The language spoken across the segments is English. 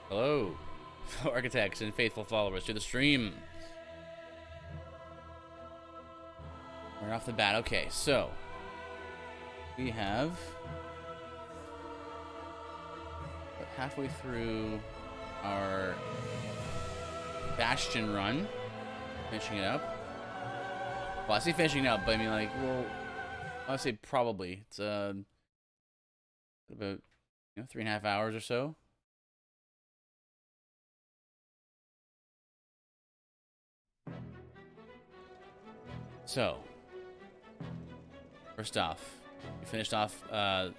Hello, fellow architects and faithful followers to the stream. Right off the bat, okay, so we have halfway through our Bastion run, finishing it up. Well, I say finishing it up, but I mean, like, well, I would say probably it's about 3.5 hours or so. So, first off, we finished off some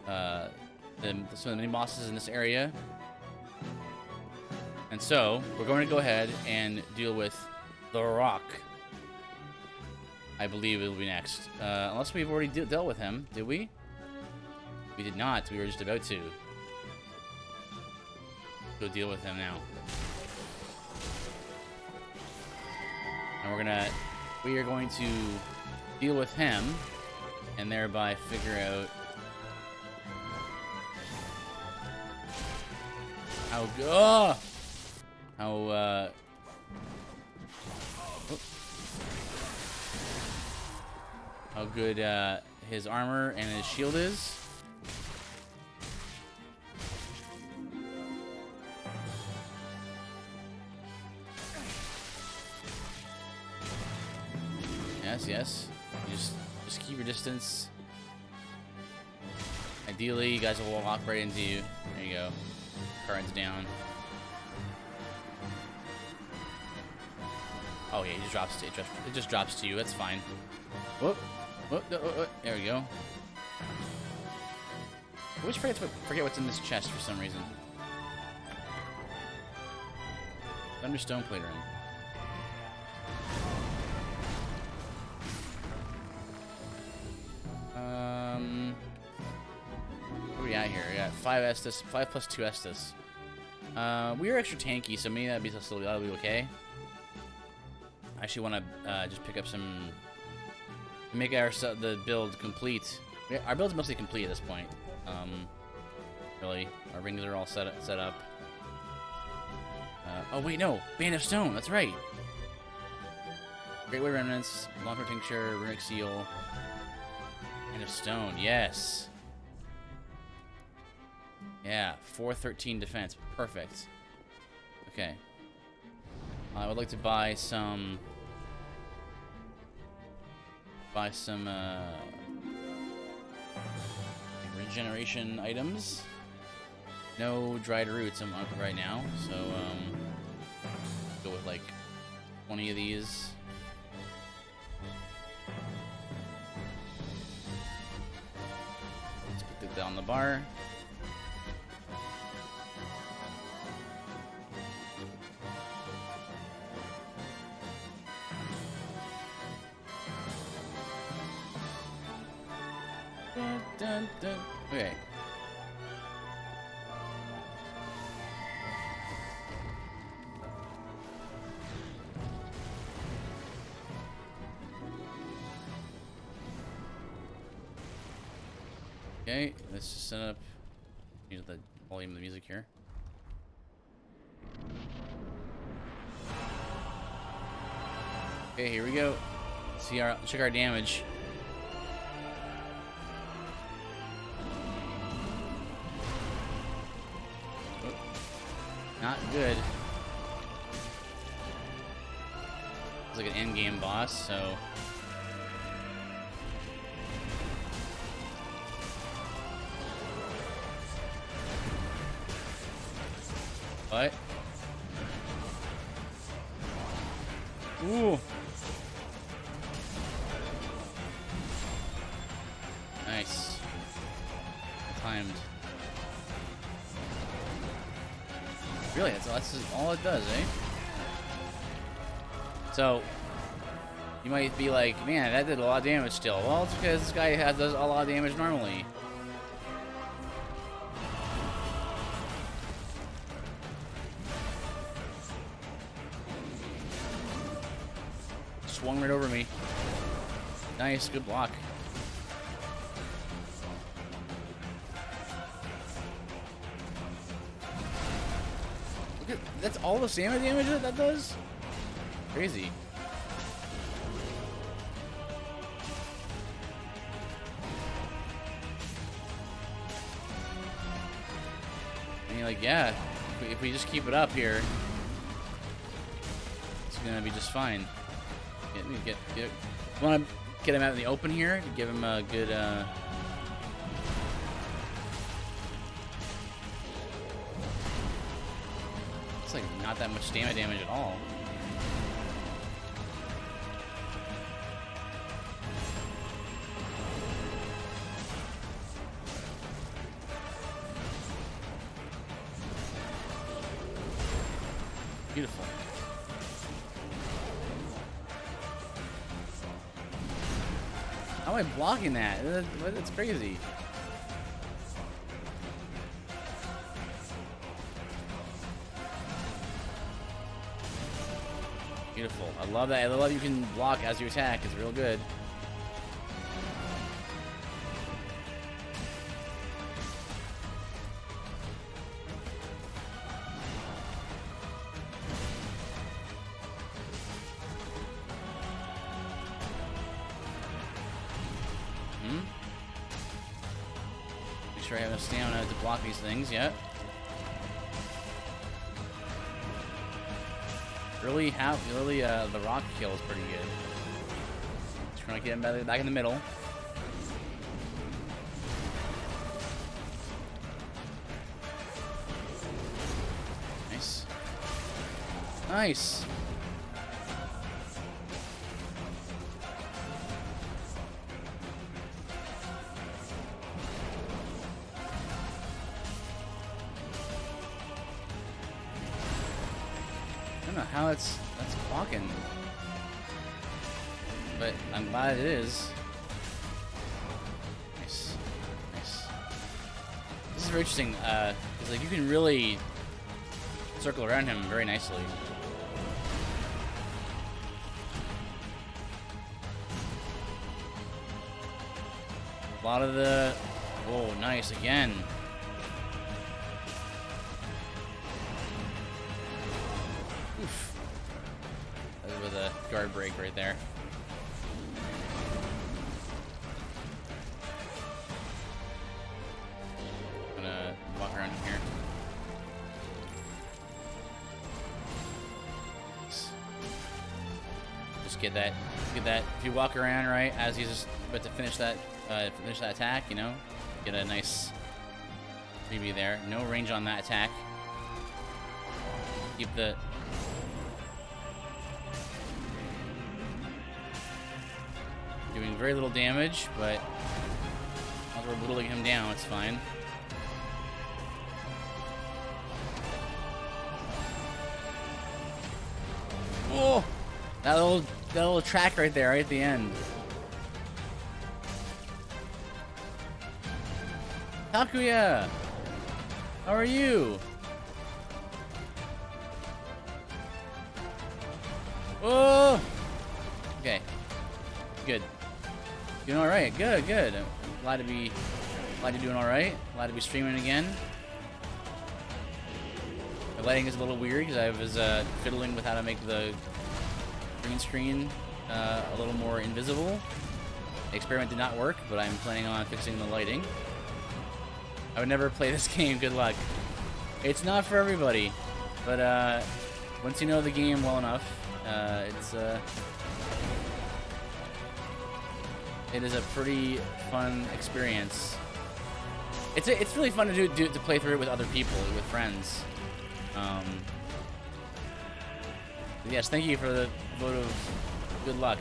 of the mini bosses in this area. And so, we're going to go ahead and deal with the Rock. I believe it'll be next. Unless we've already dealt with him. Did we? We did not. We were just about to. Go deal with him now. And we are going to deal with him and thereby figure out how good his armor and his shield is. Yes. You just keep your distance. Ideally, you guys will walk right into you. There you go. Current's down. Oh yeah, it just drops to you. That's fine. Whoop. There we go. I always forget what's in this chest for some reason. Thunder stone plate ring. What are we at here? We got 5 Estus, 5 plus 2 Estus. We are extra tanky, so maybe that'll be okay. I actually want to just pick up some, make the build complete. Our build's mostly complete at this point. Really, our rings are all set up. Oh wait, no, Band of Stone. That's right. Great Way Remnants, Long-Term Tincture, Runic Seal, Band of Stone. Yes. Yeah, 413 defense. Perfect. Okay. I would like to buy some regeneration items. No dried roots right now, so go with like 20 of these. Let's put that down the bar. Okay. Okay, let's just set up. Use the volume of the music here. Okay, here we go. Check our damage. Not good. It's like an end-game boss, so... What? Ooh! Nice. Timed. Really, that's all it does, eh? So, you might be like, man, that did a lot of damage still. Well, it's because this guy does a lot of damage normally. Swung right over me. Nice, good block. That's all the stamina damage that does? Crazy. I mean, like, yeah, if we just keep it up here, it's gonna be just fine. Want to get him out in the open here to give him a good, it's like not that much stamina damage at all. Beautiful. How am I blocking that? That's crazy. Beautiful. I love that. I love you can block as you attack. It's real good. Make sure I have enough stamina to block these things. Yep. Really, the rock kill is pretty good. Just trying to get him back in the middle. Nice. Nice. I don't know how that's clocking, but I'm glad it is. Nice, nice. This is very interesting. It's like you can really circle around him very nicely. A lot of the, oh, nice again. Oof. That was with a guard break right there. I'm gonna walk around here. Just get that. If you walk around right as he's just about to finish that attack, you know, get a nice freebie there. No range on that attack. Keep the. Doing very little damage, but as we're whittling him down, it's fine. Oh, that little track right there, right at the end. Takuya, how are you? Oh, okay, good. Doing all right. Good, good. I'm glad you're doing all right. Glad to be streaming again. The lighting is a little weird because I was fiddling with how to make the green screen a little more invisible. The experiment did not work, but I'm planning on fixing the lighting. I would never play this game. Good luck. It's not for everybody, but once you know the game well enough, it is a pretty fun experience. It's really fun to play through it with other people, with friends. Yes, thank you for the vote of good luck.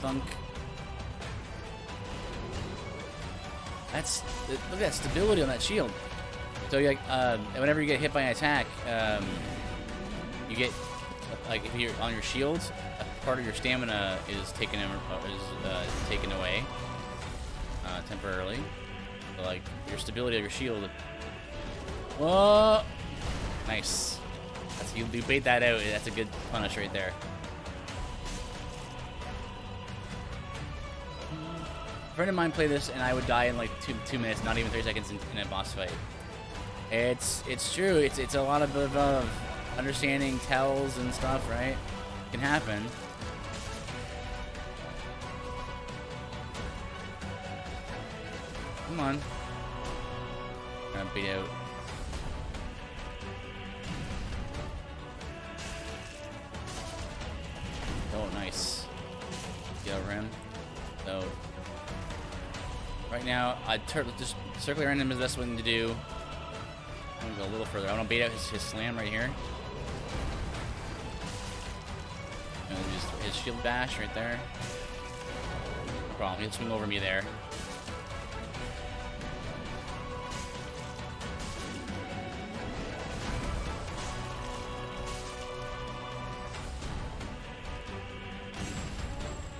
Thunk. Look at that stability on that shield. So like, whenever you get hit by an attack, you get, like, if you're on your shields, a part of your stamina is taken away temporarily. So, like, your stability of your shield. Whoa! Nice. You bait that out. That's a good punish right there. friend of mine played this, and I would die in like two minutes, not even 30 seconds in a boss fight. It's true. It's a lot of understanding tells and stuff, right? It can happen. Come on. Gonna beat out. Oh, nice. Get over him. So, right now, just circling around him is the best thing to do. I'm gonna go a little further. I want to bait out his slam right here. And just his shield bash right there. No problem. He'll swing over me there.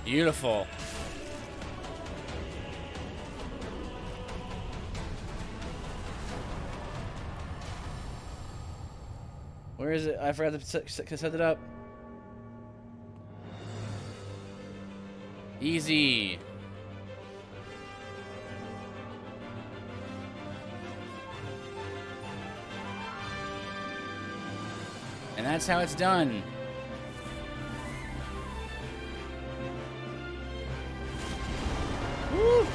Beautiful. Where is it? I forgot to set it up. Easy. And that's how it's done. Woo!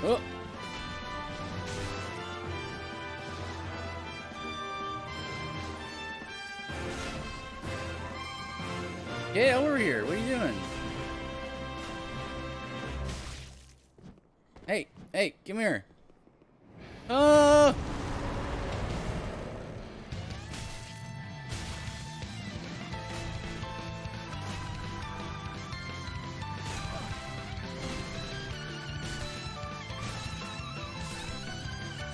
Oh. Get over here. What are you doing? Hey, come here. Oh!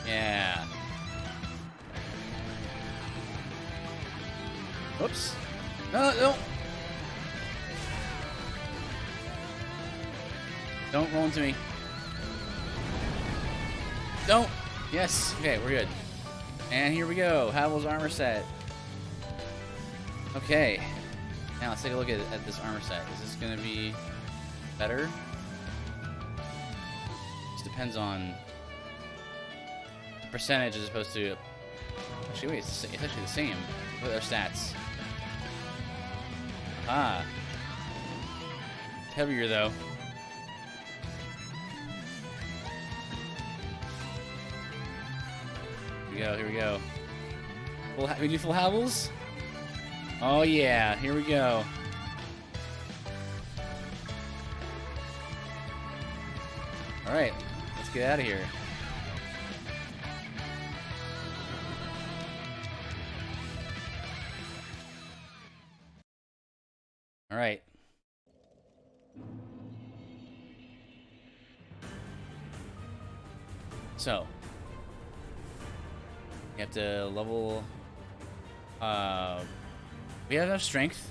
Yeah. Whoops. No. Don't roll into me. Don't. Yes. Okay, we're good. And here we go. Havel's armor set. Okay. Now let's take a look at this armor set. Is this going to be better? This depends on the percentage as opposed to... Actually, wait, it's actually the same. Look at our stats. Ah. Heavier, though. Here we go. We do full Havels? Oh yeah, here we go. Alright, let's get out of here. Alright. So, you have to level. We have enough strength,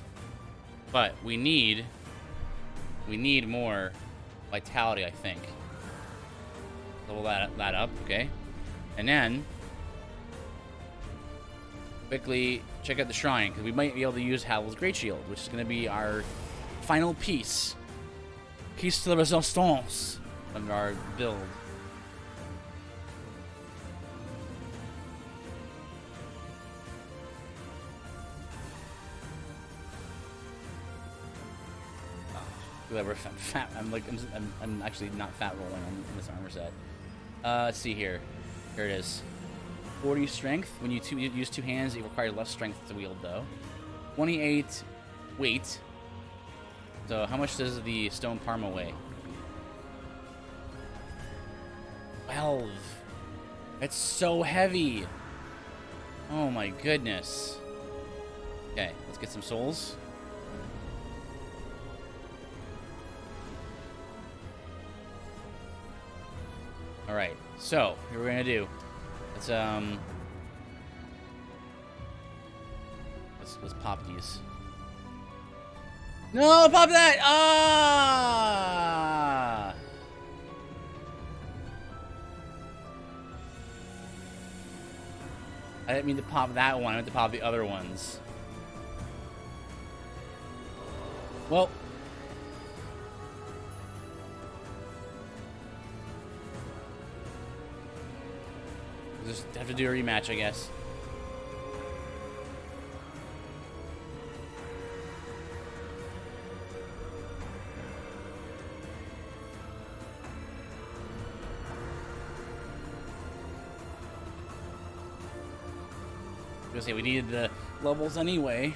but we need more vitality, I think. Level that up, okay? And then quickly check out the shrine, because we might be able to use Havel's Great Shield, which is going to be our final piece. Piece de resistance of our build. Whoever fat, I'm actually not fat rolling on this armor set. Let's see here. Here it is. 40 strength. When you use two hands, it requires less strength to wield, though. 28 weight. So how much does the stone parma weigh? 12. It's so heavy. Oh my goodness. Okay, let's get some souls. All right, so here we're gonna do. Let's pop these. No, pop that! Ah! I didn't mean to pop that one. I meant to pop the other ones. Well. Just have to do a rematch, I guess. I was gonna say we needed the levels anyway.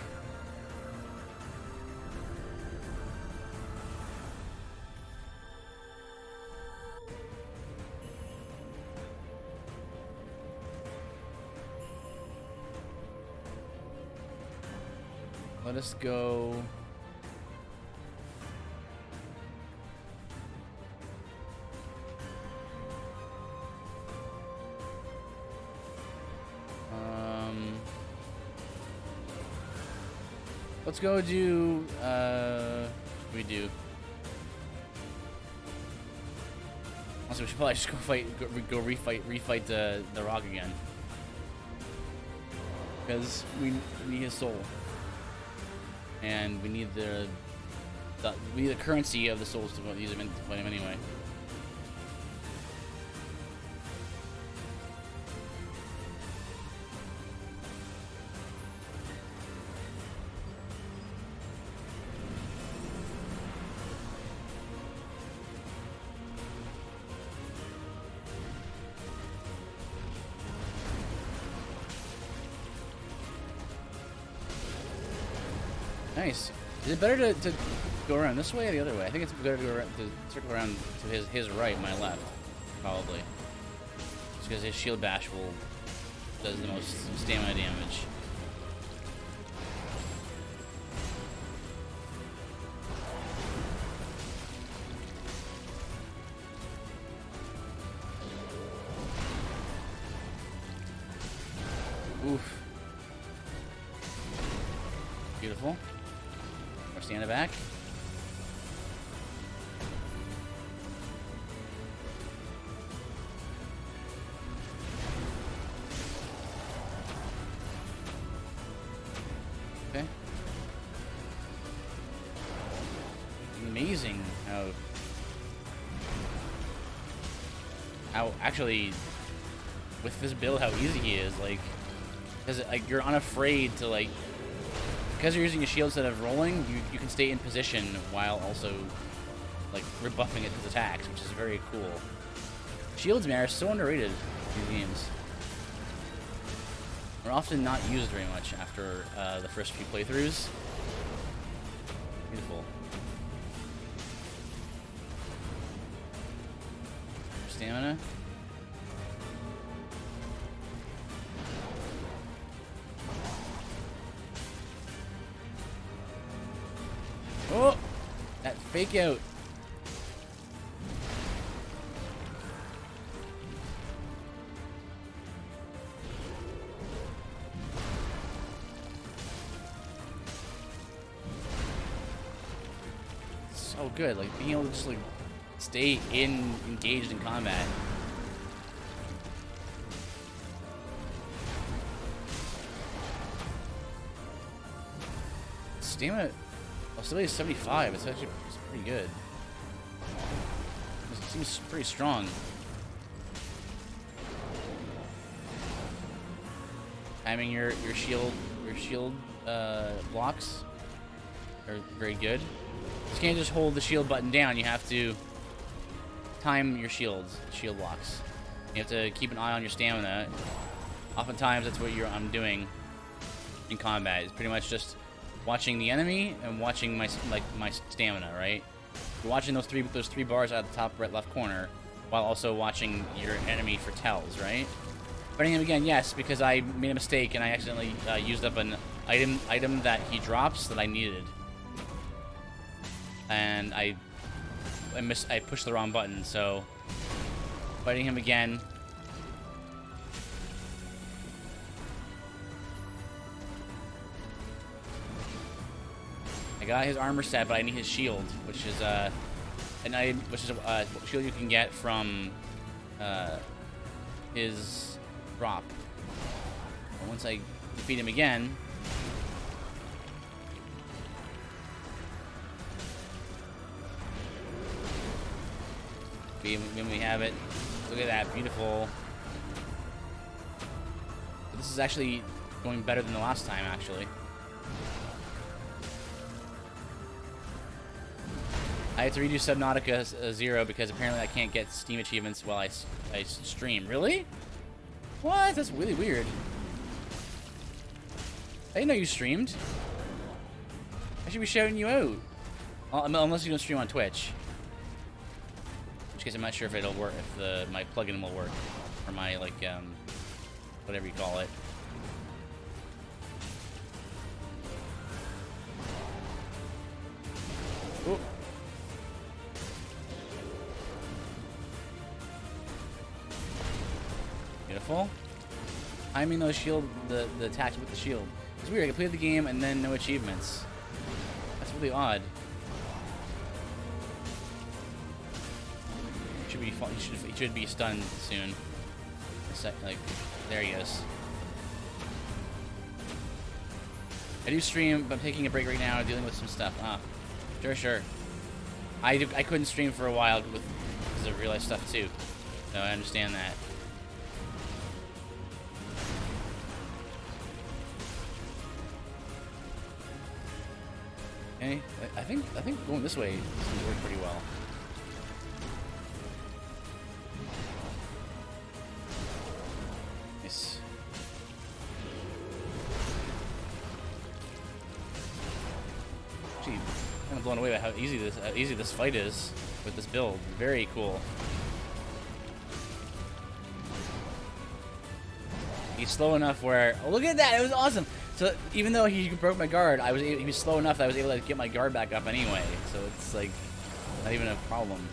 Let us go. Let's go do. We do. Also, we should probably just go fight. Go refight the Rock again. Because we need his soul. And we need the currency of the souls to use him to fight him anyway. Nice. Is it better to go around this way or the other way? I think it's better to go around, to circle around to his right, my left, probably. Just because his shield bash does the most stamina damage. Oof. Beautiful. Stand it back. Okay. Amazing how actually with this build how easy he is, like, because like you're unafraid to like. Because you're using a shield instead of rolling, you can stay in position while also, like, rebuffing it with attacks, which is very cool. Shields, man, are so underrated in these games. They're often not used very much after the first few playthroughs. Beautiful. Stamina. Oh! That fake out. So good, like being able to just like stay engaged in combat. Stamina. Oh, stability is 75. It's actually pretty good. It seems pretty strong. Timing your shield blocks are very good. You can't just hold the shield button down. You have to time your shield blocks. You have to keep an eye on your stamina. Oftentimes, that's what I'm doing in combat. It's pretty much just watching the enemy and watching my stamina, right? You're watching those three bars at the top right left corner, while also watching your enemy for tells, right? Fighting him again, yes, because I made a mistake and I accidentally used up an item that he drops that I needed, and I pushed the wrong button. So fighting him again. I got his armor set, but I need his shield, which is a shield you can get from his drop. And once I defeat him again... When we have it. Look at that, beautiful. This is actually going better than the last time, actually. I had to redo Subnautica 0 because apparently I can't get Steam achievements while I stream. Really? What? That's really weird. I didn't know you streamed. I should be shouting you out. Unless you don't stream on Twitch. In which case I'm not sure if it'll work, if my plugin will work. Or my, like, whatever you call it. Oop. Beautiful. Timing those shield, the attacks with the shield. It's weird, I completed the game and then no achievements. That's really odd. He should be stunned soon. Like, there he is. I do stream, but I'm taking a break right now, dealing with some stuff. Sure. I couldn't stream for a while because of real life stuff too. So I understand that. Okay, I think going this way is going to work pretty well. Nice. Gee, kind of blown away by how easy this fight is with this build. Very cool. He's slow enough where, oh, look at that! It was awesome. So even though he broke my guard, he was slow enough that I was able to get my guard back up anyway. So it's like not even a problem.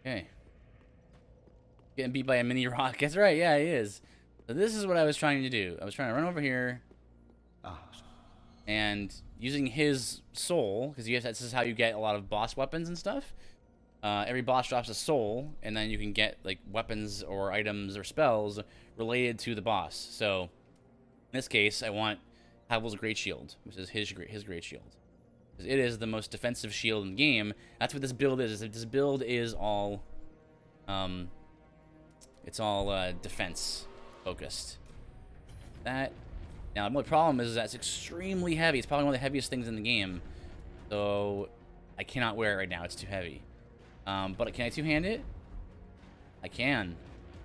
Okay. Getting beat by a mini rock. That's right, yeah, he is. So this is what I was trying to do. I was trying to run over here. And using his soul, because this is how you get a lot of boss weapons and stuff. Every boss drops a soul, and then you can get like weapons or items or spells related to the boss. So in this case, I want Havel's Great Shield, which is his Great Shield. It is the most defensive shield in the game. That's what this build is. This build is all, it's all defense focused. That now the only problem is that it's extremely heavy. It's probably one of the heaviest things in the game, so I cannot wear it right now. It's too heavy. But can I two-hand it? I can,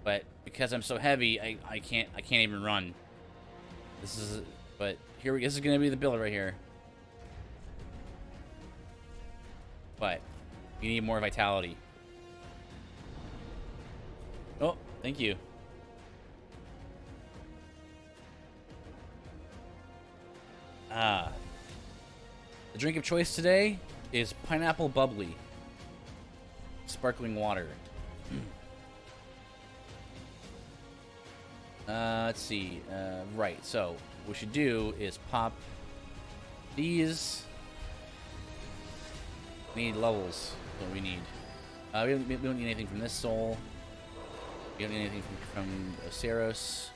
but because I'm so heavy, I can't even run. This is gonna be the build right here. But you need more vitality. Oh, thank you. The drink of choice today is pineapple bubbly. Sparkling water. Let's see. Right, so what we should do is pop these. We need levels. What we need. We don't need anything from this soul. We don't need anything from Ceros.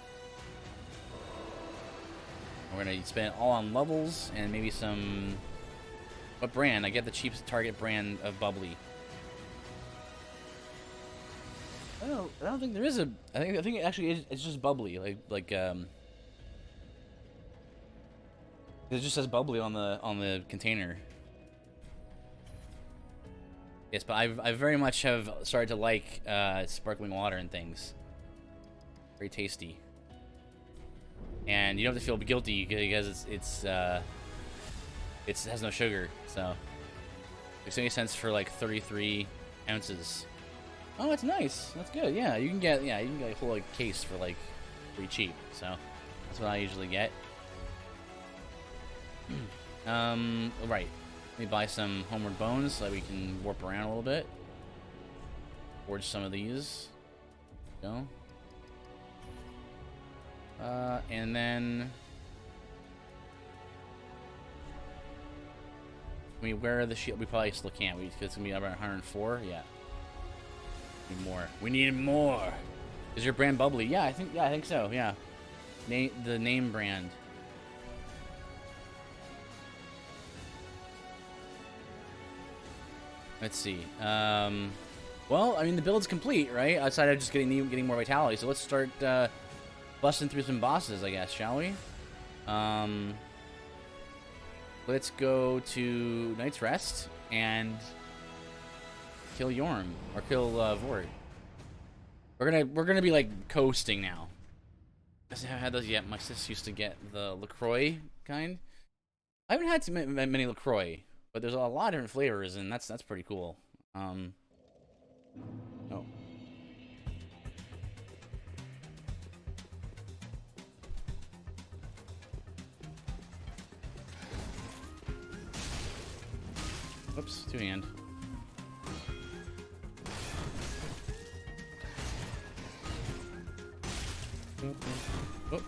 We're gonna spend it all on levels and maybe some. What brand? I get the cheapest target brand of bubbly. I don't think there is a. I think it actually it's just bubbly. Like it just says bubbly on the container. Yes, but I very much have started to like sparkling water and things. Very tasty. And you don't have to feel guilty because it has no sugar, so it's 70 cents for like 33 ounces. Oh, that's nice. That's good. Yeah, you can get a whole like case for like pretty cheap. So that's what I usually get. Right. Let me buy some homeward bones so that we can warp around a little bit. Forge some of these. Go. And then... I mean, where are the shield? We probably still can't. Because it's going to be around 104? Yeah. Need more. We need more! Is your brand bubbly? Yeah, I think so, yeah. The name brand. Let's see. Well, I mean, the build's complete, right? Outside of just getting more vitality. So let's start busting through some bosses, I guess, shall we? Let's go to Night's Rest and kill Yorm or kill Vort. We're gonna be like coasting now. I haven't had those yet. My sis used to get the LaCroix kind. I haven't had too many LaCroix, but there's a lot of different flavors, and that's pretty cool. Oh. Whoops, two-hand. Oh.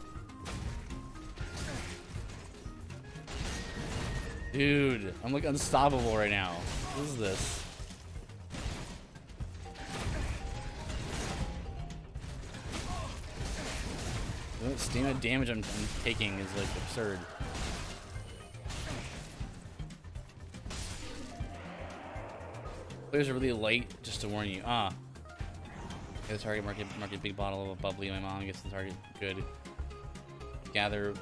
Dude, I'm like unstoppable right now. What is this? The stamina damage I'm taking is like absurd. Players are really light, just to warn you. Ah. Get the target, mark a big bottle of bubbly. My mom gets the target. Good. Gather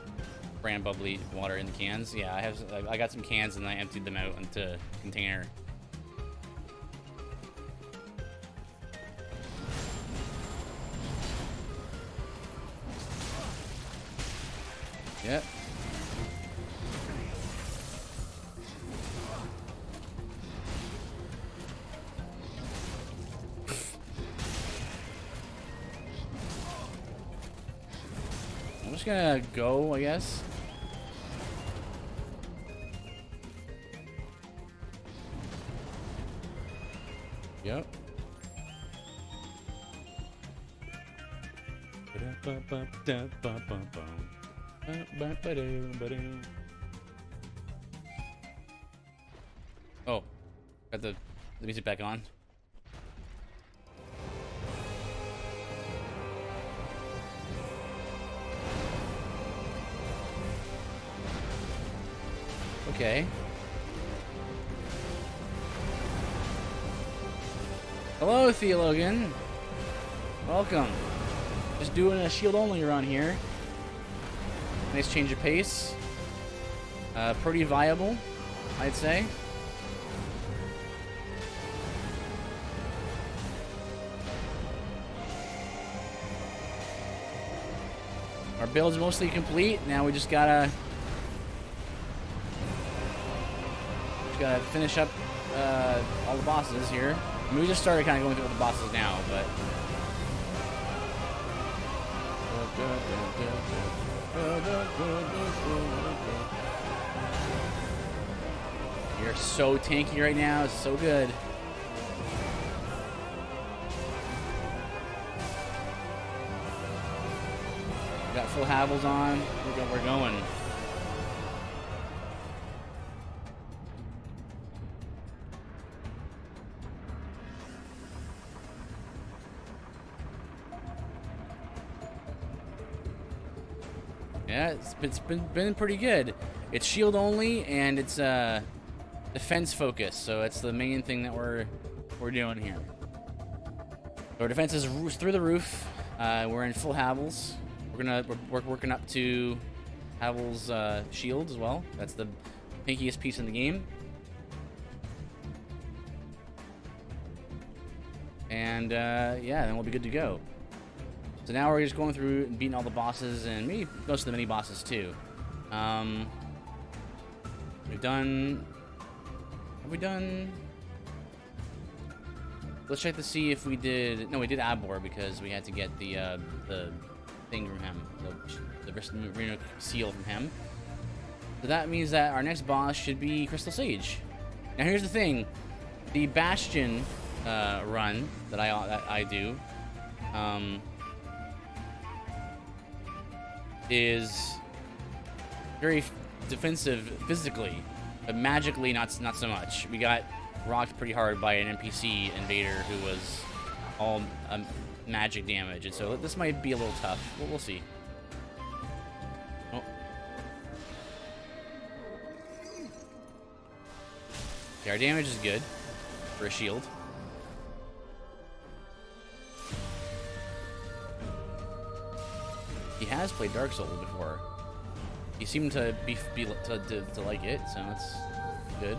brand bubbly water in the cans. Yeah, I got some cans and I emptied them out into a container. Yep. I'm just gonna go, I guess. Yep. Oh, got the music back on. Okay. Hello, Theologian. Welcome. Just doing a shield only run here. Nice change of pace. Pretty viable, I'd say. Our build's mostly complete. Now we just gotta finish up all the bosses here. I mean, we just started kind of going through all the bosses now, but you're so tanky right now. It's so good. We got full Havels on. We're going. Yeah, it's been pretty good. It's shield only and it's defense focus, so it's the main thing that we're doing here. So our defense is through the roof. We're in full Havels. We're working up to Havel's shield as well. That's the pinkiest piece in the game. And yeah, then we'll be good to go. So now we're just going through and beating all the bosses and maybe most of the mini bosses too. We've done. Have we done? Let's check to see if we did. No, we did Abor because we had to get the thing from him, the Reno seal from him. So that means that our next boss should be Crystal Sage. Now here's the thing: the Bastion run that I do. is very defensive physically, but magically not so much. We got rocked pretty hard by an NPC invader who was all magic damage, and so this might be a little tough. We'll see. Oh. Okay, our damage is good for a shield. He has played Dark Souls before. He seemed to to like it, so that's good.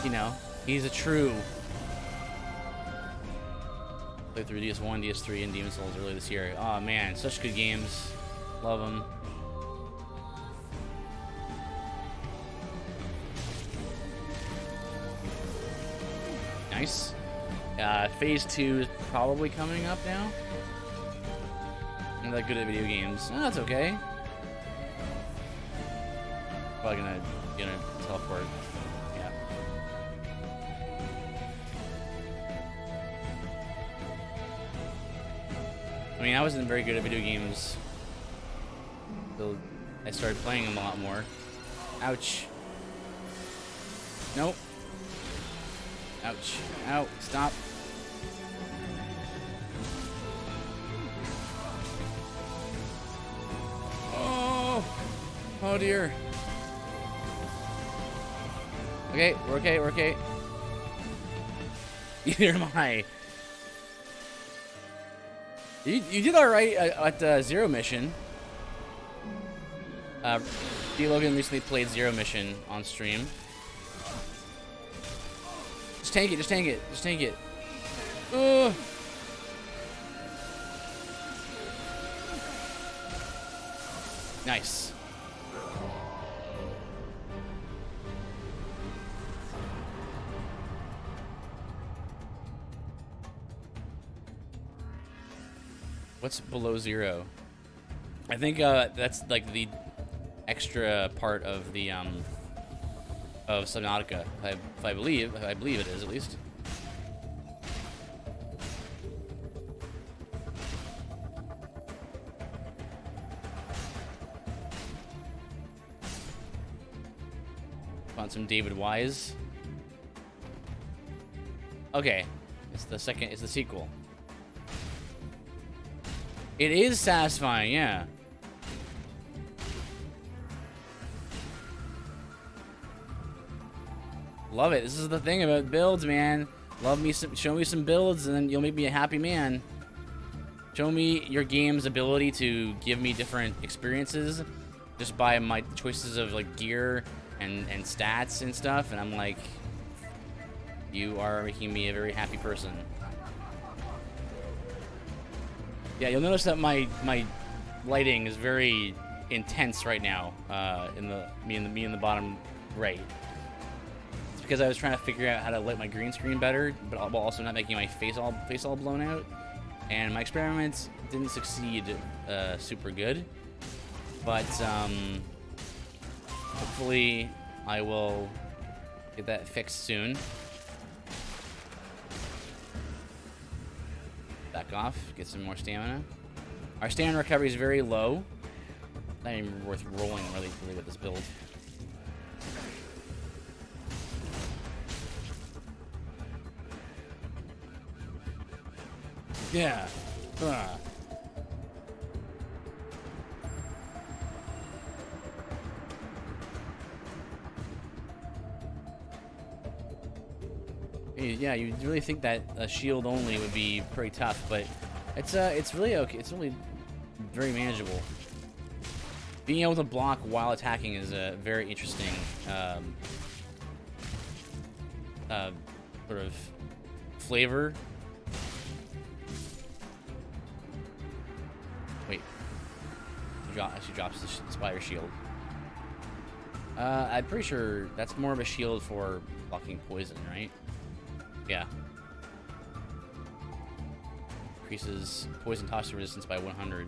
You know, he's a true. Played through DS1, DS3, and Demon Souls earlier this year. Oh man, such good games. Love them. Nice. Phase 2 is probably coming up now. I'm not good at video games. Oh, that's okay. Probably gonna teleport. Yeah. I mean, I wasn't very good at video games until I started playing them a lot more. Ouch. Nope. Ouch. Ow. Stop. Oh dear. Okay, we're okay, we're okay. Neither am I. You did alright at the Zero Mission. D. Logan recently played Zero Mission on stream. Just tank it, just tank it, just tank it. Ugh. Nice. What's below zero? I think that's like the extra part of the of Subnautica. I believe it is at least. Want some David Wise? Okay, it's the second. It's the sequel. It is satisfying, yeah. Love it. This is the thing about builds, man. Show me some builds, and then you'll make me a happy man. Show me your game's ability to give me different experiences just by my choices of like gear and stats and stuff, and I'm like, you are making me a very happy person. Yeah, you'll notice that my lighting is very intense right now. Me in the bottom right. It's because I was trying to figure out how to light my green screen better, but while also not making my face all blown out. And my experiments didn't succeed super good, but hopefully I will get that fixed soon. Back off, get some more stamina. Our stamina recovery is very low. Not even worth rolling really with this build. Yeah. Yeah, you really think that a shield only would be pretty tough, but it's really okay. It's really very manageable. Being able to block while attacking is a very interesting sort of flavor. Wait, she drops the Spire Shield. I'm pretty sure that's more of a shield for blocking poison, right? Yeah. Increases poison toxin resistance by 100.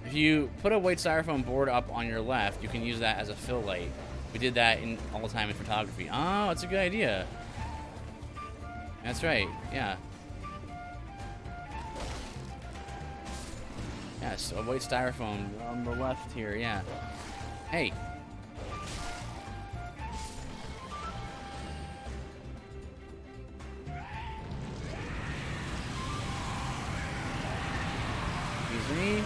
If you put a white styrofoam board up on your left, you can use that as a fill light. We did that all the time in photography. Oh, that's a good idea. That's right. Yeah. Yes, a white styrofoam on the left here, yeah. Hey. Excuse me.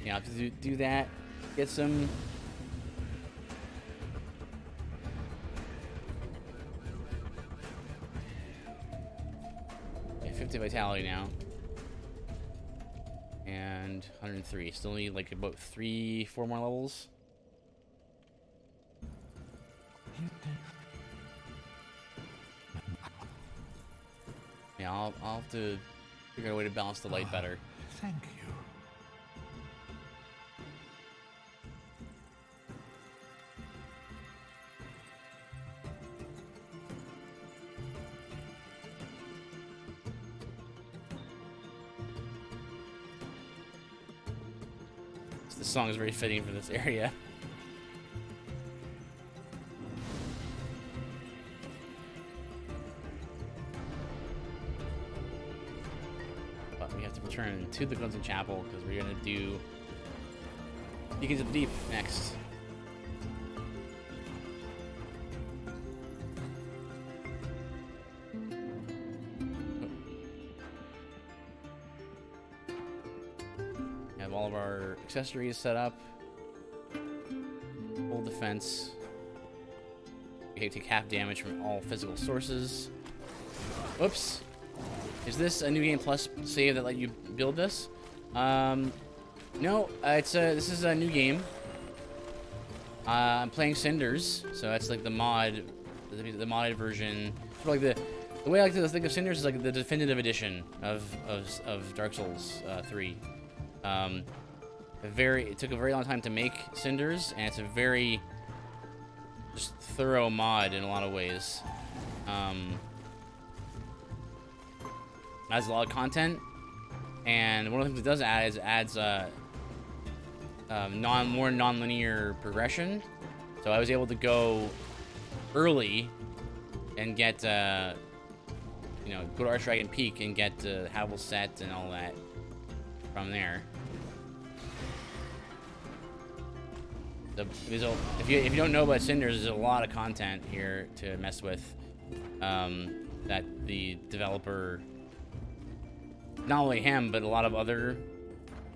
Yeah, I'll have to do that. Get some. Yeah, 50 vitality now. And 103. Still need like about 3-4 more levels. Yeah, I'll have to figure out a way to balance the light better. Thank you. This song is very fitting for this area. But we have to return to the Crimson Chapel because we're gonna do Beacons of the Deep next. Have all of our accessories set up. Full defense. We take half damage from all physical sources. Whoops. Is this a new game plus save that let you build this? No, this is a new game. I'm playing Cinders, so that's like the mod, the modded version. So like the way I like to think of Cinders is like the definitive edition of Dark Souls 3. It took a very long time to make Cinders, and it's a very just thorough mod in a lot of ways. Adds a lot of content, and one of the things it does add is it adds more non-linear progression. So I was able to go early and get go to Archdragon Peak and get Havel set and all that from there. If you don't know about Cinders, there's a lot of content here to mess with that the developer, not only him, but a lot of other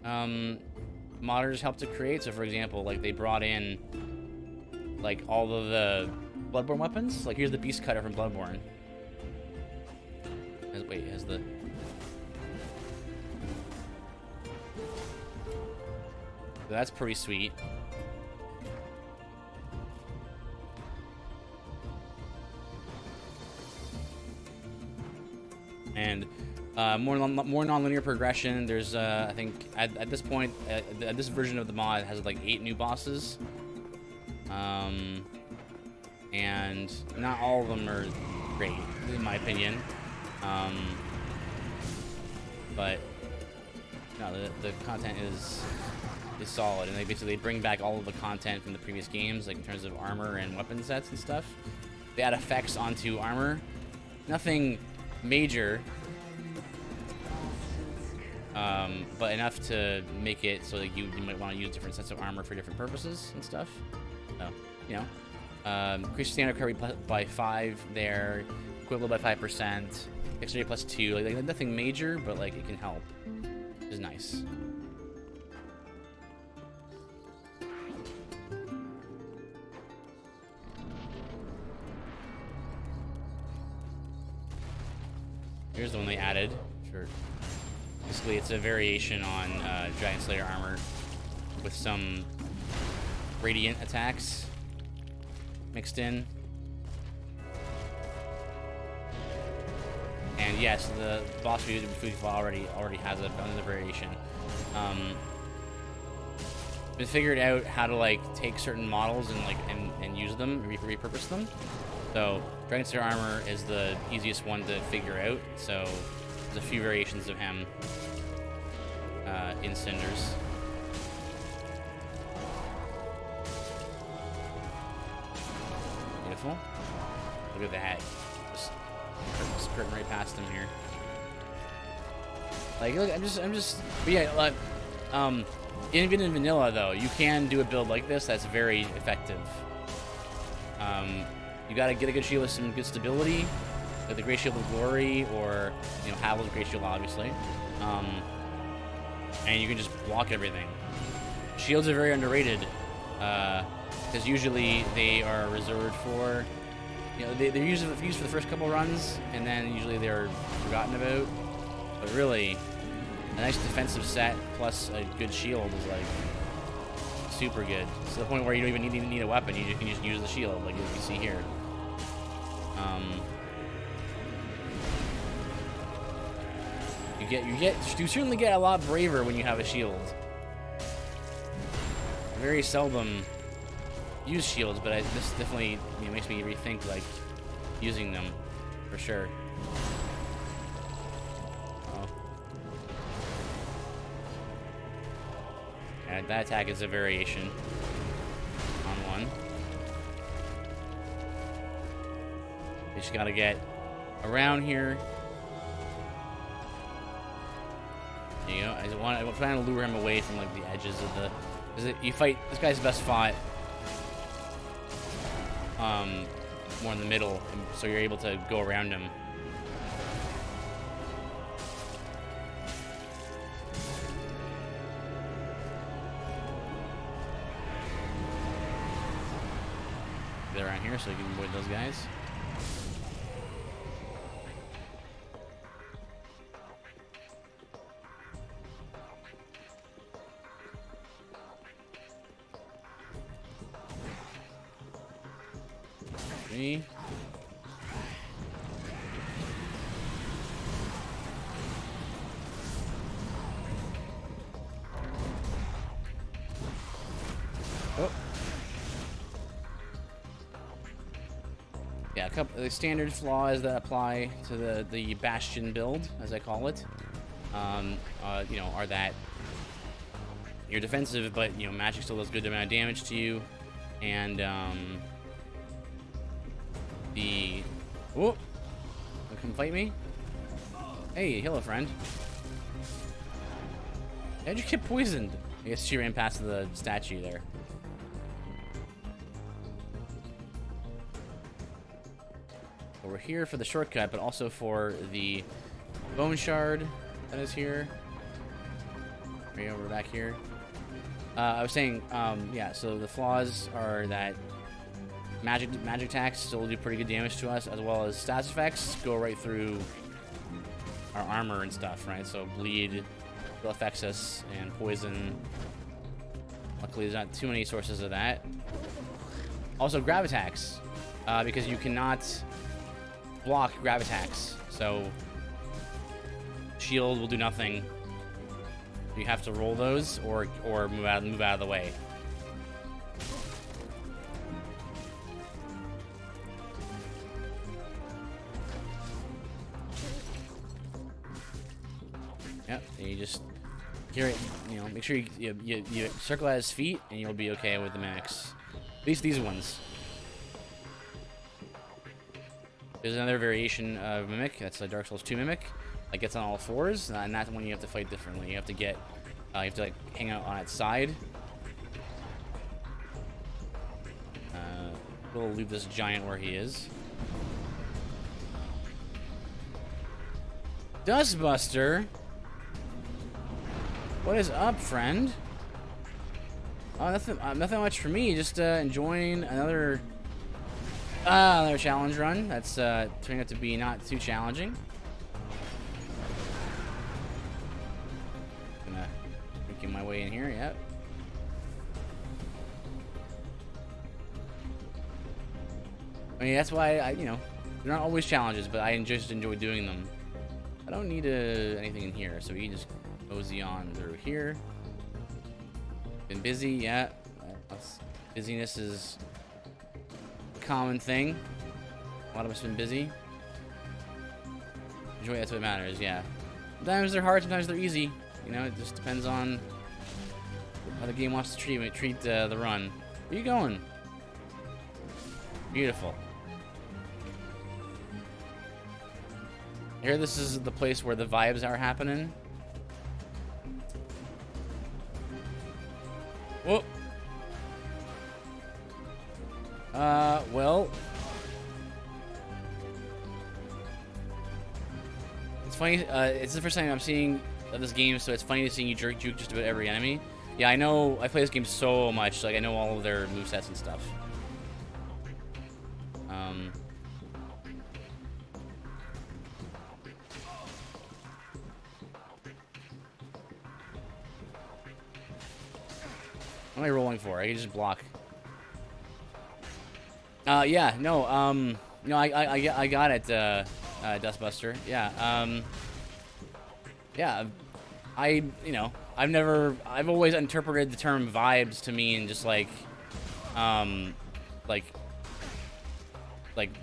modders helped to create. So for example, like they brought in like all of the Bloodborne weapons. Like here's the Beast Cutter from Bloodborne. Has the... So that's pretty sweet. And more non-linear progression. There's I think at this point, this version of the mod has like 8 new bosses, and not all of them are great in my opinion. But no, the content is solid, and they basically bring back all of the content from the previous games, like in terms of armor and weapon sets and stuff. They add effects onto armor. Nothing major, but enough to make it so that you might want to use different sets of armor for different purposes and stuff. So, you know, increase standard recovery by 5 there, equivalent by 5%, extra plus 2. Like nothing major, but like it can help, which is nice. Here's the one they added. Sure. Basically, it's a variation on Giant Slayer armor with some radiant attacks mixed in. And yes, the boss food already has another variation. We figured out how to like take certain models and use them, repurpose them. So Dragon Slayer armor is the easiest one to figure out. So there's a few variations of him in Cinders. Beautiful. Look at that. Just skirting right past him here. Like, look, I'm just. But yeah, like, even in vanilla though, you can do a build like this that's very effective. You gotta get a good shield with some good stability, like the Great Shield of Glory, or Havel's Great Shield, obviously. And you can just block everything. Shields are very underrated, because usually they are reserved for, they're used for the first couple runs, and then usually they're forgotten about. But really, a nice defensive set plus a good shield is like super good. To the point where you don't even need a weapon; you can just use the shield, like you see here. You certainly get a lot braver when you have a shield. I very seldom use shields, but this definitely makes me rethink like using them for sure. And that attack is a variation on one. You just gotta get around here. I'm trying to lure him away from like the edges of the. You fight this guy's best fought more in the middle, so you're able to go around him. Get around here so you can avoid those guys. Oh. Yeah, a couple of the standard flaws that apply to the Bastion build, as I call it, are that you're defensive, but magic still does good amount of damage to you, and come fight me? Hey, hello, friend. How'd you get poisoned? I guess she ran past the statue there. So we're here for the shortcut, but also for the bone shard that is here. Right over back here. I was saying, yeah, so the flaws are that magic attacks still do pretty good damage to us, as well as stats effects go right through our armor and stuff, right? So bleed still affects us, and poison. Luckily, there's not too many sources of that. Also, grab attacks, because you cannot block grab attacks. So shield will do nothing. You have to roll those or move out of the way. Yep, and you just hear it. Make sure you circle at his feet, and you'll be okay with the mimics. At least these ones. There's another variation of mimic. That's a Dark Souls 2 mimic. That gets on all fours, and that's when you have to fight differently. You have to like hang out on its side. We'll leave this giant where he is. Dustbuster. What is up, friend? Oh, nothing much for me. Just enjoying another challenge run. That's turning out to be not too challenging. Gonna making my way in here. Yep. I mean, that's why they're not always challenges, but I just enjoy doing them. I don't need anything in here, so we can just mosey on through here. Been busy, yeah. Busyness is a common thing. A lot of us have been busy. Enjoy, that's what matters, yeah. Sometimes they're hard, sometimes they're easy. It just depends on how the game wants to treat the run. Where are you going? Beautiful. I hear this is the place where the vibes are happening. Whoa. Well. It's funny, it's the first time I'm seeing this game, so it's funny seeing you juke just about every enemy. Yeah, I know, I play this game so much, like, I know all of their movesets and stuff. What am I rolling for? I can just block. Yeah, no, no, I got it, Dustbuster. Yeah, yeah, you know, I've always interpreted the term vibes to mean just like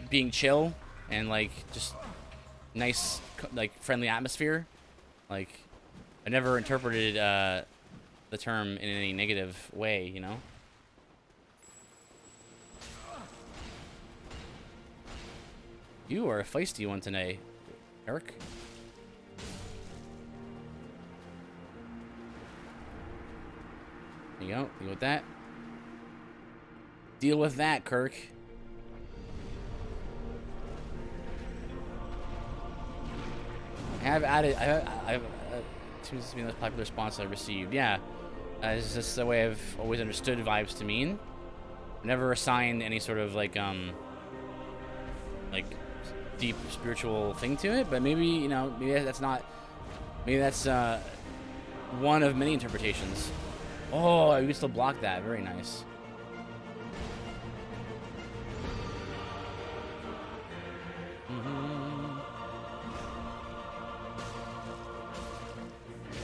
being chill and like just nice, like friendly atmosphere. Like, I never interpreted the term in any negative way, you know. You are a feisty one today, Eric. There you go. Deal with that. Deal with that, Kirk. I've seems to be the most popular response I've received. Yeah, it's just the way I've always understood vibes to mean. Never assigned any sort of like deep spiritual thing to it, but maybe, you know, maybe that's not, maybe that's one of many interpretations. Oh, I can still block that. Very nice.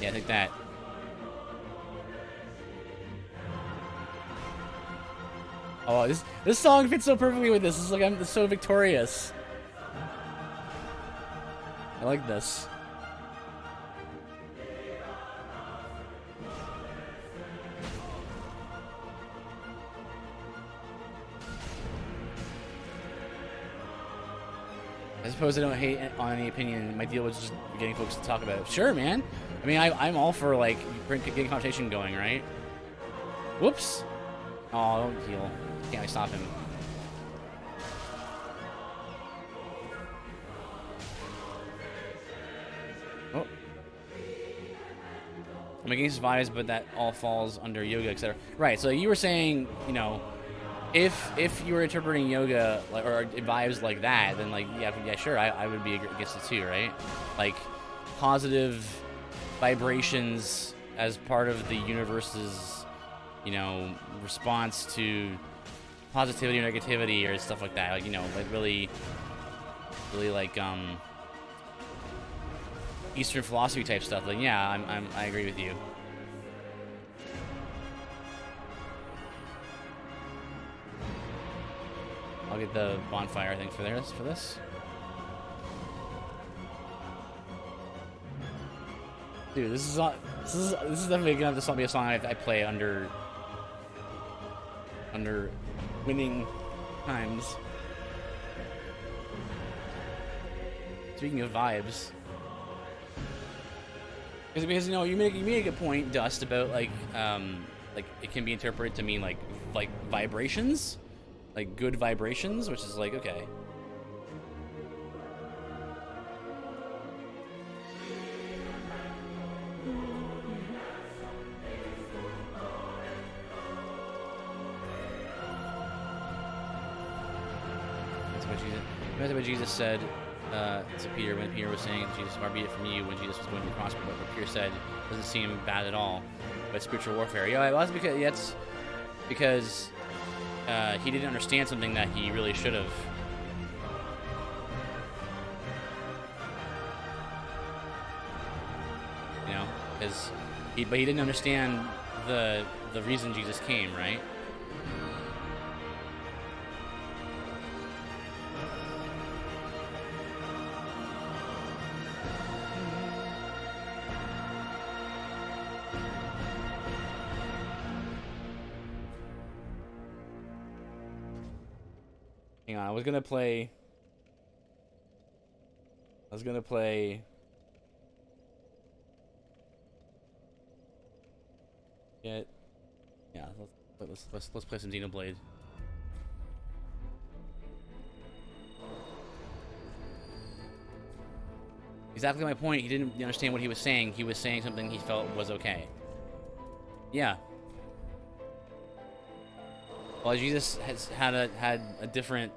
Yeah, take that. Oh, this song fits so perfectly with this. It's like I'm so victorious. I like this. I suppose I don't hate on any opinion. My deal was just getting folks to talk about it. Sure, man. I mean, I'm all for, like, getting conversation going, right? Whoops. Oh, don't heal. Can't I stop him? Oh. I'm against vibes, but that all falls under yoga, etc. Right, so you were saying, you know, if you were interpreting yoga or vibes like that, then like yeah, sure, I would be against it too, right? Like positive vibrations as part of the universe's, you know, response to positivity or negativity or stuff like that. Like, you know, like really like Eastern philosophy type stuff. Like, yeah, I agree with you. I'll get the bonfire, I think, for this. Dude, this is definitely gonna have to be a song I play under winning times. Speaking of vibes, because you know you make a good point, Dust, about like it can be interpreted to mean like vibrations. Like good vibrations, which is like, okay. That's what Jesus said to Peter when Peter was saying, Jesus, far be it from you, when Jesus was going to the cross. But what Peter said doesn't seem bad at all. But spiritual warfare. Yeah, well, that's because he didn't understand something that he really should have. You know, but he didn't understand the reason Jesus came, right? Hang on, I was gonna play was gonna play. Yeah, let's play some Xenoblade. Exactly my point. He didn't understand what he was saying. He was saying something he felt was okay. Yeah. Well, Jesus has had a different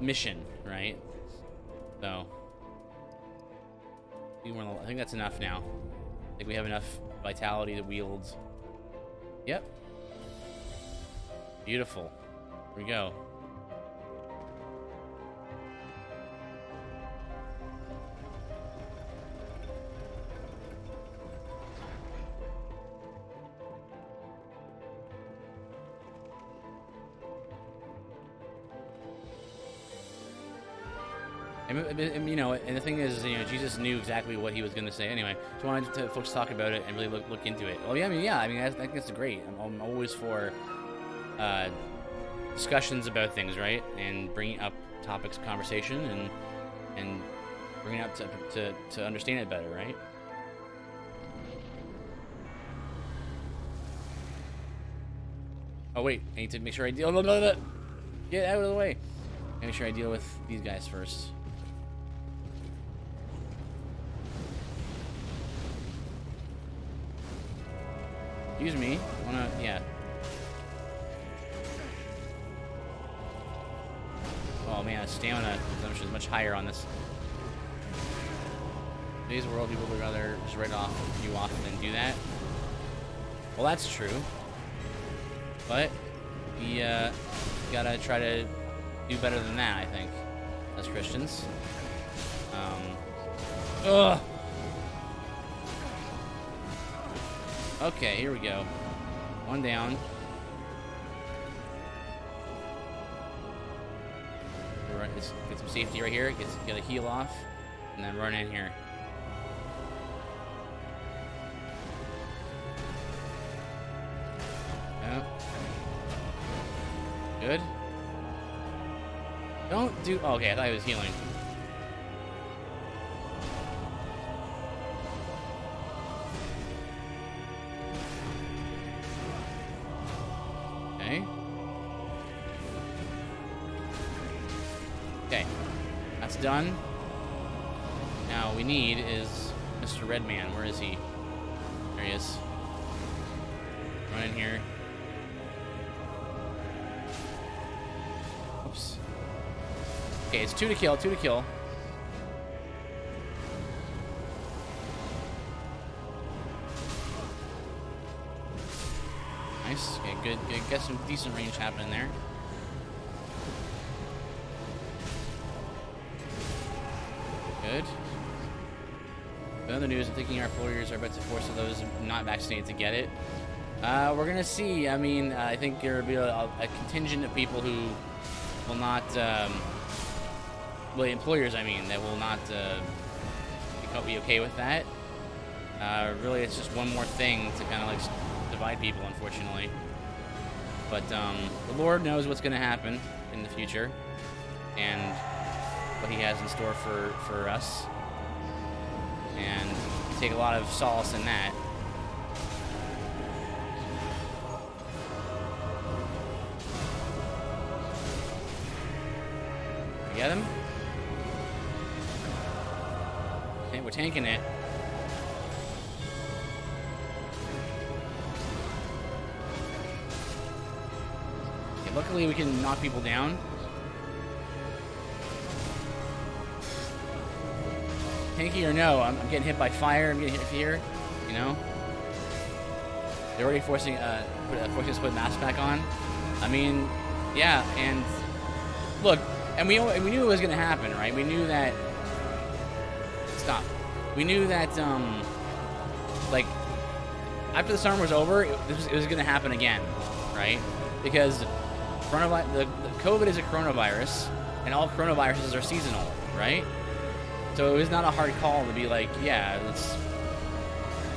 mission, right? So I think that's enough now. I think we have enough vitality to wield. Yep. Beautiful. Here we go. And, you know, and the thing is, you know, Jesus knew exactly what he was going to say. Anyway, just wanted to folks talk about it and really look into it. Oh yeah, I mean, I think that's great. I'm always for discussions about things, right? And bringing up topics of conversation and bringing it up to understand it better, right? Oh wait, I need to make sure I deal. Get out of the way. Make sure I deal with these guys first. Excuse me. Yeah. Oh man, stamina consumption is much higher on this. In today's world, people would rather just write off you off than do that. Well, that's true. But we gotta try to do better than that, I think, as Christians. Ugh. Okay, here we go. One down. Let's get some safety right here. Get a heal off, and then run in here. Yep. Good. Don't do. Oh, okay, I thought he was healing. Okay. Okay, that's done. Now we need is Mr. Redman. Where is he? There he is. Run in here. Oops. Okay, it's 2 to kill, 2 to kill. Nice. Okay, good. Get some decent range happening there. Good. In other news, I'm thinking our employers are about to force those not vaccinated to get it. We're gonna see. I mean, I think there will be a contingent of people who will not. Well, employers, I mean, that will not be okay with that. Really, it's just one more thing to kind of like divide people, unfortunately. But the Lord knows what's going to happen in the future and what He has in store for us, and we take a lot of solace in that. You get him? Okay, we're tanking it. Okay, luckily we can knock people down. Tanky or no, I'm getting hit by fire. I'm getting hit here. You know, they're already forcing us to put masks back on. I mean, yeah, and look, and we knew it was gonna happen, right? We knew that. Stop. We knew that, like, after the summer was over, it was going to happen again, right? Because the COVID is a coronavirus, and all coronaviruses are seasonal, right? So it was not a hard call to be like, yeah, it's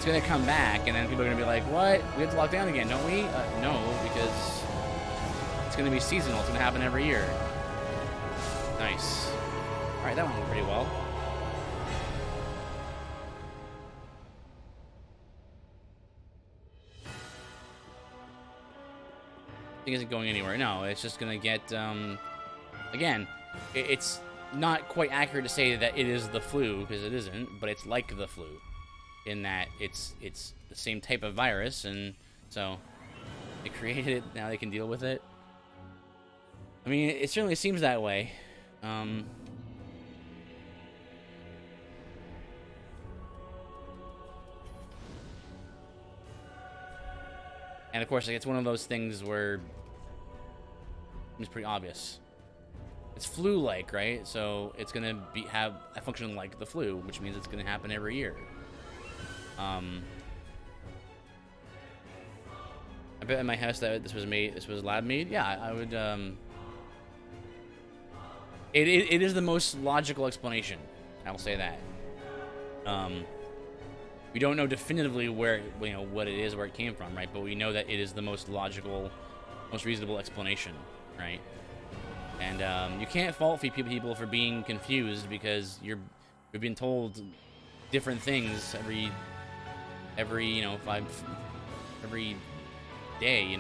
going to come back, and then people are going to be like, what? We have to lock down again, don't we? No, because it's going to be seasonal. It's going to happen every year. Nice. All right, that went pretty well. thing isn't going anywhere. No, it's just gonna get, again, it's not quite accurate to say that it is the flu, because it isn't, but it's like the flu, in that it's the same type of virus, and so they created it, now they can deal with it. I mean, it certainly seems that way. And of course, like, it's one of those things where it's pretty obvious. It's flu-like, right? So it's gonna have a function like the flu, which means it's gonna happen every year. I bet in my house that this was lab made. Yeah, I would. It is the most logical explanation. I will say that. We don't know definitively where, what it is, where it came from, right? But we know that it is the most logical, most reasonable explanation, right? And you can't fault people for being confused, because you're being told different things every day,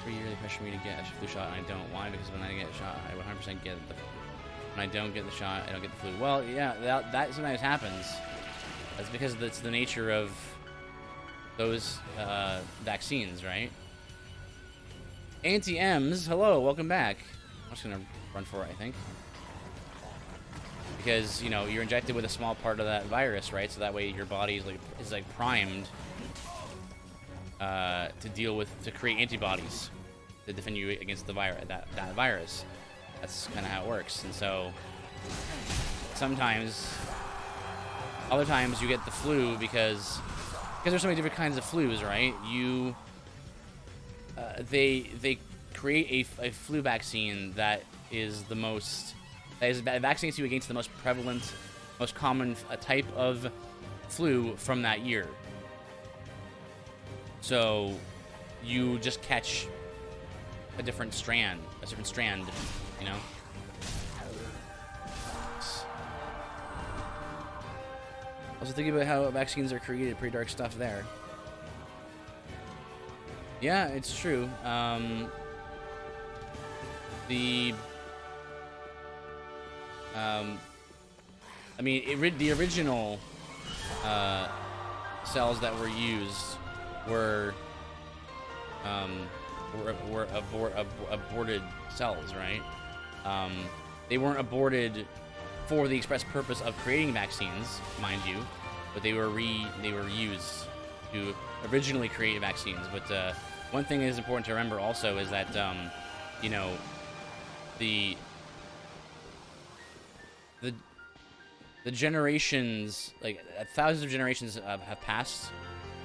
Every year they pressure me to get a flu shot, and I don't. Why? Because when I get a shot, I 100% get the. When I don't get the shot, I don't get the flu. Well, yeah, that sometimes happens. That's because that's the nature of those vaccines, right? Anti-M's, hello, welcome back. I'm just gonna run for it, I think. Because, you're injected with a small part of that virus, right? So that way your body is primed to create antibodies to defend you against the virus, that virus. That's kind of how it works. And so other times you get the flu because there's so many different kinds of flus, right? They create a flu vaccine that vaccinates you against the most prevalent, most common type of flu from that year. So you just catch a different strand, Also thinking about how vaccines are created, pretty dark stuff there. Yeah, it's true. The original cells that were used were aborted cells, right? They weren't aborted for the express purpose of creating vaccines, mind you, but they were used to originally create vaccines. But one thing that is important to remember also is that the generations, like thousands of generations have passed,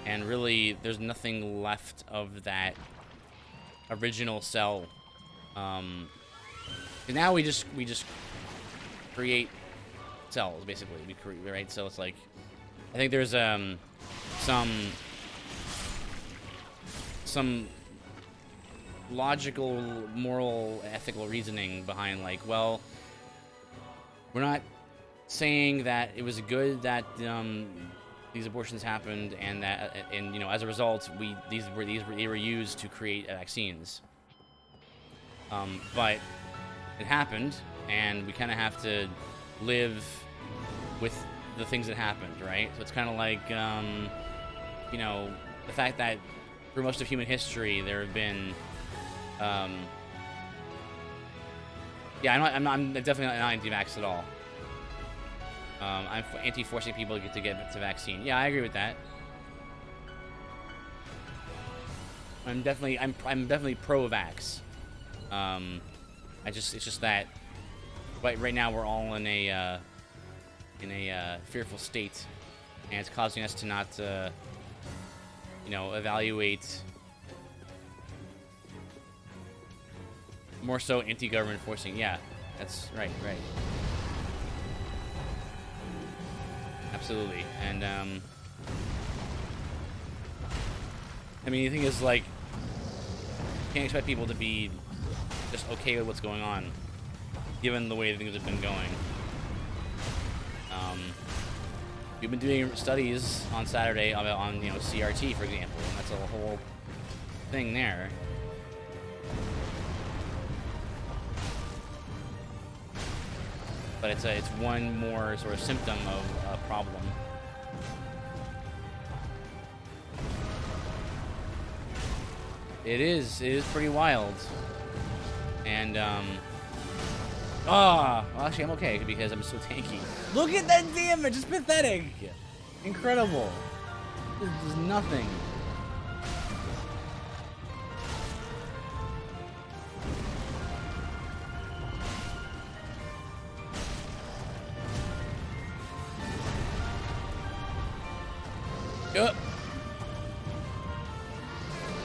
and really there's nothing left of that original cell. Now we just create cells, basically. We create, right? So it's like, I think there's some logical, moral, ethical reasoning behind, like, well, we're not saying that it was good that these abortions happened, and that, as a result, they were used to create vaccines. But it happened, and we kind of have to live with the things that happened, right? So it's kind of like, the fact that for most of human history there have been, I'm definitely not anti-vax at all. I'm anti-forcing people to get to vaccine. Yeah, I agree with that. I'm definitely pro-vax. It's just that right now we're all in a fearful state, and it's causing us to not evaluate more so anti-government forcing. Yeah, that's right. Absolutely. And the thing is, like, you can't expect people to be just okay with what's going on, given the way things have been going. We've been doing studies on Saturday on you know, CRT, for example, and that's a whole thing there. But it's one more sort of symptom of a problem. It is pretty wild. And well, actually I'm okay because I'm so tanky. Look at that damage, it's pathetic. Incredible. This is nothing.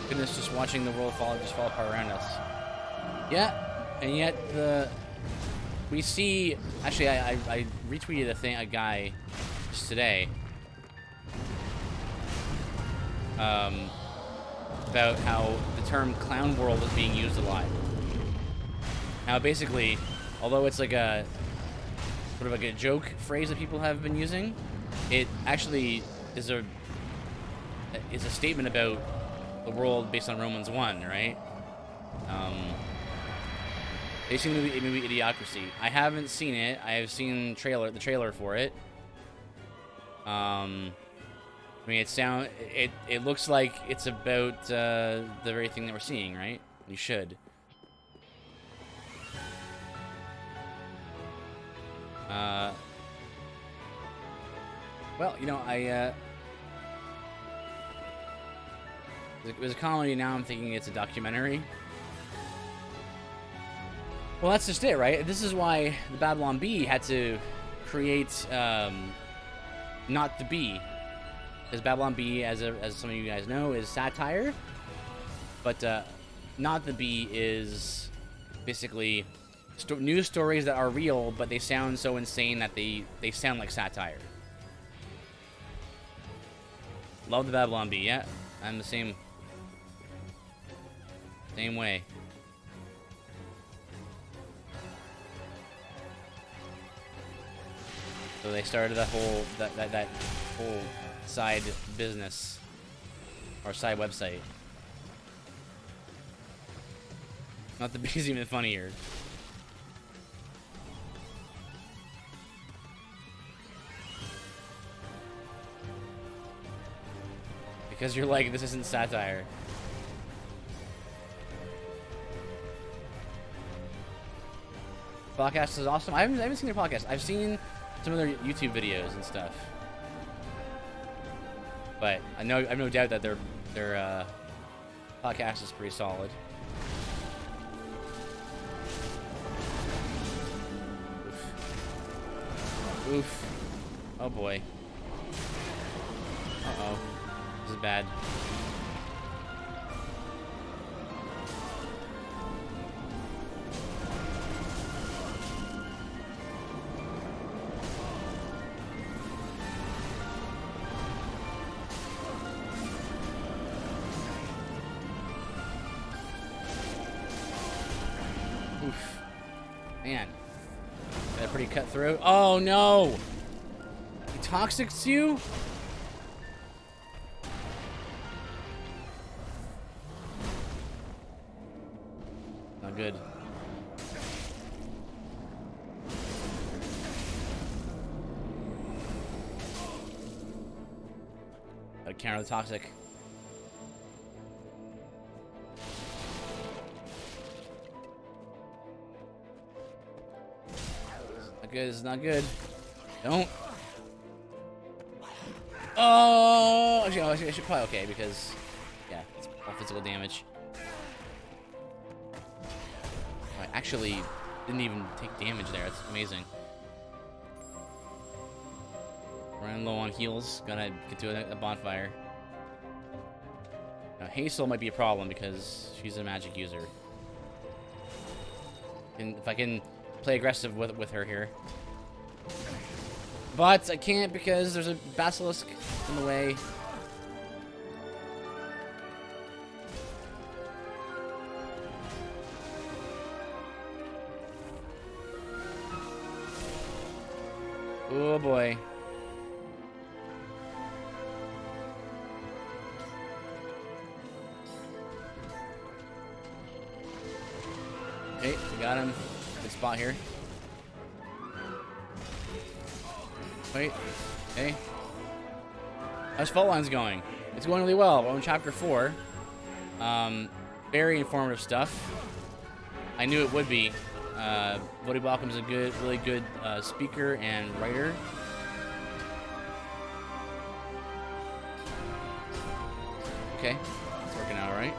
Goodness, just watching the world fall apart around us. Yeah, and yet we see. Actually, I retweeted a guy just today about how the term "clown world" is being used a lot. Now, basically, although it's like a sort of like a joke phrase that people have been using, it actually is a statement about the world based on Romans 1, right? Basically, movie Idiocracy. I haven't seen it. I have seen the trailer for it. I mean, it looks like it's about the very thing that we're seeing, right? You should. Well, you know, it was a comedy, now I'm thinking it's a documentary. Well, that's just it, right? This is why the Babylon Bee had to create Not the Bee. Because Babylon Bee, as some of you guys know, is satire. But Not the Bee is basically news stories that are real, but they sound so insane that they sound like satire. Love the Babylon Bee, yeah. I'm the same way. So they started that whole side business or side website. Not the Bee's even funnier. Because you're like, this isn't satire. Podcast is awesome. I haven't seen their podcast. I've seen some of their YouTube videos and stuff. But I have no doubt that their podcast is pretty solid. Oof. Oof. Oh boy. Uh-oh. This is bad. Oof. Man. Got a pretty cutthroat. Oh no! He toxics you? Not good. Gotta counter the toxic. Not good, this is not good. Don't. Oh! Actually, I should probably okay because, yeah, it's all physical damage. I actually didn't even take damage there. That's amazing. Running low on heals. Gonna get to a bonfire. Now, Hazel might be a problem because she's a magic user. And if I can play aggressive with her here. But I can't because there's a basilisk in the way. Oh boy. spot here. Wait. Okay. How's Fault Lines going? It's going really well. We're on chapter 4. Very informative stuff. I knew it would be. Vody Balcom's a really good speaker and writer. Okay, it's working out all right.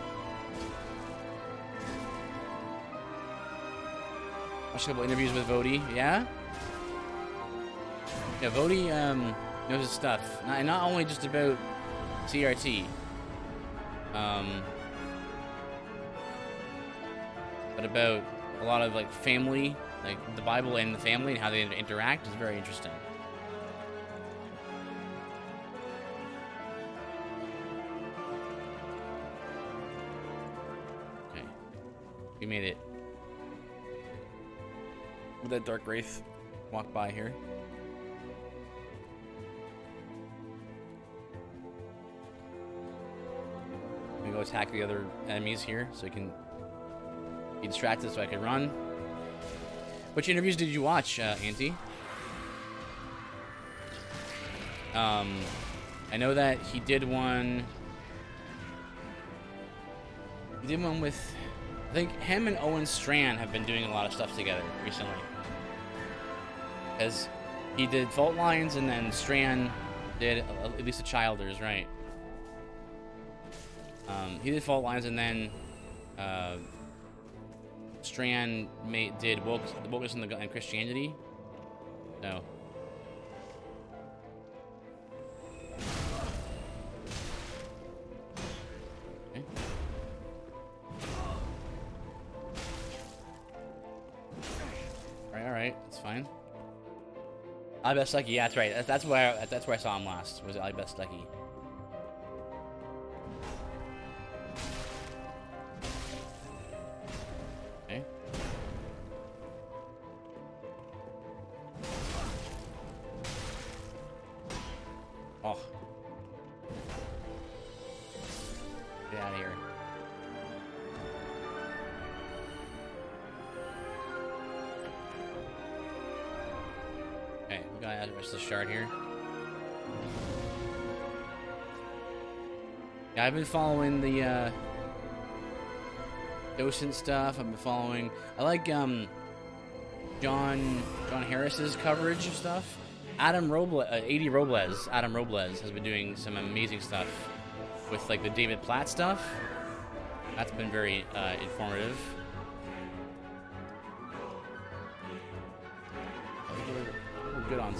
Watched a couple interviews with Vody. Yeah? Yeah, Vody knows his stuff. Not only just about CRT. But about a lot of like family, like the Bible and the family and how they interact is very interesting. Okay, we made it. With that dark wraith walk by here. I'm gonna go attack the other enemies here so we can be distracted so I can run. Which interviews did you watch, Auntie? I know that he did one. He did one with, I think him and Owen Strand have been doing a lot of stuff together recently. Because he did Fault Lines and then Strand did at least a Childers, right? He did Fault Lines and then Strand did Wokeness and Christianity. No. Okay. All right, it's fine. I Bet Stucky, yeah, that's right. That's where I saw him last. Was it I Bet Stucky? Okay. Oh. Get out of here. Okay, we gotta add the rest of the shard here. Yeah, I've been following the docent stuff. I've been following. I like John Harris's coverage of stuff. Adam Robles has been doing some amazing stuff with like the David Platt stuff. That's been very informative. We're good on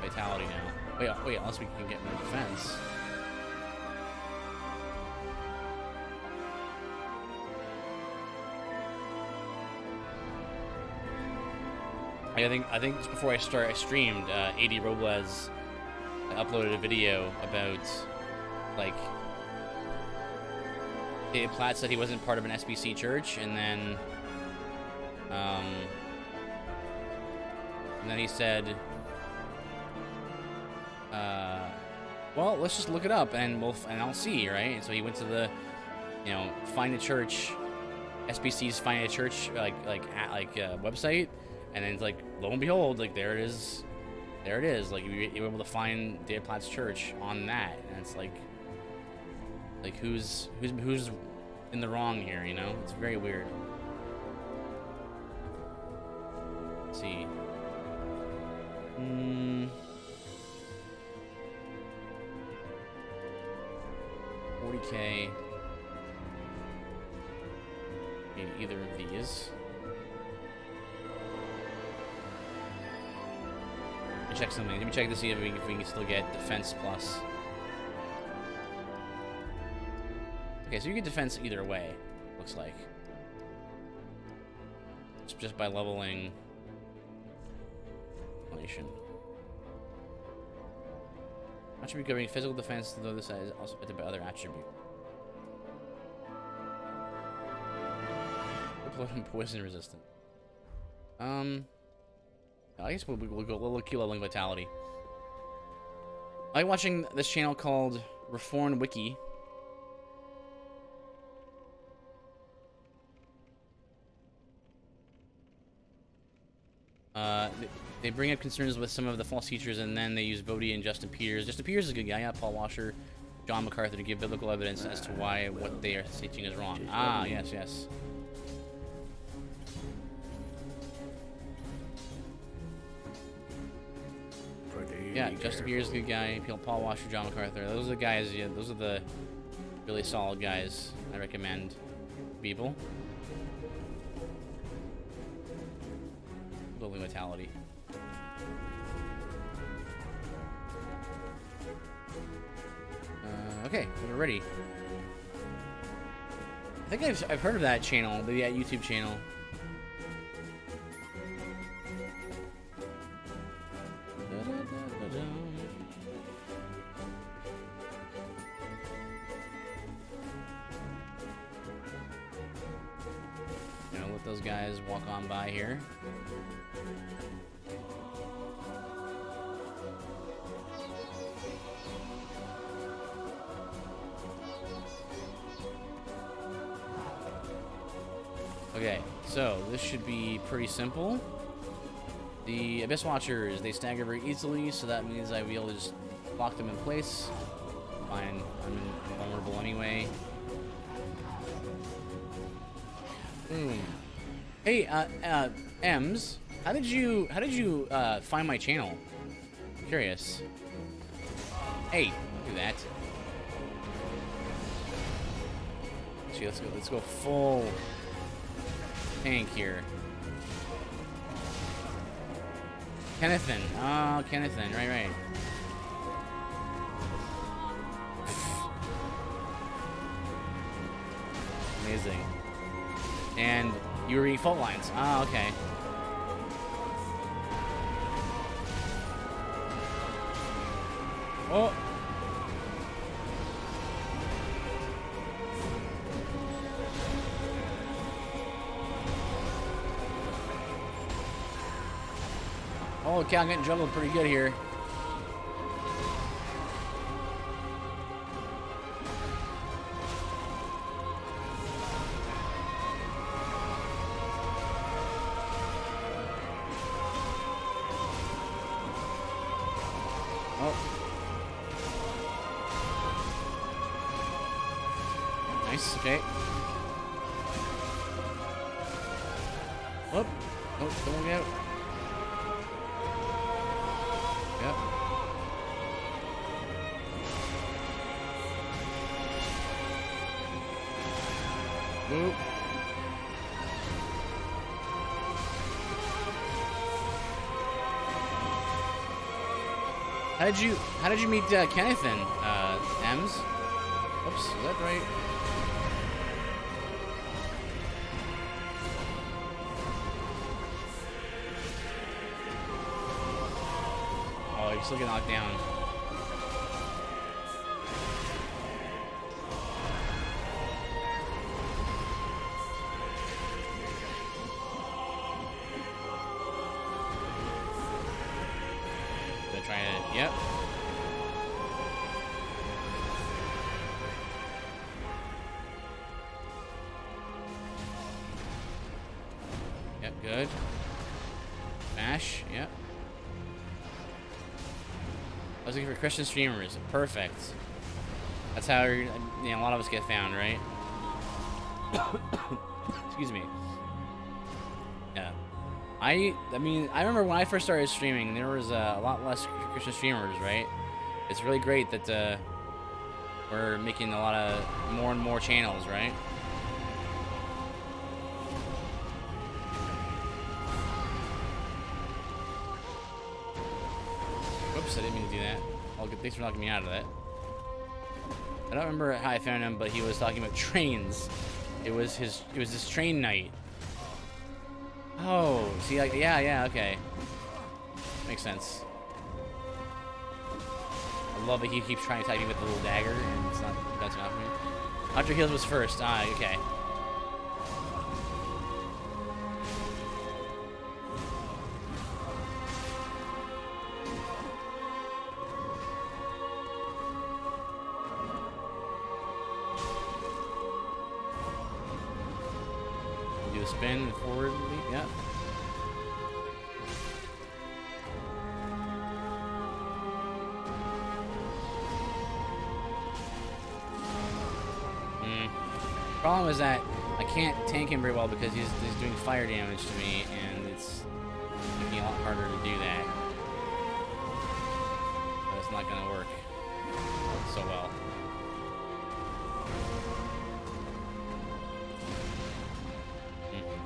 vitality now. Wait, unless we can get more defense. I think just before I streamed. AD Robles uploaded a video about like David Platt said he wasn't part of an SBC church, and then he said, well, let's just look it up and I'll see, right? And so he went to the, Find a Church, SBC's Find a Church website. And then it's like, lo and behold, like there it is. Like you were able to find David Platt's church on that, and it's like who's in the wrong here? It's very weird. Let's see. 40K. Maybe either of these. Check something. Let me check to see if we can still get defense plus. Okay, so you get defense either way, looks like. Just by leveling. Attribute covering physical defense, though this is also affected by other attribute. Upload poison resistant. I guess we'll keep leveling vitality. I like watching this channel called Reformed Wiki. They bring up concerns with some of the false teachers, and then they use Bodie and Justin Peters. Justin Peters is a good guy. Yeah, Paul Washer, John MacArthur to give biblical evidence as to why what they are teaching is wrong. Ah, yes, yes. Yeah, Justin Peters is a good guy. Paul Washer, John MacArthur. Those are the guys. Yeah, those are the really solid guys. I recommend people. Building vitality. Okay, we're ready. I think I've heard of that channel, that YouTube channel. Let those guys walk on by here. Okay, so this should be pretty simple. The Abyss Watchers, they stagger very easily, so that means I'll be able to just lock them in place. Fine, I'm invulnerable anyway. Hey, Ems, how did you find my channel? I'm curious. Hey, don't do that. See, let's go full tank here. Kennethan. Oh, Kennethan. Right. Amazing. And you were reading fault lines. Ah, okay. Oh. Oh, okay, I'm getting juggled pretty good here. Oh. Nice, okay. Whoop. Oh, don't get out. Yep. Whoop. How did you meet Kennethan, Ems? Oops, is that right? Oh, you're still getting knocked down. They're trying to, yep. Yep, good. Smash, yep. I was looking for Christian streamers. Perfect. That's how a lot of us get found, right? Excuse me. Yeah. I mean, I remember when I first started streaming, there was a lot less Christian streamers, right? It's really great that we're making a lot of more and more channels, right? Oops, I didn't mean to do that. Oh, good. Thanks for knocking me out of that. I don't remember how I found him, but he was talking about trains. It was this train night. Oh, see, like, yeah, okay. Makes sense. I love that he keeps trying to attack me with the little dagger, and it's not bouncing off me. Hunter Heals was first. Ah, okay. Do a spin forward leap, yeah. Problem is that I can't tank him very well because he's doing fire damage to me, and it's making it a lot harder to do that. But it's not gonna work so well.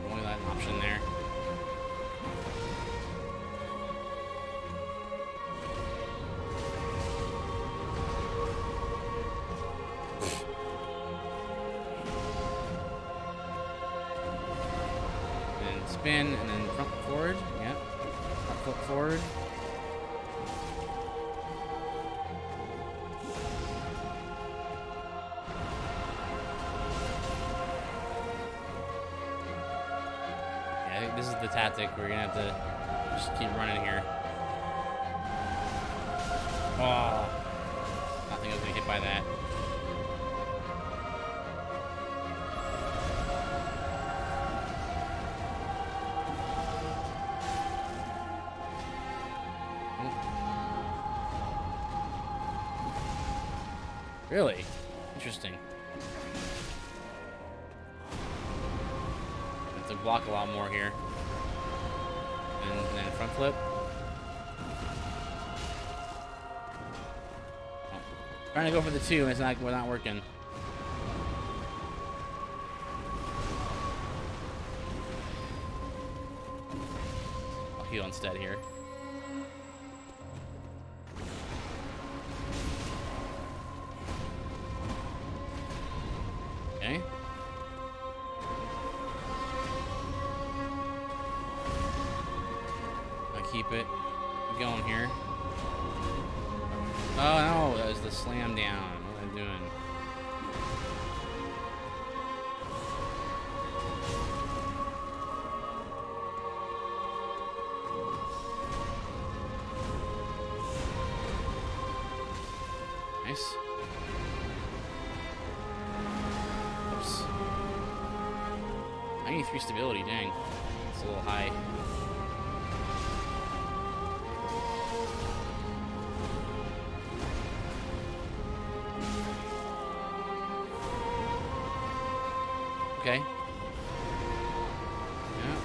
Only that option there. Spin and then front forward. Yep. Front foot forward. Yeah, I think this is the tactic. We're gonna have to just keep running here. Oh, nothing was gonna get by that. Really? Interesting. Have to block a lot more here. And then front flip. Oh. Trying to go for the 2 and we're not working. I'll heal instead here. Okay. I'll keep it going here. Oh no, that was the slam down. What am I doing? Nice. Oops. I need 3 stability, dang. It's a little high. Okay. Yeah.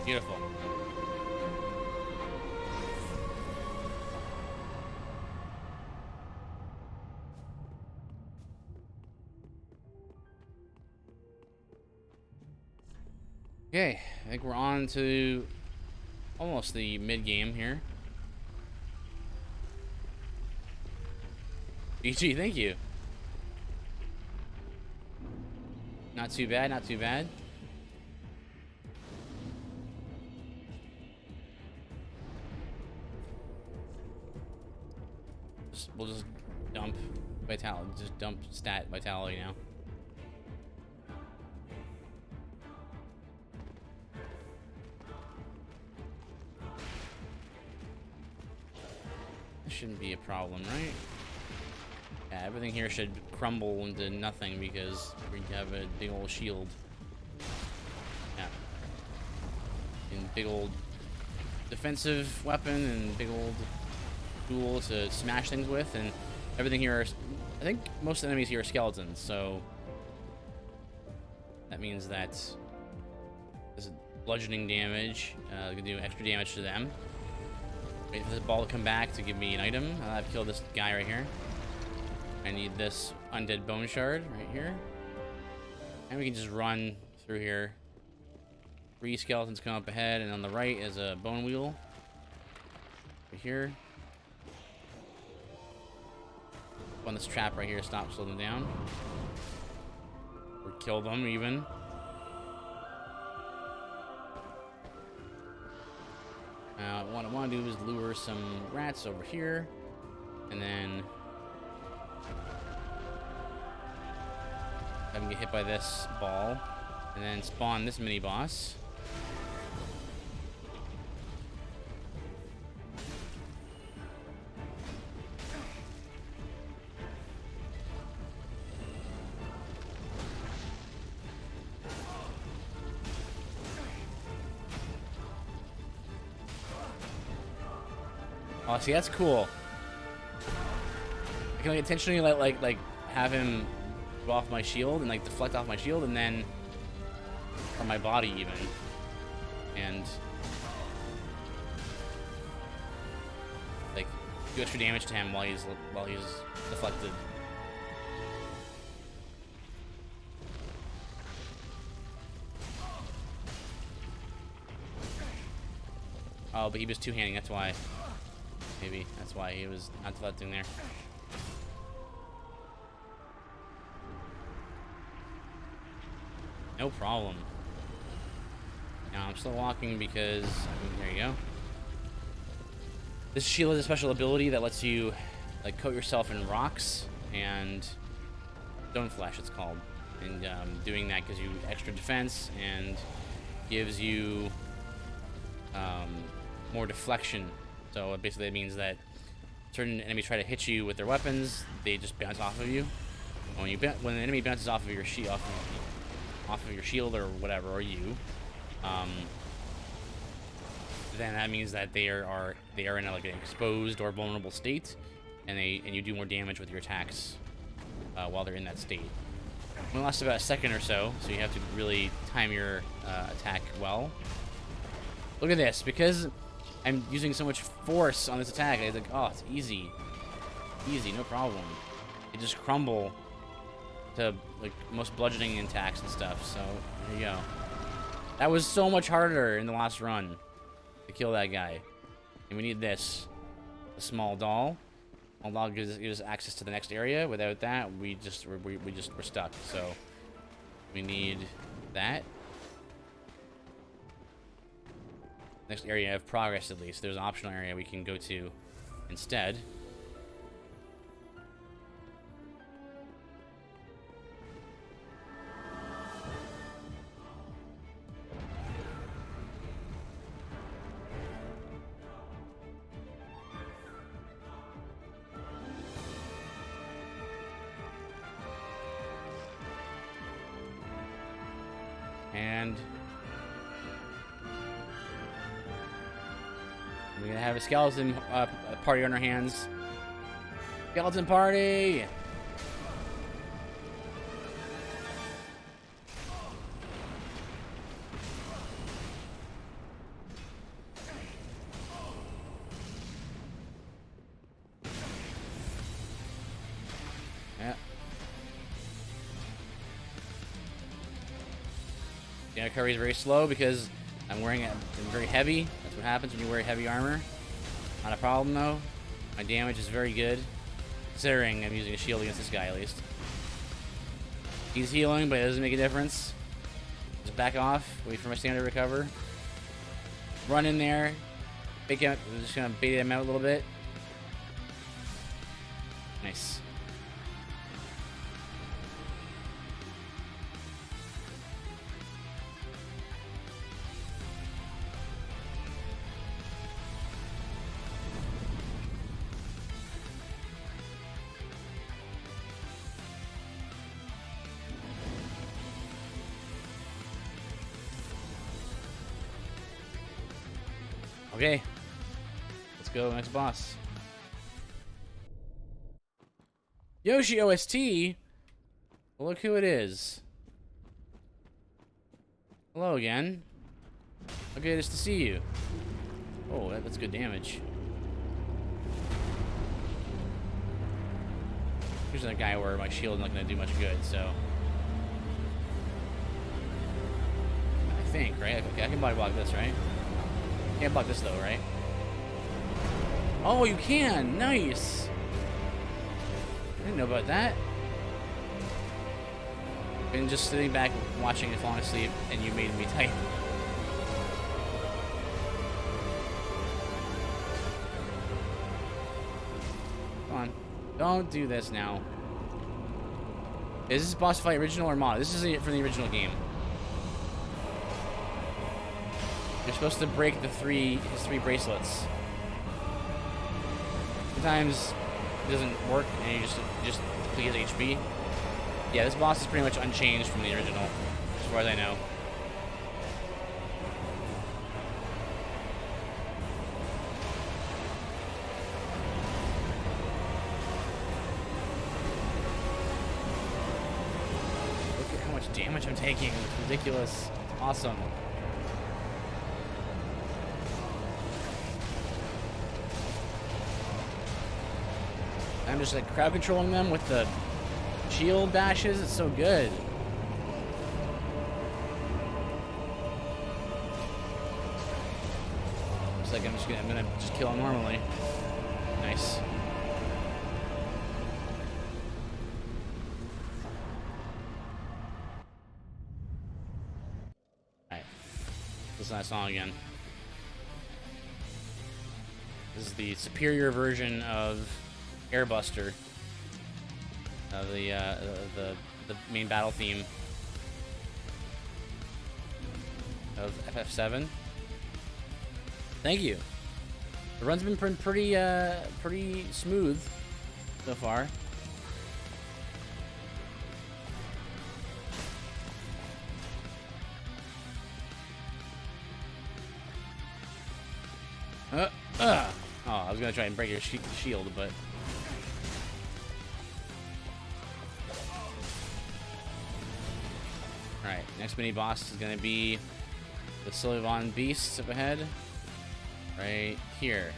Beautiful. Okay, I think we're on to almost the mid-game here. GG, thank you. Not too bad, not too bad. We'll just dump vitality, just dump stat vitality now. This shouldn't be a problem, right? Yeah, everything here should crumble into nothing because we have a big old shield. Yeah. And big old defensive weapon and big old tool to smash things with, and everything here is, I think most enemies here are skeletons, so that means that this is bludgeoning damage. We can do extra damage to them. Wait for this ball to come back to give me an item. I've killed this guy right here. I need this undead bone shard right here. And we can just run through here. 3 skeletons come up ahead, and on the right is a bone wheel. Right here. On this trap right here, stop, slow them down. Or kill them even. What I want to do is lure some rats over here, and then have them get hit by this ball, and then spawn this mini boss. Oh, see, that's cool. can like intentionally like have him go off my shield and like deflect off my shield, and then from my body even, and like do extra damage to him while he's deflected. Oh, but he was two-handing, that's why. Maybe that's why he was not deflecting there. No problem. Now I'm still walking because there you go. This shield is a special ability that lets you like coat yourself in rocks and stone flesh, it's called. And doing that gives you extra defense and gives you more deflection. So basically, that means that certain enemies try to hit you with their weapons, they just bounce off of you. When when an enemy bounces off of your shield, off of your shield or whatever, or you, then that means that they are in like an exposed or vulnerable state, and you do more damage with your attacks while they're in that state. It lasts about a second or so you have to really time your attack well. Look at this, because I'm using so much force on this attack. I was like, oh, it's easy, no problem. They just crumble to like most bludgeoning attacks and stuff. So there you go. That was so much harder in the last run to kill that guy. And we need this, a small doll. Small doll gives us access to the next area. Without that, we're stuck. So we need that. Next area of progress, at least. There's an optional area we can go to instead. And we're gonna have a skeleton party on our hands. Skeleton party! Yeah. The recovery is very slow because I'm very heavy. That's what happens when you wear heavy armor. Not a problem though. My damage is very good, considering I'm using a shield against this guy at least. He's healing, but it doesn't make a difference. Just back off, wait for my standard to recover. Run in there, I'm just gonna bait him out a little bit. Nice. Okay, let's go next boss. Yoshi OST. Well, look who it is. Hello again. How good it is to see you. Oh, that's good damage. Here's another guy where my shield is not going to do much good, so. I think, right? Okay, I can body block this, right? Can't block this though, right? Oh, you can! Nice! I didn't know about that. Been just sitting back watching it falling asleep, and you made me type. Come on. Don't do this now. Is this boss fight original or mod? This is from the original game. You're supposed to break his three bracelets. Sometimes it doesn't work, and you just deplete his HP. Yeah, this boss is pretty much unchanged from the original, as far as I know. I'm taking. It's ridiculous. Awesome. I'm just like crowd controlling them with the shield bashes. It's so good. It's like I'm gonna just kill him normally. Nice. Alright. Listen to that song again. This is the superior version of Airbuster. The main battle theme of FF7. Thank you. The run's been pretty smooth so far. Oh, I was gonna try and break your shield, but. Alright, next mini boss is gonna be the Sylvan Beasts up ahead. Right here.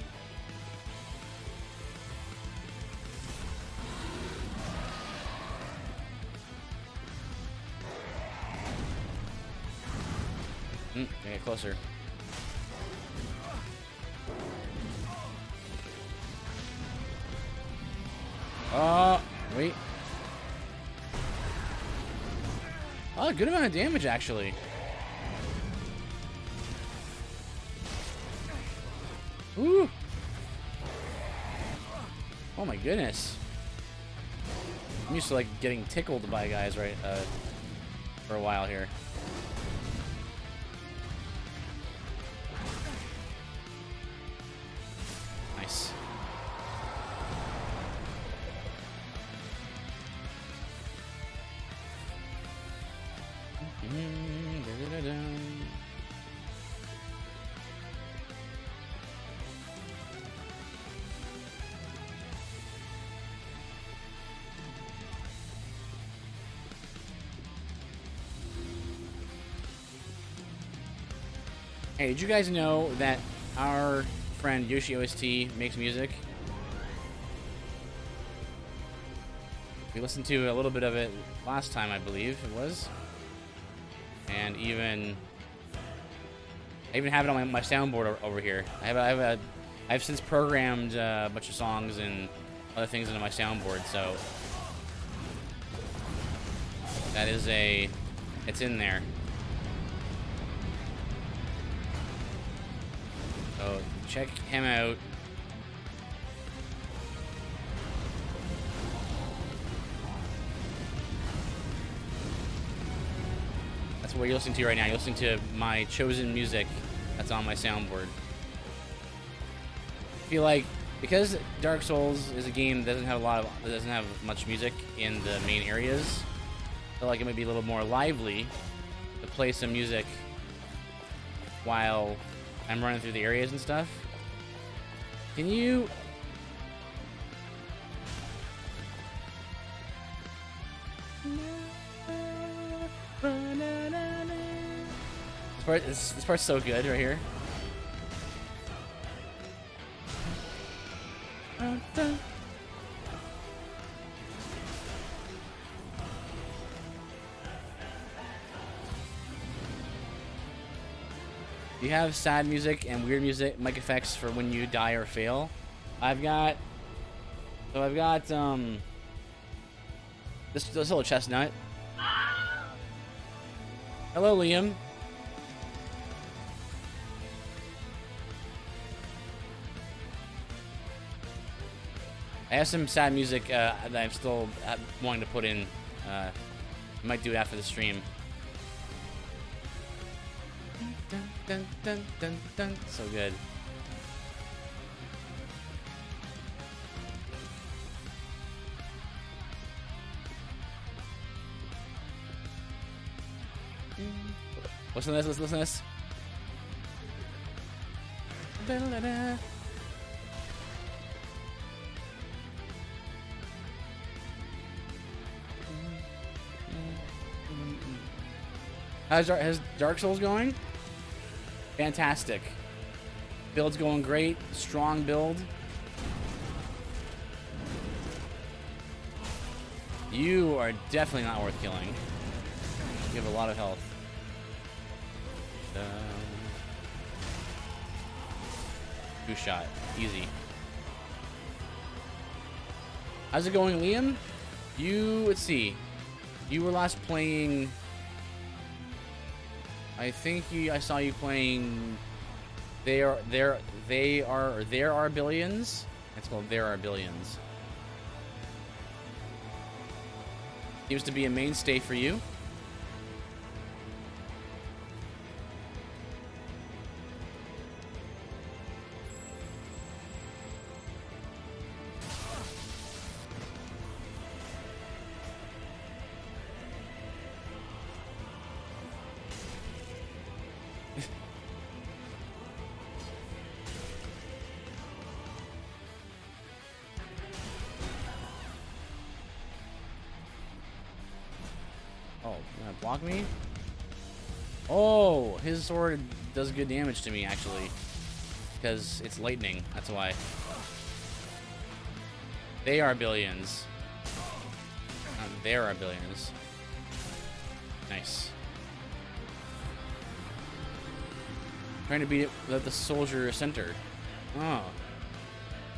Get closer. Wait. Oh, good amount of damage, actually. Ooh. Oh my goodness. I'm used to like getting tickled by guys right for a while here. Nice. Hey, did you guys know that our friend Yoshi OST makes music? We listened to a little bit of it last time, I believe it was. And I even have it on my soundboard over here. I've since programmed a bunch of songs and other things into my soundboard, so that is it's in there. So check him out. That's what you're listening to right now. You're listening to my chosen music that's on my soundboard. I feel like because Dark Souls is a game that doesn't have much music in the main areas, I feel like it might be a little more lively to play some music while I'm running through the areas and stuff. Can you... This part's so good right here. You have sad music and weird music mic effects for when you die or fail. I've got this little chestnut. Hello, Liam. I have some sad music that I'm still wanting to put in. I might do it after the stream. Dun, dun, dun, dun, dun. So good. Listen to this, listen to this. Da-da-da-da. How's Dark Souls going? Fantastic. Build's going great. Strong build. You are definitely not worth killing. You have a lot of health. Two shot. Easy. How's it going, Liam? Let's see. You were last playing... I saw you playing... There Are Billions? It's called There Are Billions. Seems to be a mainstay for you. Oh, you gonna block me? Oh, his sword does good damage to me, actually. Because it's lightning, that's why. They are billions. There are billions. Nice. Trying to beat it without the soldier center. Oh.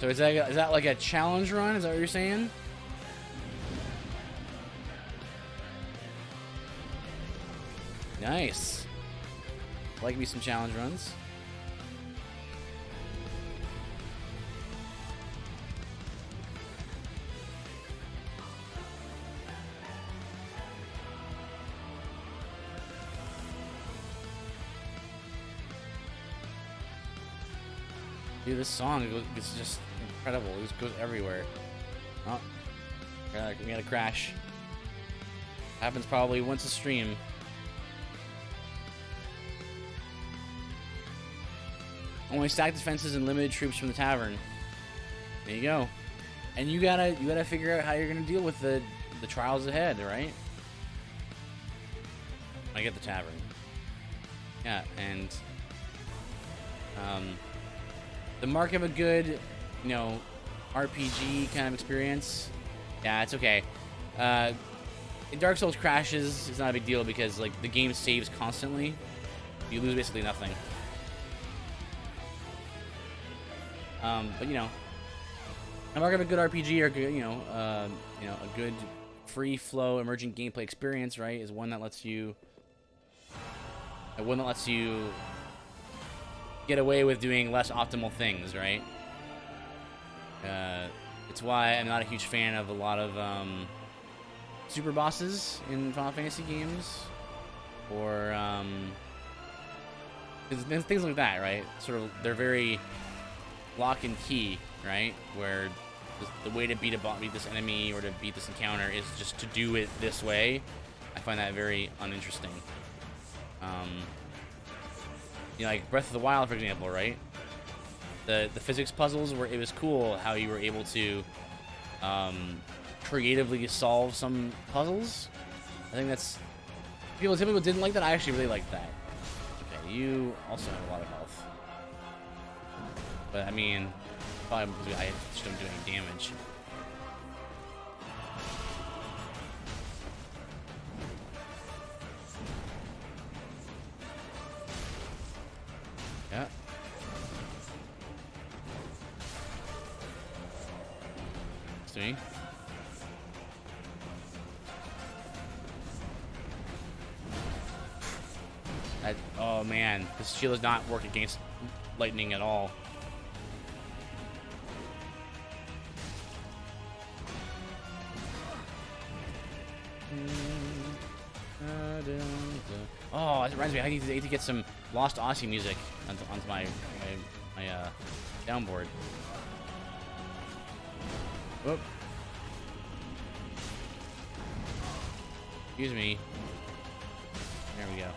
So is that like a challenge run? Is that what you're saying? Nice. Like me some challenge runs. Dude, this song is just incredible. It just goes everywhere. Oh, we got a crash. Happens probably once a stream. Only stacked defenses and limited troops from the tavern. There you go. And you gotta figure out how you're gonna deal with the trials ahead, right? I get the tavern. Yeah, and the mark of a good, RPG kind of experience. Yeah, it's okay. Dark Souls crashes is not a big deal because like the game saves constantly. You lose basically nothing. But a mark of a good RPG or good, a good free flow emergent gameplay experience, right, is one that lets you get away with doing less optimal things, right? It's why I'm not a huge fan of a lot of super bosses in Final Fantasy games, or things like that, right? Sort of, they're very lock and key, right? Where the way to beat this enemy or to beat this encounter is just to do it this way. I find that very uninteresting. Like Breath of the Wild, for example, right? The physics puzzles, where it was cool how you were able to creatively solve some puzzles. I think that's... Some people didn't like that. I actually really liked that. Okay, you also have a lot of health. But, I mean, probably because I just don't do any damage. Yeah. See? Oh man, this shield does not work against lightning at all. Oh, it reminds me, I need to get some Lost Aussie music onto my downboard. Whoop. Excuse me. There we go.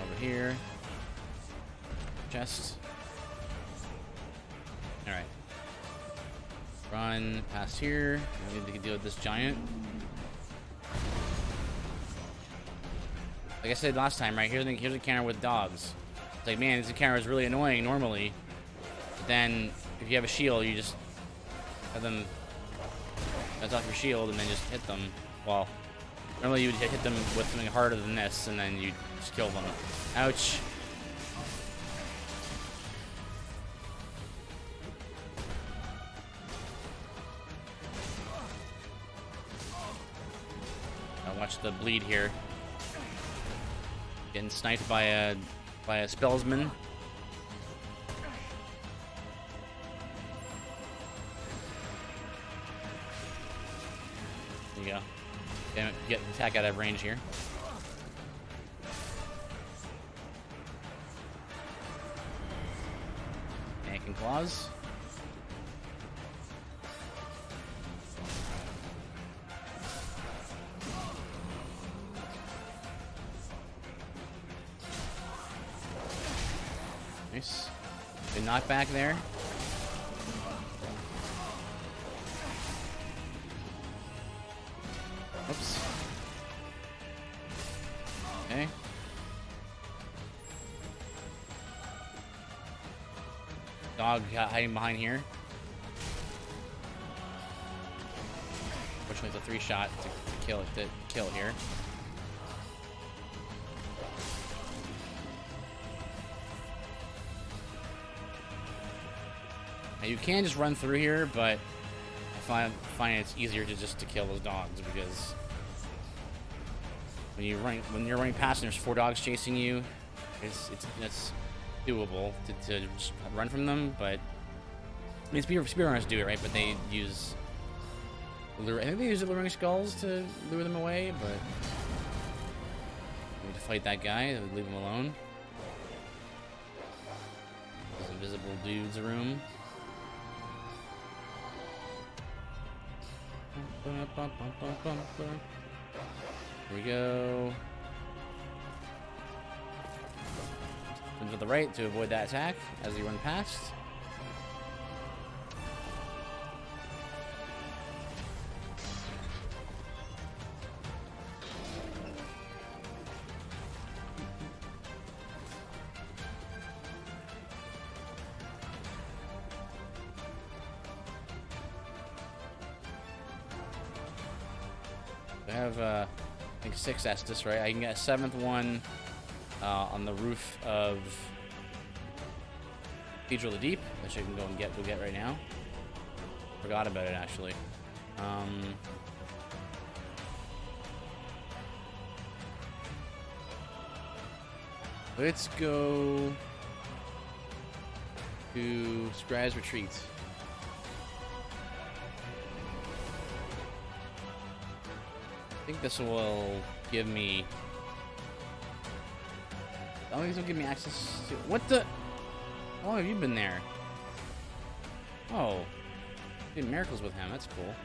Over here. Chest. Alright. Run past here. We need to deal with this giant. Like I said last time, right? Here's the encounter with dogs. It's like, man, this encounter is really annoying normally. But then, if you have a shield, you just have them bounce off your shield and then just hit them. Well, normally you would hit them with something harder than this, and then you just kill them. Ouch. Watch the bleed here. Getting sniped by a spellsman. There you go. Get the attack out of range here. Tank and claws. Nice. Good knockback there. Oops. Okay. Dog hiding behind here. Fortunately, it's a 3-shot to kill here. Now, you can just run through here, but I find it's easier to kill those dogs because when you're running past and there's 4 dogs chasing you, it's doable to just run from them. But I mean, speedrunners do it, right? But they use I think they use alluring skulls to lure them away. But we need to fight that guy. Leave him alone. There's invisible dudes room. Here we go. Turn to the right to avoid that attack as you run past. I have, I think 6 Estus, right? I can get a 7th one on the roof of Cathedral of the Deep, which I can go get right now. Forgot about it, actually. Let's go to Scry's Retreat. I think this will give me... I don't think this will give me access to... What the... How long have you been there? Oh. Doing miracles with him. That's cool.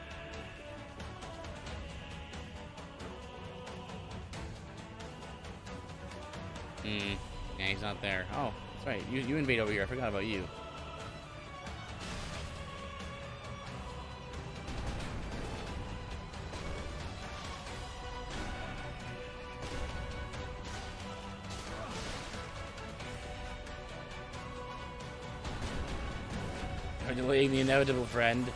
Yeah, he's not there. Oh, that's right. You invade over here. I forgot about you. Delaying the inevitable, friend.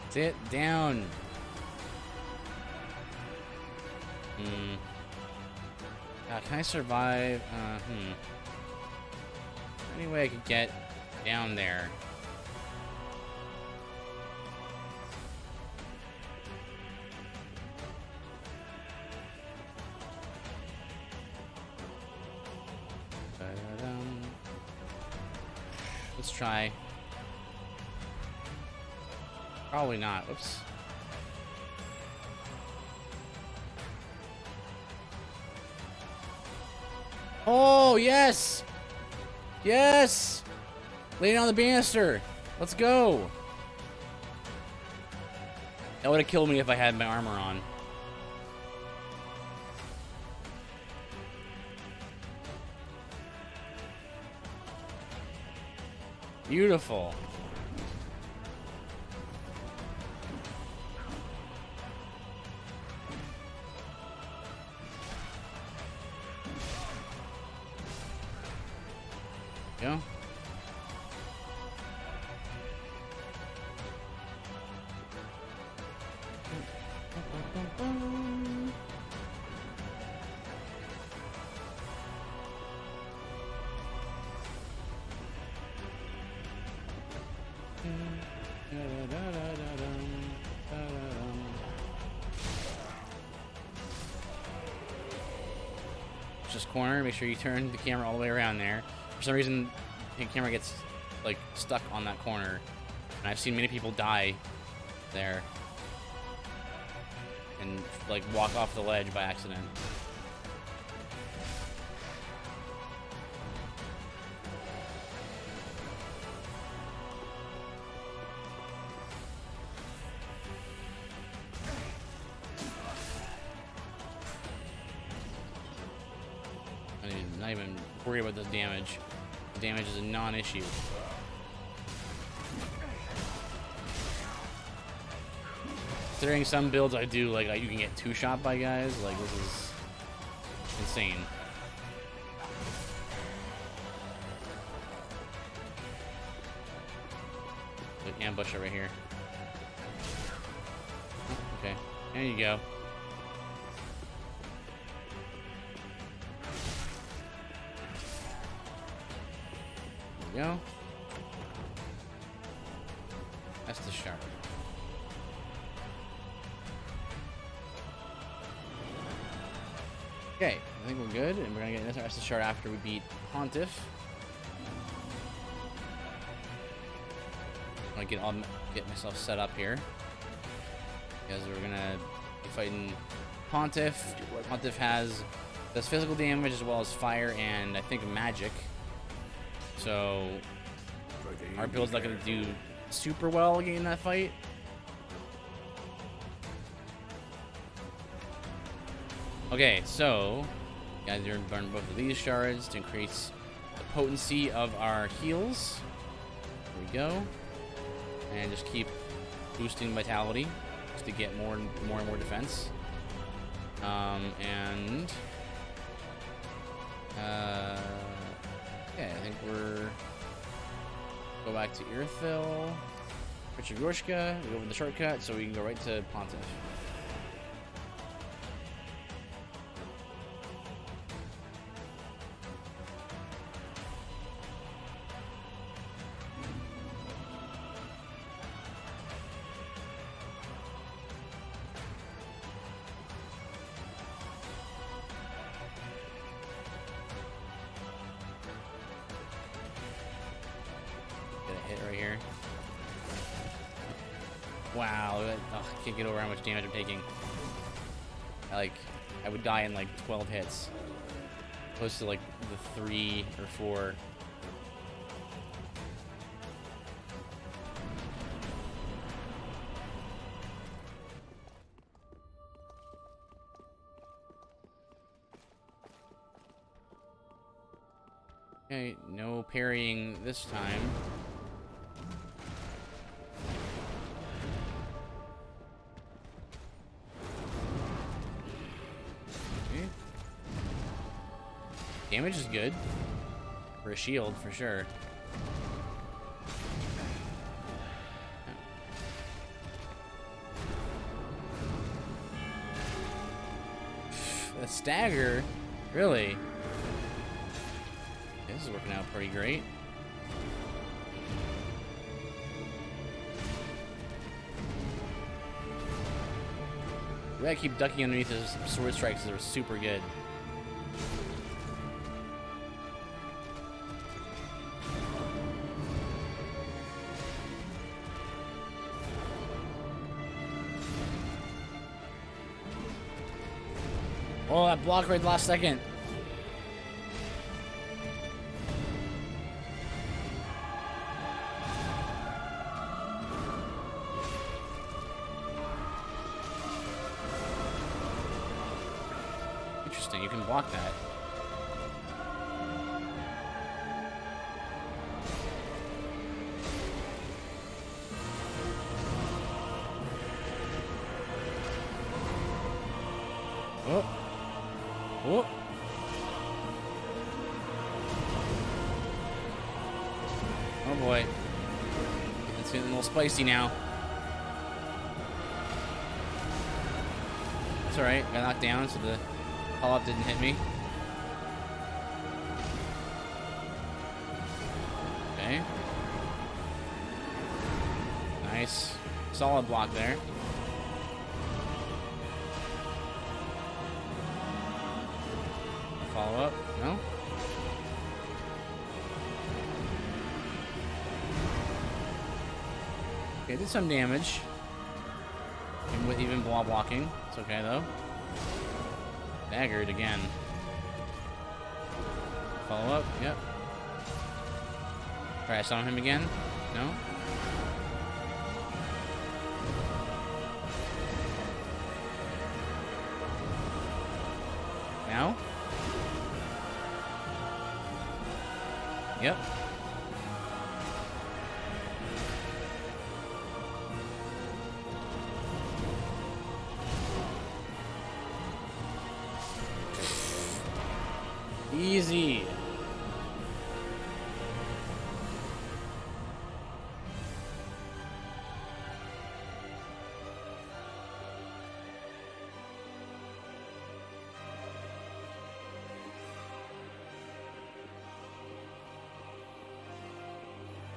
Sit down. Can I survive? Any way I could get down there? Let's try. Probably not. Oops. Oh, yes! Yes! Lay down the banister. Let's go. That would have killed me if I had my armor on. Beautiful. Go. Just corner, make sure you turn the camera all the way around there. For some reason, the camera gets like stuck on that corner, and I've seen many people die there and like walk off the ledge by accident. Not even worry about the damage. The damage is a non-issue. Considering some builds I do, like you can get 2-shot by guys, like this is insane. Like ambush right here. Okay, there you go. Go. That's the shark. Okay, I think we're good, and we're gonna get another Estus shard after we beat Pontiff. I'm gonna get myself set up here, because we're gonna be fighting Pontiff. Pontiff does physical damage as well as fire and I think magic. So our build's not gonna do super well in that fight. Okay, so guys, you're gonna burn both of these shards to increase the potency of our heals. There we go, and just keep boosting vitality just to get more and more defense. Okay, I think we're go back to Irithville, Richard-Yorshka, we go over the shortcut so we can go right to Pontiff. Wow, I can't get over how much damage I'm taking. I would die in like 12 hits, opposed to like the 3 or 4. Okay, no parrying this time. Damage is good for a shield, for sure. A stagger? Really? Okay, this is working out pretty great. We gotta keep ducking underneath his sword strikes. They're super good. Oh, that block right last second. Interesting. You can block that. Oh. Oh. Oh boy. It's getting a little spicy now. That's alright. Got knocked down so the call-up didn't hit me. Okay. Nice. Solid block there. Follow up? No? Okay, did some damage. Even with even while blocking. It's okay though. Daggered again. Follow up? Yep. Try to summon him again? No? Now? Yep. Easy.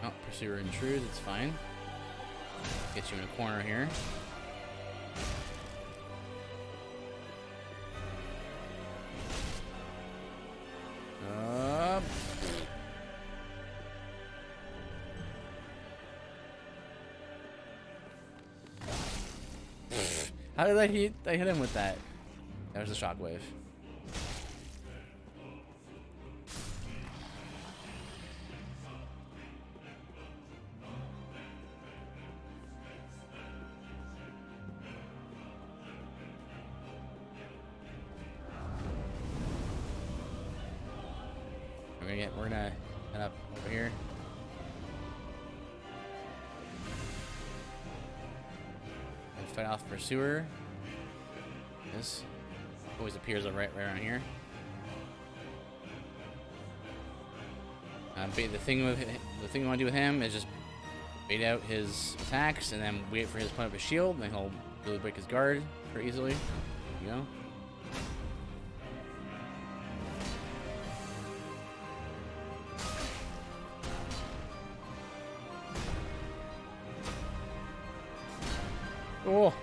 Oh, Pursuer intrudes, it's fine. Get you in a corner here. How did I hit him with that? That was the shockwave. We're gonna head up over here. And fight off Pursuer. This always appears right around here. The thing you want to do with him is just bait out his attacks and then wait for his to put up his shield, and then he'll really break his guard pretty easily. There you go. Oh.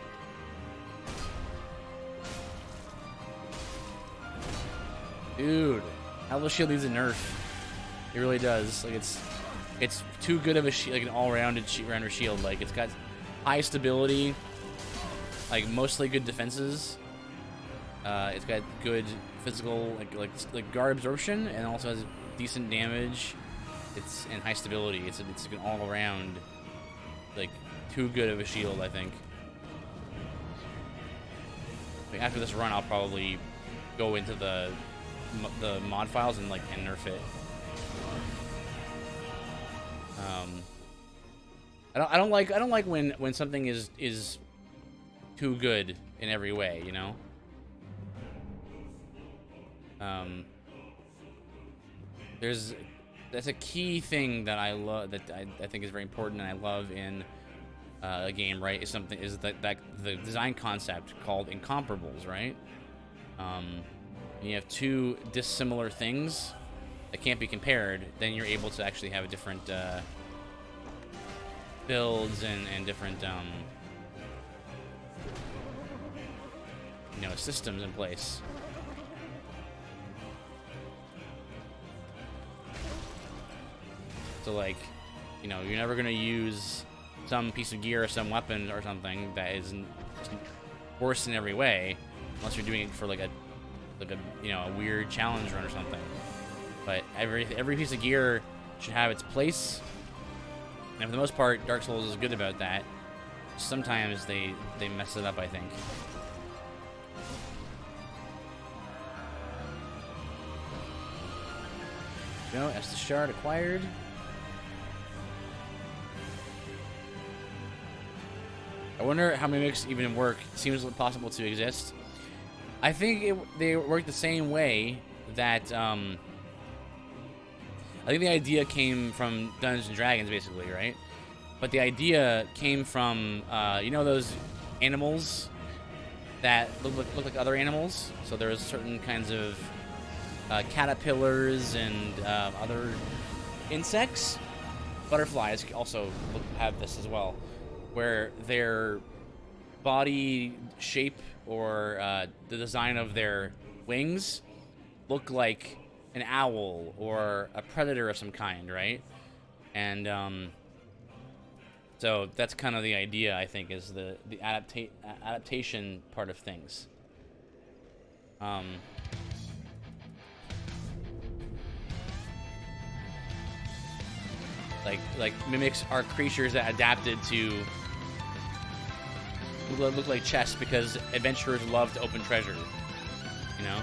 Dude, Atlas Shield needs a nerf. It really does. Like it's too good of a shield, like an all-rounded rounder shield. Like it's got high stability, like mostly good defenses. It's got good physical, like guard absorption, and also has decent damage. It's and high stability. It's an all-around, like too good of a shield, I think. Like after this run, I'll probably go into the mod files and nerf it. I don't like when something is too good in every way, you know. That's a key thing that I love, that I think is very important, and I love in a game, right? Is that the design concept called incomparables, right? You have two dissimilar things that can't be compared, then you're able to actually have a different builds and different systems in place. So you're never gonna use some piece of gear or some weapon or something that is worse in every way, unless you're doing it for a weird challenge run or something. But every piece of gear should have its place, and for the most part, Dark Souls is good about that. Sometimes they mess it up, I think. No, Estus Shard acquired. I wonder how mimics even work. Seems impossible to exist. I think they work the same way that, I think the idea came from Dungeons and Dragons, basically, right? But the idea came from, you know those animals that look like other animals? So there's certain kinds of caterpillars and other insects. Butterflies also have this as well, where their body shape or the design of their wings look like an owl or a predator of some kind, right? And so that's kind of the idea, I think, is the adaptation part of things. Like mimics are creatures that adapted to look like chests because adventurers love to open treasure, you know?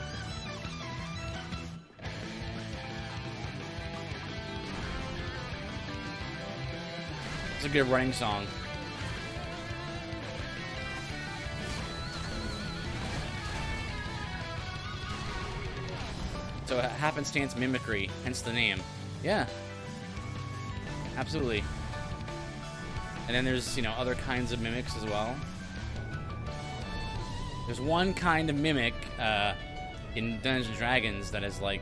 It's a good running song. So happenstance mimicry, hence the name. Yeah. Absolutely. And then there's, you know, other kinds of mimics as well. There's one kind of mimic in Dungeons and Dragons that is like,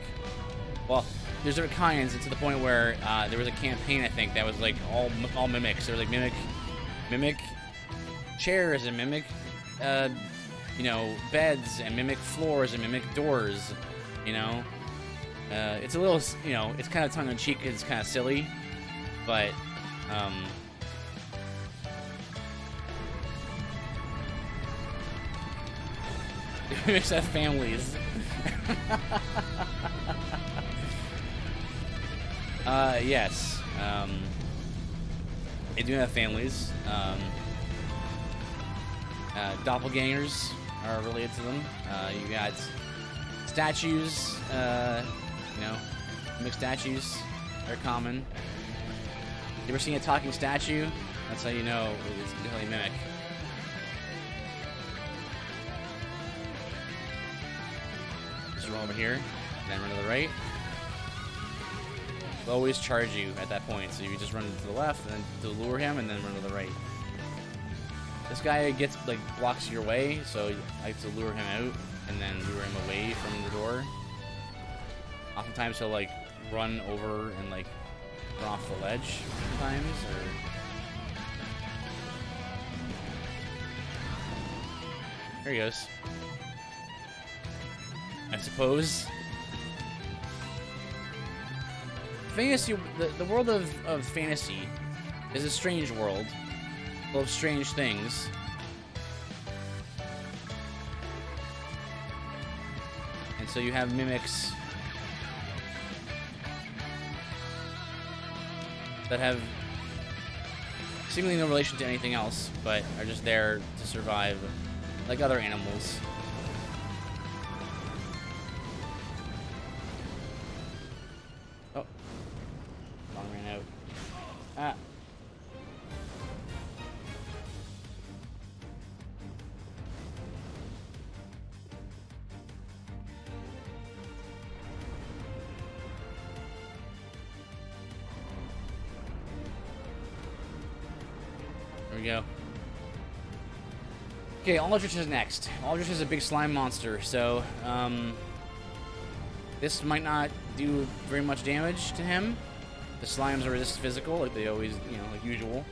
well, there's different kinds, and to the point where there was a campaign, I think, that was like all mimics. There was like mimic chairs and mimic, you know, beds and mimic floors and mimic doors. You know, it's a little, you know, it's kind of tongue in cheek. It's kind of silly, but mimics have families. Yes. They do have families. Doppelgangers are related to them. You got statues, you know, mixed statues. They're common. You ever seen a talking statue? That's how you know it's definitely a mimic. Just run over here, then run to the right. They'll always charge you at that point, so you just run to the left, and then to lure him, and then run to the right. This guy gets, like, blocks your way, so I like to lure him out, and then lure him away from the door. Oftentimes he'll, like, run over and, like, run off the ledge sometimes, or... There he goes. I suppose. Fantasy, the world of fantasy is a strange world, full of strange things. And so you have mimics that have seemingly no relation to anything else, but are just there to survive like other animals. Oh. Long ran out. Ah. There we go. Okay, Aldrich is next. Aldrich is a big slime monster, so this might not do very much damage to him. The slimes are just physical, like they always, you know, like usual.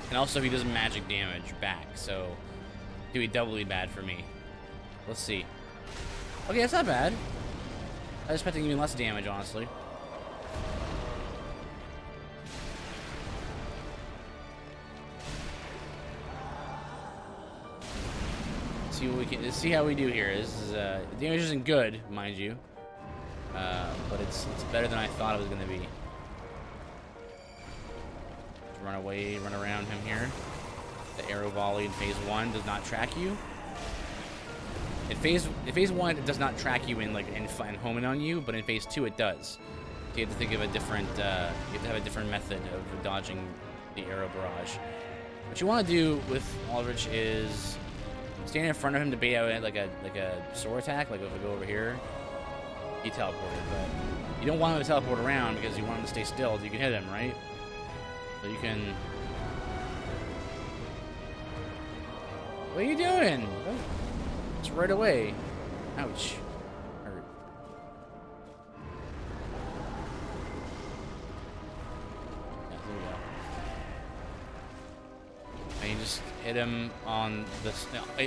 And also he does magic damage back, so do be doubly bad for me. Let's see. Okay, that's not bad. I was expecting even less damage, honestly. See what we can see how we do here. This is damage isn't good, mind you, but it's better than I thought it was gonna be. Run away, run around him here. The arrow volley in phase 1 does not track you. In phase 1, it does not track you and home in on you, but in phase 2, it does. So you have to think of a different. You have to have a different method of dodging the arrow barrage. What you want to do with Aldrich is stand in front of him to bait out like a sword attack. Like if we go over here, he teleported, but you don't want him to teleport around because you want him to stay still. So you can hit him, right? So you can. What are you doing? It's right away. Ouch. Hurt. Yeah, there we go. And you just hit him on the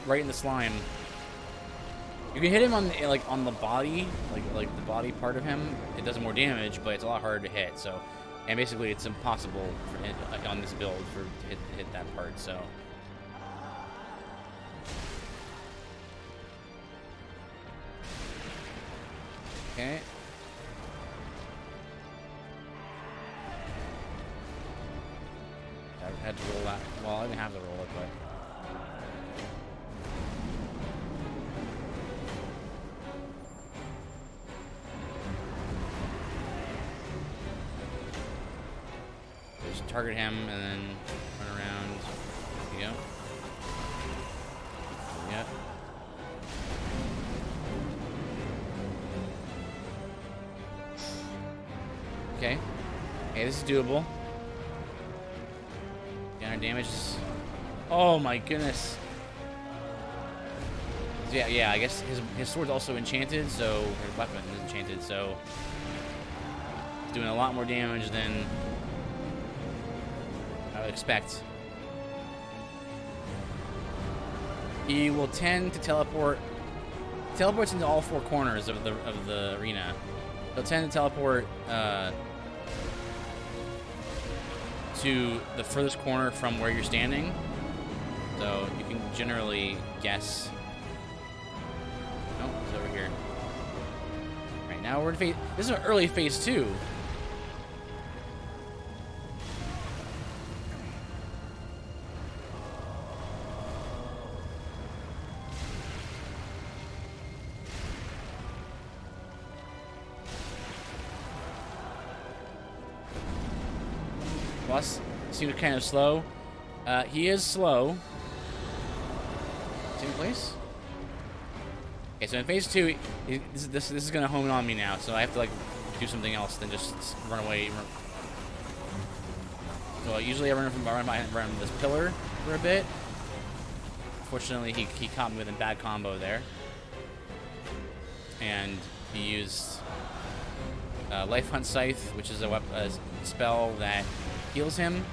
right in the slime. You can hit him on on the body, like the body part of him. It does more damage, but it's a lot harder to hit. So, and basically, it's impossible for on this build to hit that part. So. Okay. I had to roll that. Well, I didn't have to roll it, but. Just target him and then run around. There you go. Yep. Okay. Hey, this is doable. Counter damage is... Oh my goodness. Yeah, I guess his sword's also enchanted, so... His weapon is enchanted, so... It's doing a lot more damage than... I would expect. He will tend to teleport... Teleports into all 4 corners of the arena. He'll tend to teleport, to the furthest corner from where you're standing, so you can generally guess. Oh, it's over here. Right now we're in phase. This is an early phase 2. Boss seems kind of slow. He is slow. Same place? Okay, so in phase 2, this is gonna home in on me now, so I have to do something else than just run away. So usually I run behind this pillar for a bit. Fortunately, he caught me with a bad combo there, and he used Life Hunt Scythe, which is a spell that heals him.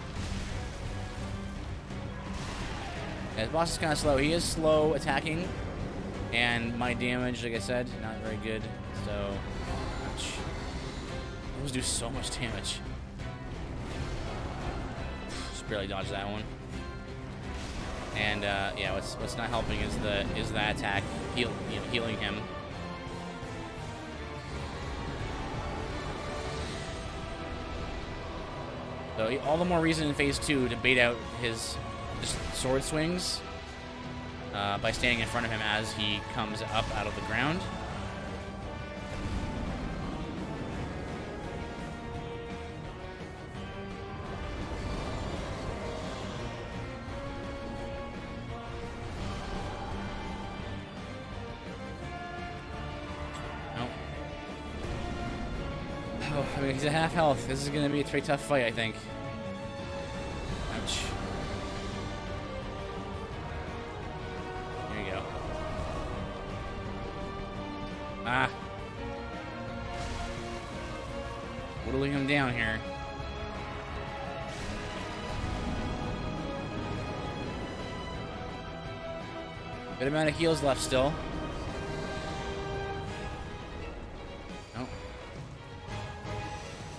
And his boss is kind of slow. He is slow attacking, and my damage, like I said, not very good. So, ouch. Those do so much damage. Just barely dodged that one. And yeah, what's not helping is that attack healing him. So all the more reason in phase 2 to bait out his just sword swings by standing in front of him as he comes up out of the ground. I mean, he's at half health. This is going to be a pretty tough fight, I think. Ouch. There you go. Ah. Whittling him down here. Good amount of heals left still.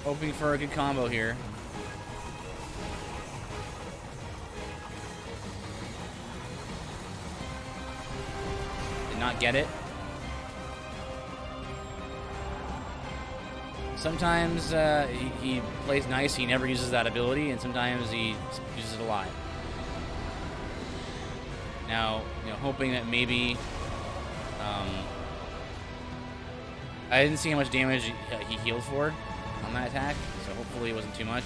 Hoping for a good combo here. Did not get it. Sometimes he plays nice, he never uses that ability, and sometimes he uses it a lot. Now, hoping that maybe I didn't see how much damage he healed for on that attack, so hopefully it wasn't too much.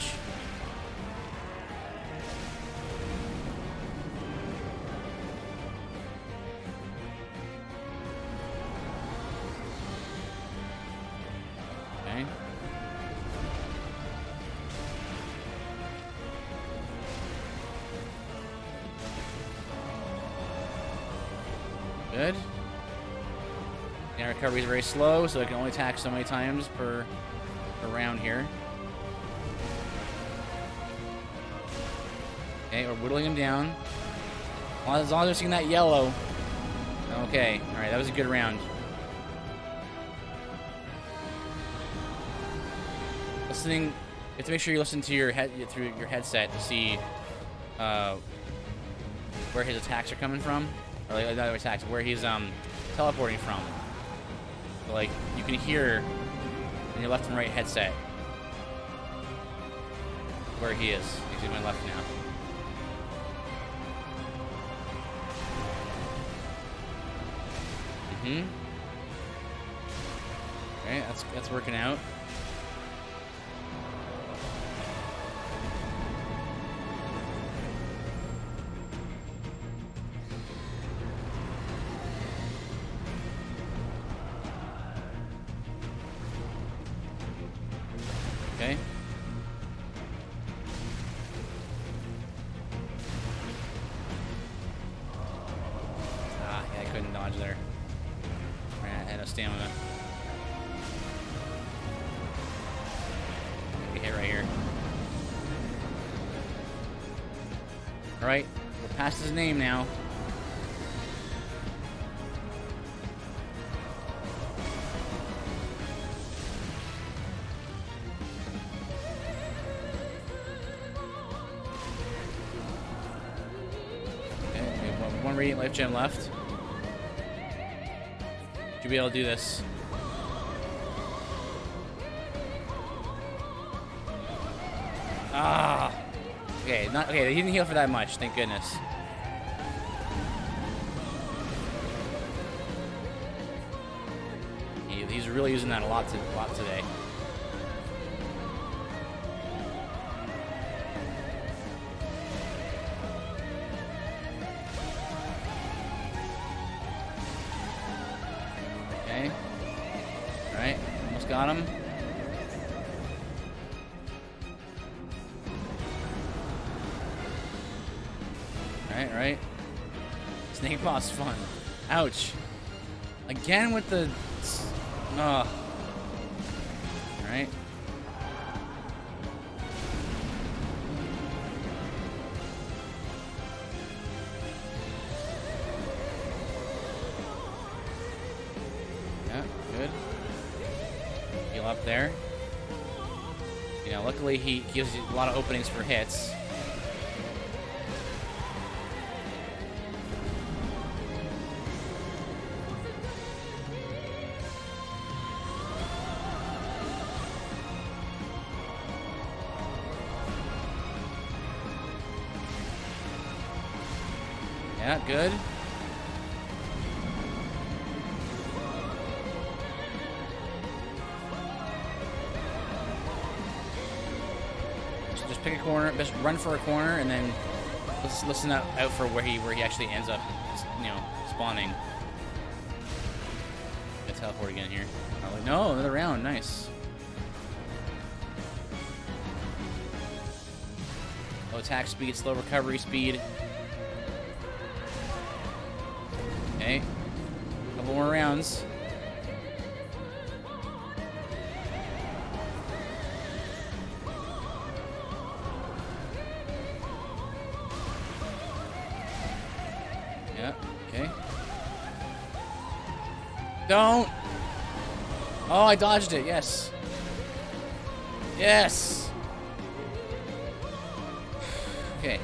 Okay. Good. And recovery is very slow, so it can only attack so many times per round here. Okay, we're whittling him down. As long as we're seeing that yellow. Okay, alright, that was a good round. Listening, you have to make sure you listen to your through your headset to see where his attacks are coming from. Or like, not attacks, where he's teleporting from. So, like, you can hear in your left and right headset where he is. He's in my left now. Okay, that's working out. Okay. Ah, yeah, I couldn't dodge there. I had no stamina. Get hit right here. Alright, we're past his name now. One radiant life gem left. Should be able to do this. Ah. Okay, okay. He didn't heal for that much. Thank goodness. He's really using that a lot today. Alright, almost got him. Alright. Snake boss fun. Ouch. Again with the... Ugh. Alright. Yeah, good. Heal up there. You know, luckily he gives you a lot of openings for hits. Yeah, good. Just pick a corner, just run for a corner, and then let's listen out for where he actually ends up, you know, spawning. Get teleport again here. Oh, like, no, another round, nice. Low attack speed, slow recovery speed. Okay, a couple more rounds. Yeah, okay. Don't! Oh, I dodged it, yes. Yes! Okay.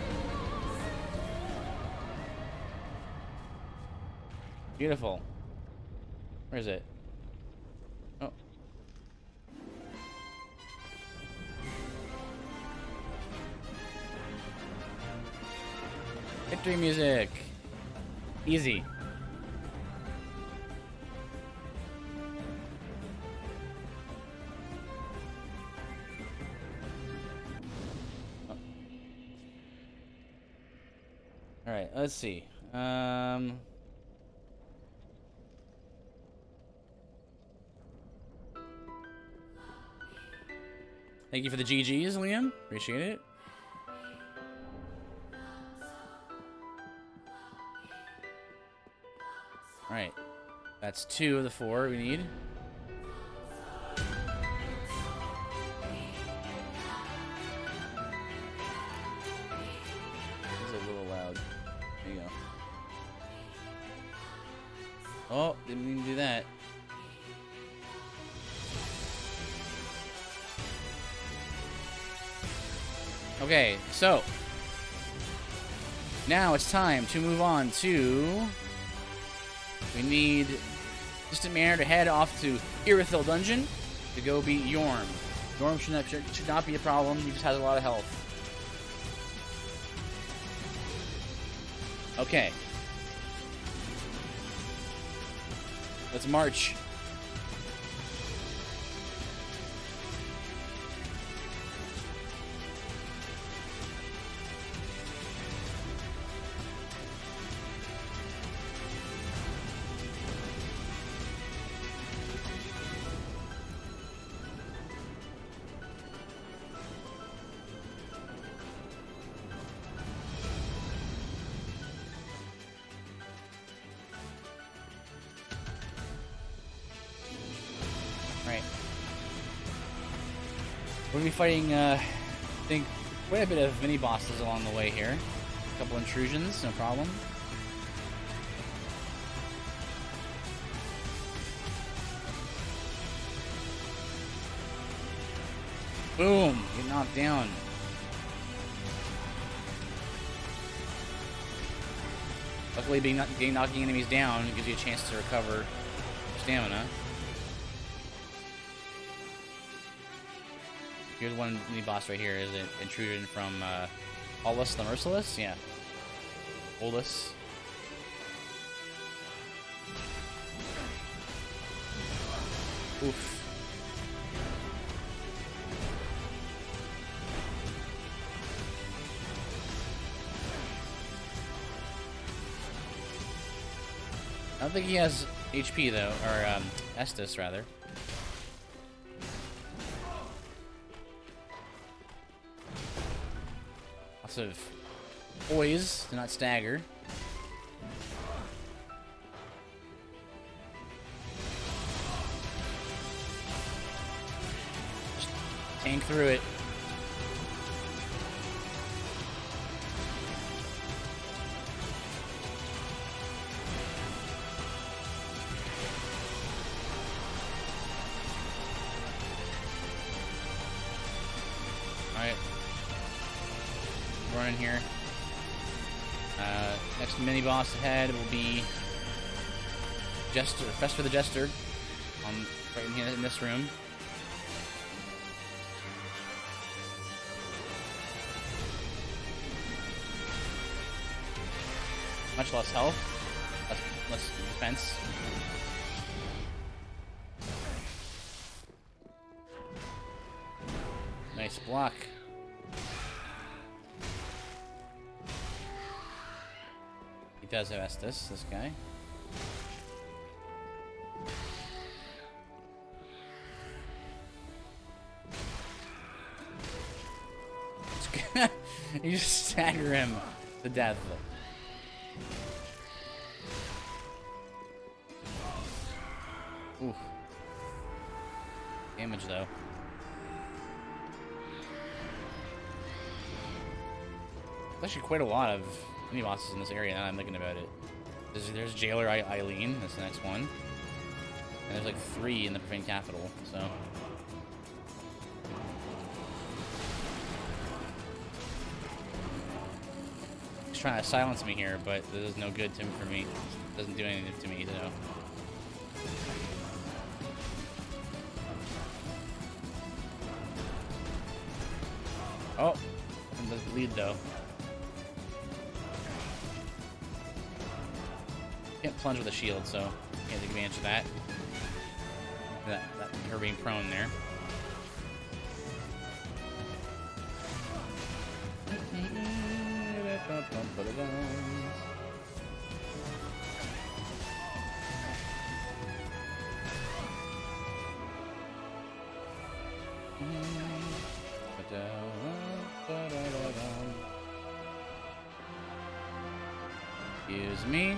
Beautiful. Where is it? Oh. Victory music. Easy. All right, let's see. Thank you for the GGs, Liam. Appreciate it. All right, that's 2 of the 4 we need. This is a little loud. There you go. Oh, didn't mean to do that. Okay, so now it's time to move on to. We need Distant Manor to head off to Irithyll Dungeon to go beat Yorm. Yorm should not be a problem. He just has a lot of health. Okay. Let's march. We're going to be fighting, I think, quite a bit of mini-bosses along the way here. A couple intrusions, no problem. Boom! Get knocked down. Luckily, knocking enemies down gives you a chance to recover stamina. Here's one mini boss right here. Is an intrusion from Olus the Merciless? Yeah. Olus. Oof. I don't think he has HP though, or Estus rather. Lots of poise to not stagger. Just tank through it. Running here. Next mini boss ahead will be Fester the Jester, right in here in this room. Much less health, less defense. Nice block. He does have Estus, this guy. You just stagger him to death. Oof. Damage though. There's actually quite a lot of mini bosses in this area now I'm thinking about it. There's Jailer Eileen, that's the next one. And there's like 3 in the Profane Capital, so. He's trying to silence me here, but this is no good for me. It doesn't do anything to me, so. Oh, nothing does bleed though. Can't plunge with a shield, so can't take advantage of that. Her being prone there. Excuse me.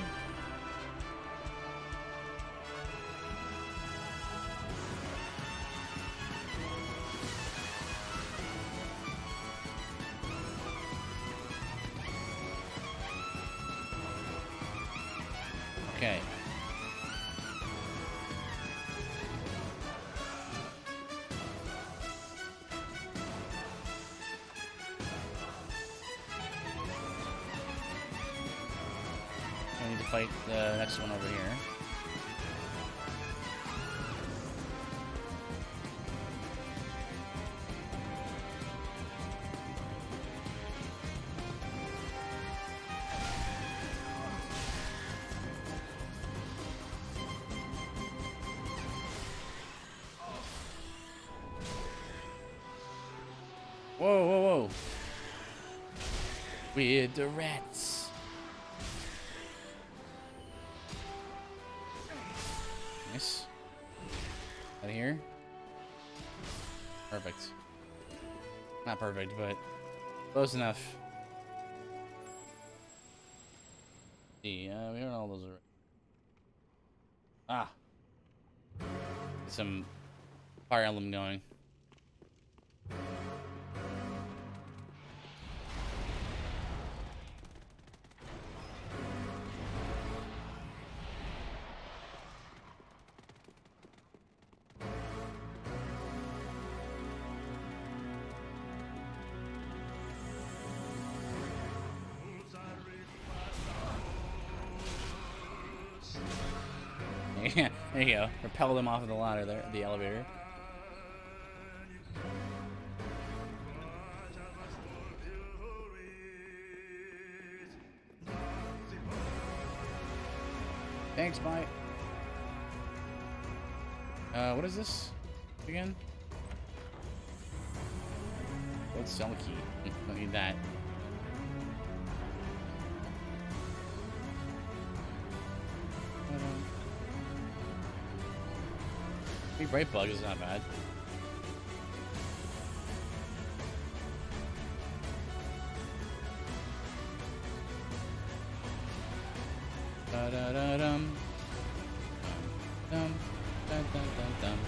Okay. I need to fight the next one over here. Whoa, whoa, whoa. With the rats. Nice. Out of here. Perfect. Not perfect, but close enough. See, we don't know all those are. Ah. Get some fire emblem going. Yeah, there you go. Repel them off of the ladder there, the elevator. Thanks, bye. What is this again? Let's sell a key. Don't need that. Big bright bug is not bad. Da da da dum. Dum dum dum dum dum.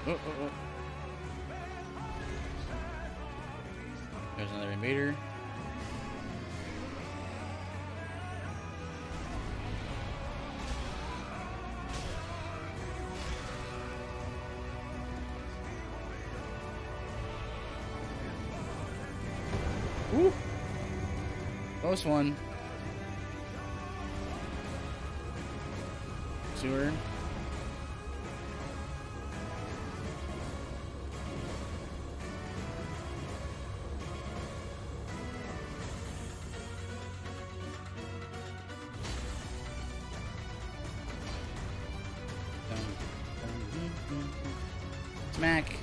Oh, oh, oh. There's another invader. Woo! Close one. Sewer. Smack.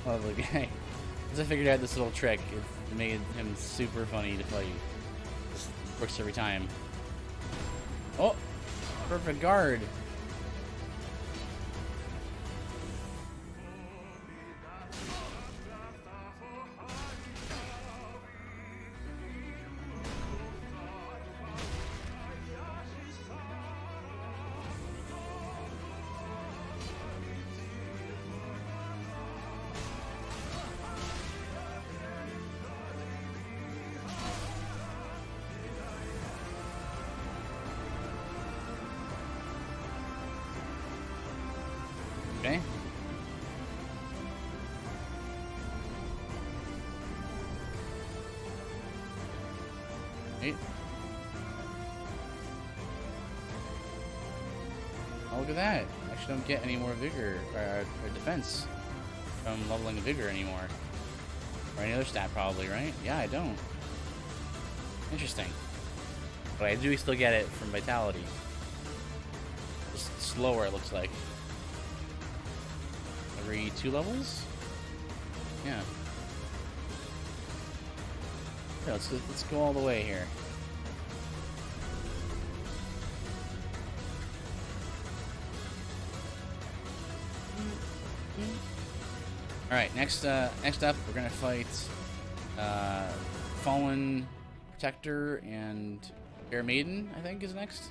Lovely guy. As I figured out this little trick, it made him super funny to fight. This works every time. Oh! Perfect guard. Okay. Hey. Oh, look at that. I actually don't get any more vigor or defense from leveling vigor anymore. Or any other stat, probably, right? Yeah, I don't. Interesting. but I do still get it from Vitality. Just slower, it looks like. Every 2 levels? Yeah. Yeah, let's go all the way here. All right, next up, we're gonna fight Fallen Protector and Air Maiden. I think is next.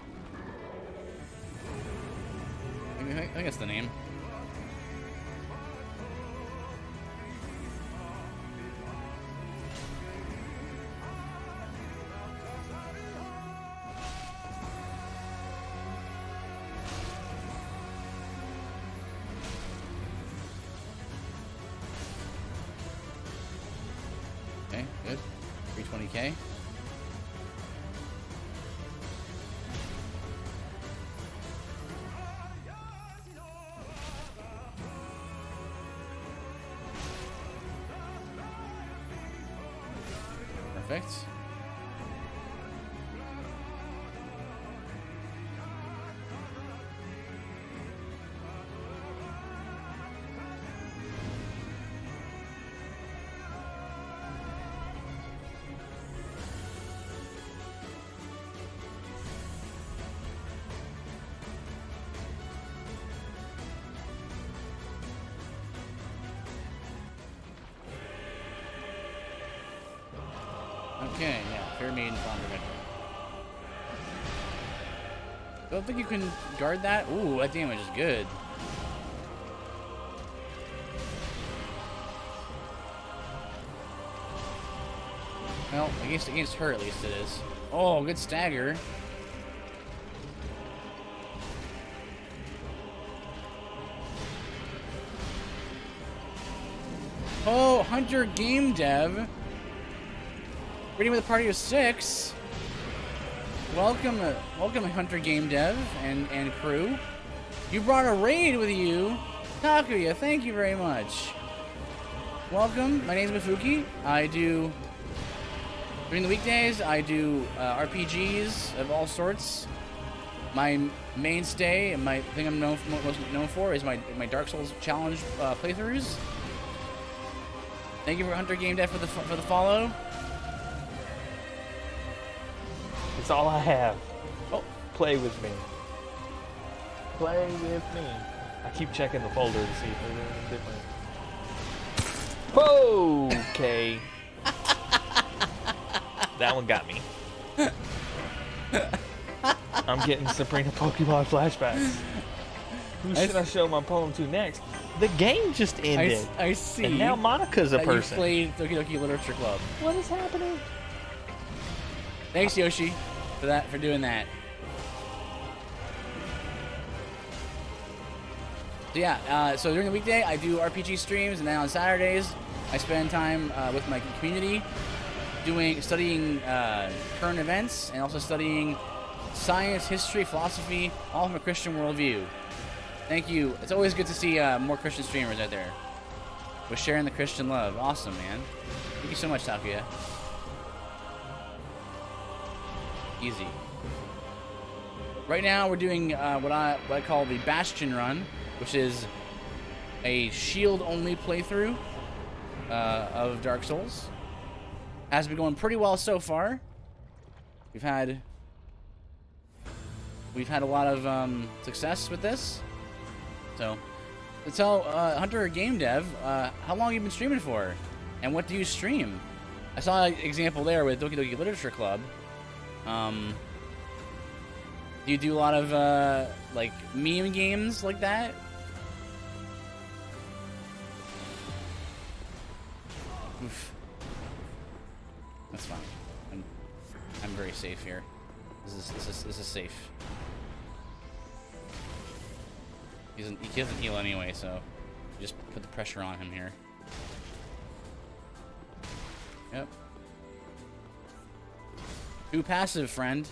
I think that's the name. Okay, good. 320k. Perfect. Okay, yeah, Fair Maiden Founder Victor. I don't think you can guard that. Ooh, that damage is good. Well, against her at least it is. Oh, good stagger. Oh, Hunter Game Dev. Reading with a party of 6. Welcome Hunter Game Dev and crew. You brought a raid with you. Takuya, thank you very much. Welcome. My name is Mifuki. During the weekdays, I do RPGs of all sorts. My mainstay and my thing I'm most known for is my Dark Souls challenge playthroughs. Thank you for Hunter Game Dev for the follow. It's all I have. Oh, play with me. Play with me. I keep checking the folder to see if there's anything different. Okay. That one got me. I'm getting Sabrina Pokemon flashbacks. Who should I show my poem to next? The game just ended. I see. And now Monica's a person. You played Doki Doki Literature Club. What is happening? Thanks, Yoshi, for doing that. So yeah, so during the weekday I do RPG streams, and then on Saturdays I spend time with my community, studying current events, and also studying science, history, philosophy, all from a Christian worldview. Thank you. It's always good to see more Christian streamers out there. We're sharing the Christian love. Awesome, man. Thank you so much, Takuya. Easy. Right now we're doing what I call the Bastion run, which is a shield-only playthrough of Dark Souls. Has been going pretty well so far. We've had a lot of success with this. So, let's tell Hunter Game Dev how long you've been streaming for, and what do you stream? I saw an example there with Doki Doki Literature Club. Do you do a lot of like meme games like that? Oof. That's fine. I'm very safe here. This is safe. He doesn't heal anyway, so just put the pressure on him here. Yep. Too passive, friend.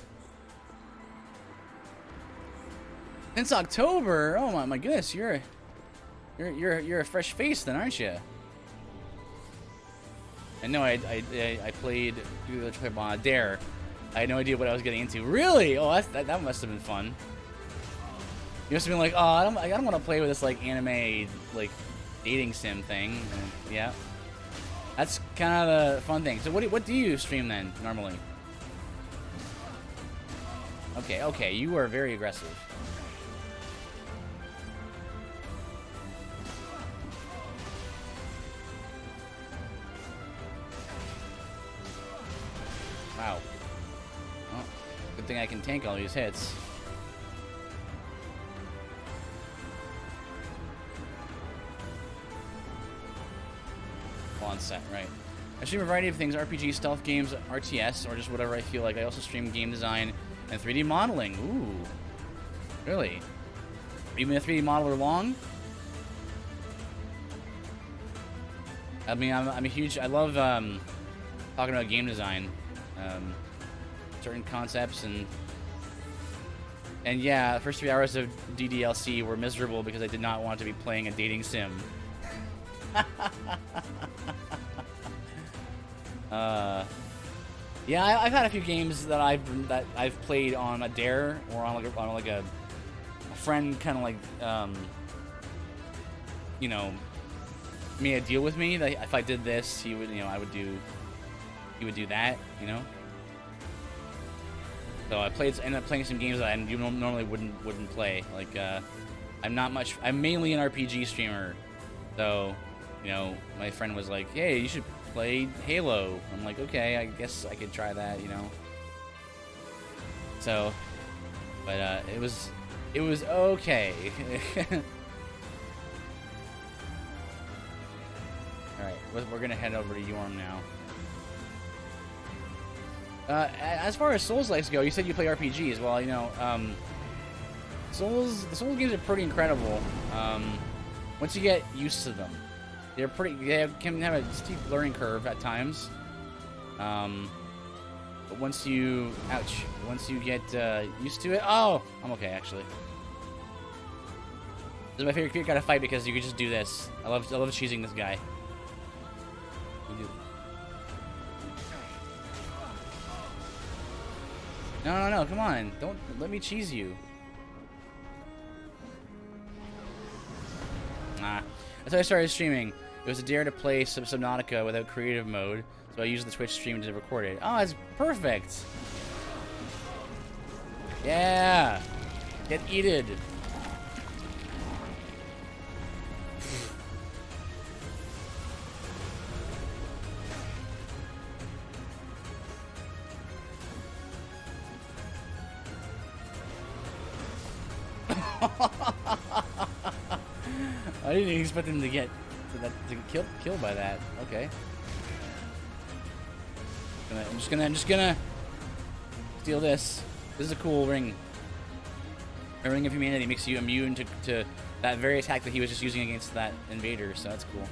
Since October. Oh my goodness, you're a fresh face then, aren't you? I know I played on Dare I had no idea what I was getting into. Really? Oh, that must have been fun. You must have been like, oh, I don't want to play with this like anime like dating sim thing. And, yeah, that's kind of the fun thing. So what do you stream then normally? Okay, you are very aggressive. Wow. Well, good thing I can tank all these hits. On set, right. I stream a variety of things, RPG, stealth games, RTS, or just whatever I feel like. I also stream game design and 3D modeling. Ooh. Really? Even a 3D modeler long? I mean, I'm a huge... I love talking about game design. Certain concepts and yeah, the first 3 hours of DDLC were miserable because I did not want to be playing a dating sim. Yeah, I've had a few games that I've played on a dare or on like a friend kind of like you know, made a deal with me that if I did this, he would, you know, he would do that, you know. So I ended up playing some games that I normally wouldn't play. Like I'm mainly an RPG streamer, so you know, my friend was like, "Hey, you should play Halo." I'm like, "Okay, I guess I could try that," you know. So, but it was okay. All right, we're gonna head over to Yorm now. As far as Souls-likes go, you said you play RPGs. Well, you know, the Souls games are pretty incredible. Once you get used to them, they can have a steep learning curve at times. But once you get used to it, oh, I'm okay actually. This is my favorite kind of fight because you can just do this. I love cheesing this guy. No, come on. Don't let me cheese you. Nah. That's how I started streaming. It was a dare to play Subnautica without creative mode, so I used the Twitch stream to record it. Oh, it's perfect. Yeah. Get eated. I didn't expect him to get killed by that. Okay. I'm just gonna steal this. This is a cool ring. A ring of humanity makes you immune to that very attack that he was just using against that invader. So that's cool.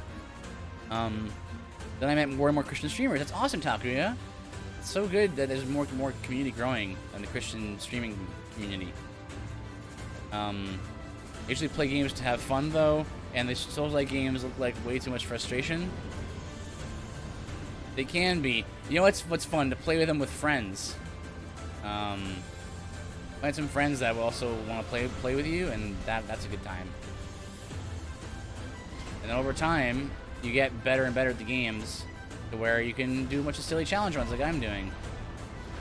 Then I met more and more Christian streamers. That's awesome, Takuya. It's so good that there's more community growing in the Christian streaming community. I usually play games to have fun though, and the Souls-like games look like way too much frustration. They can be. You know what's fun? To play with them with friends. Find some friends that will also want to play with you, and that's a good time. And then over time, you get better and better at the games, to where you can do a bunch of silly challenge runs like I'm doing.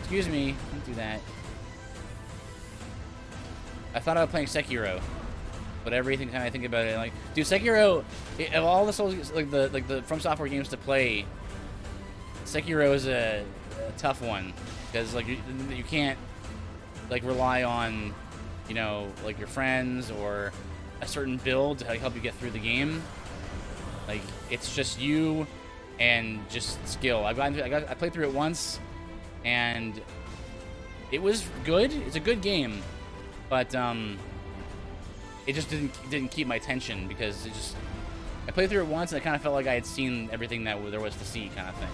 Excuse me, don't do that. I thought about playing Sekiro, but every time I think about it, like, dude, Sekiro, of all the Souls, like the From Software games to play, Sekiro is a tough one because like you can't like rely on, you know, like your friends or a certain build to help you get through the game. Like it's just you and just skill. I played through it once, and it was good. It's a good game. But it just didn't keep my attention because I played through it once and I kind of felt like I had seen everything that there was to see, kind of thing.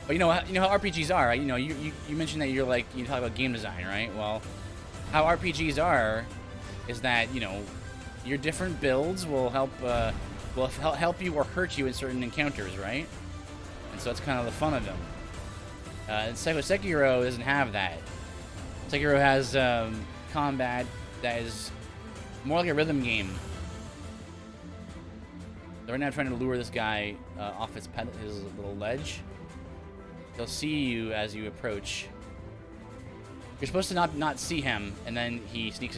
But you know how RPGs are, right? You know, you mentioned that you talk about game design, right? Well, how RPGs are is that, you know, your different builds will help you or hurt you in certain encounters, right? And so that's kind of the fun of them. Sekiro doesn't have that. Sekiro has combat that is more like a rhythm game. So right now I'm trying to lure this guy off his little ledge. He'll see you as you approach. You're supposed to not see him, and then he sneaks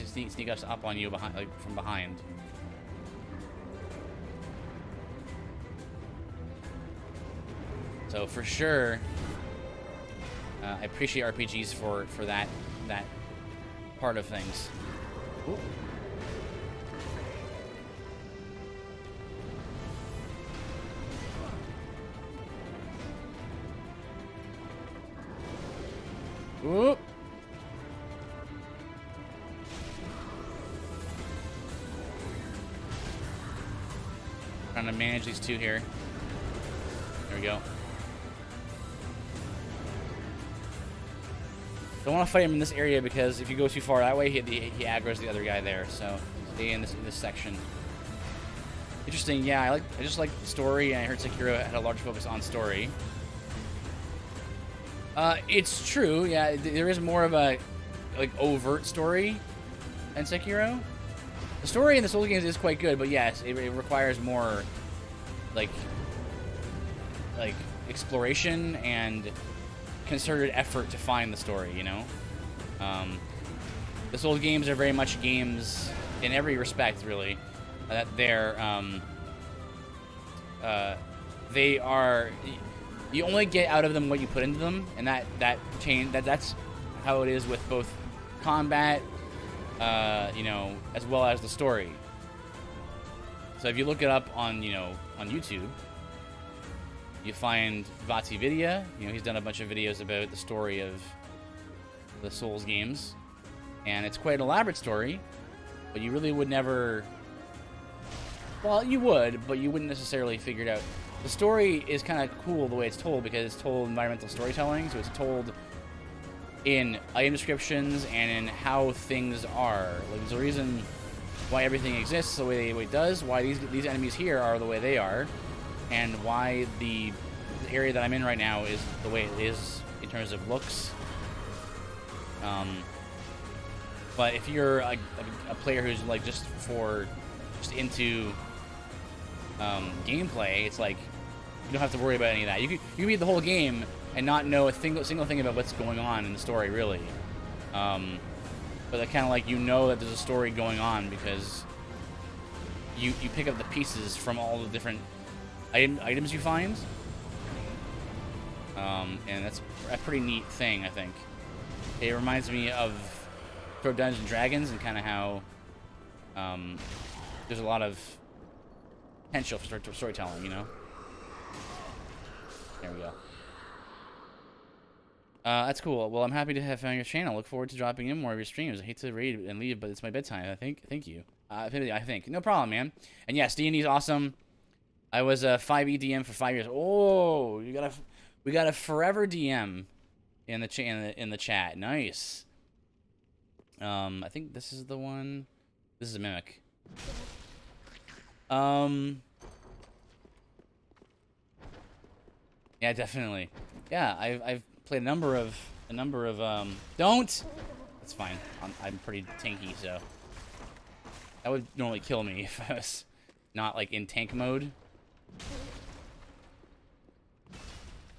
up on you from behind. So for sure, I appreciate RPGs for that part of things. Ooh. Ooh. Trying to manage these two here. There we go. Don't want to fight him in this area because if you go too far that way, he aggro's the other guy there. So stay in this section. Interesting. Yeah, I just like the story, and I heard Sekiro had a large focus on story. It's true. Yeah, there is more of a overt story in Sekiro. The story in the Souls games is quite good, but yes, it requires more like exploration and concerted effort to find the story, you know? The Souls games are very much games in every respect, really. That they are... You only get out of them what you put into them, and that's how it is with both combat, you know, as well as the story. So if you look it up on YouTube, you find VatiVidya. You know, he's done a bunch of videos about the story of the Souls games, and it's quite an elaborate story, but you really would never... Well, you would, but you wouldn't necessarily figure it out. The story is kind of cool the way it's told, because it's told environmental storytelling, so it's told in item descriptions and in how things are. Like, there's a reason why everything exists the way it does, why these enemies here are the way they are, and why the area that I'm in right now is the way it is in terms of looks. But if you're a player who's like just into gameplay, it's like you don't have to worry about any of that. You can beat the whole game and not know a single thing about what's going on in the story, really. But that kind of like, you know that there's a story going on because you pick up the pieces from all the different items you find. And that's a pretty neat thing, I think. It reminds me of Dungeons and Dragons and kind of how there's a lot of potential for storytelling, you know? There we go. That's cool. Well, I'm happy to have found your channel. Look forward to dropping in more of your streams. I hate to read and leave, but it's my bedtime, I think. Thank you. I think. No problem, man. And yes, D&D's awesome. I was a 5e DM for 5 years. Oh, we got a forever DM in the chat. Nice. I think this is the one. This is a mimic. Yeah, definitely. Yeah, I've played a number of don't. That's fine. I'm pretty tanky, so that would normally kill me if I was not like in tank mode.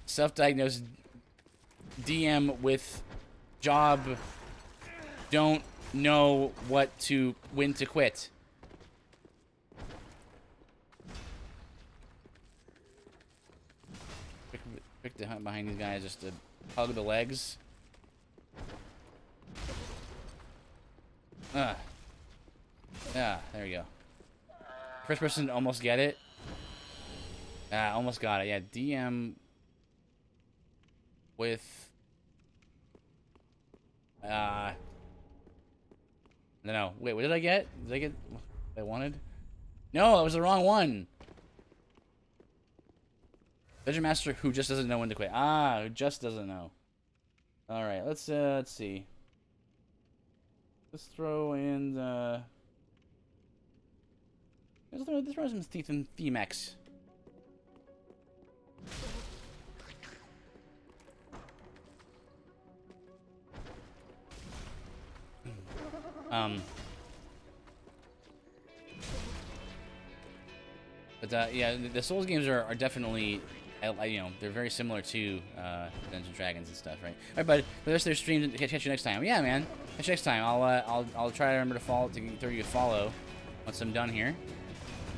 Self-diagnosed DM with job. Don't know when to quit. Quick to hunt behind these guys just to hug the legs. Yeah, there we go. First person to almost get it. Almost got it. Yeah, DM with no. Wait, what did I get? Did I get what I wanted? No, that was the wrong one. Dungeon Master who just doesn't know when to quit. Who just doesn't know. All right, let's see. Let's throw in let's throw some teeth in Themex. But yeah, the Souls games are definitely, you know, they're very similar to Dungeons and Dragons and stuff, right? All right, bud. But that's their stream. Catch you next time. Yeah, man. Catch you next time. I'll try to remember to throw you a follow once I'm done here.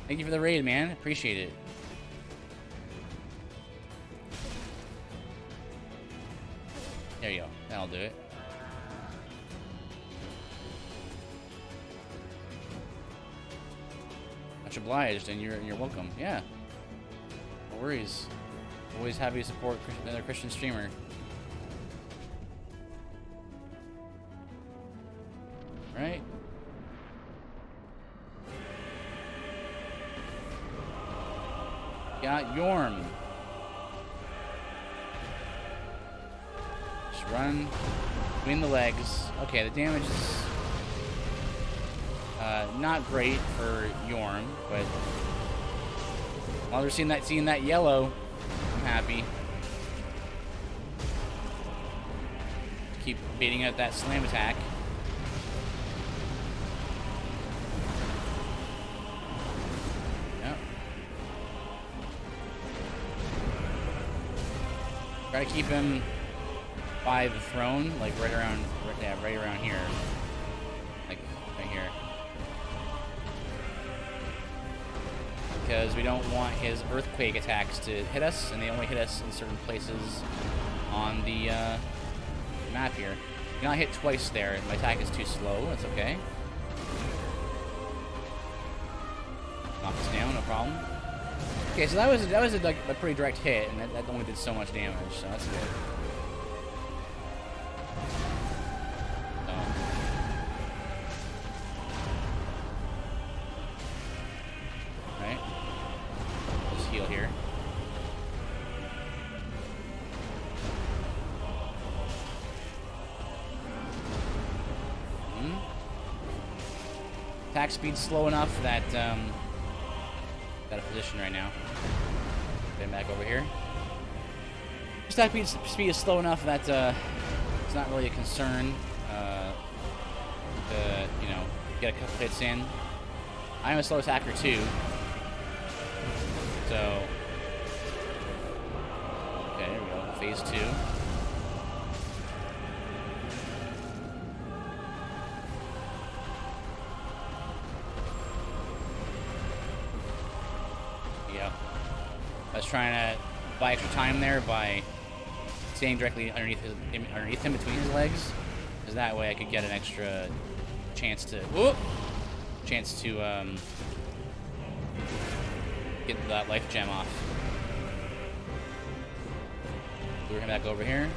Thank you for the raid, man. Appreciate it. There you go. That'll do it. Much obliged, and you're welcome. Yeah. No worries. Always happy to support another Christian streamer. Right? Got Yorm. Just run between the legs. Okay, the damage is not great for Yorm, but while they're seeing that yellow, I'm happy. Keep beating out that slam attack. Yep. Try to keep him by the throne, like right around here. Like right here. Because we don't want his earthquake attacks to hit us, and they only hit us in certain places on the map here. You got hit twice there. My attack is too slow. That's okay. Knock us down, no problem. Okay, so that was a pretty direct hit, and that only did so much damage, so that's good. Here. Attack speed's slow enough that got a position right now. Get him back over here. Attack speed is slow enough that it's not really a concern to, you know, get a couple hits in. I am a slow attacker too. So, okay, there we go. Phase 2. Yeah. I was trying to buy extra time there by staying directly underneath him between his legs, because that way I could get an extra chance to get that life gem off. Lure him back over here.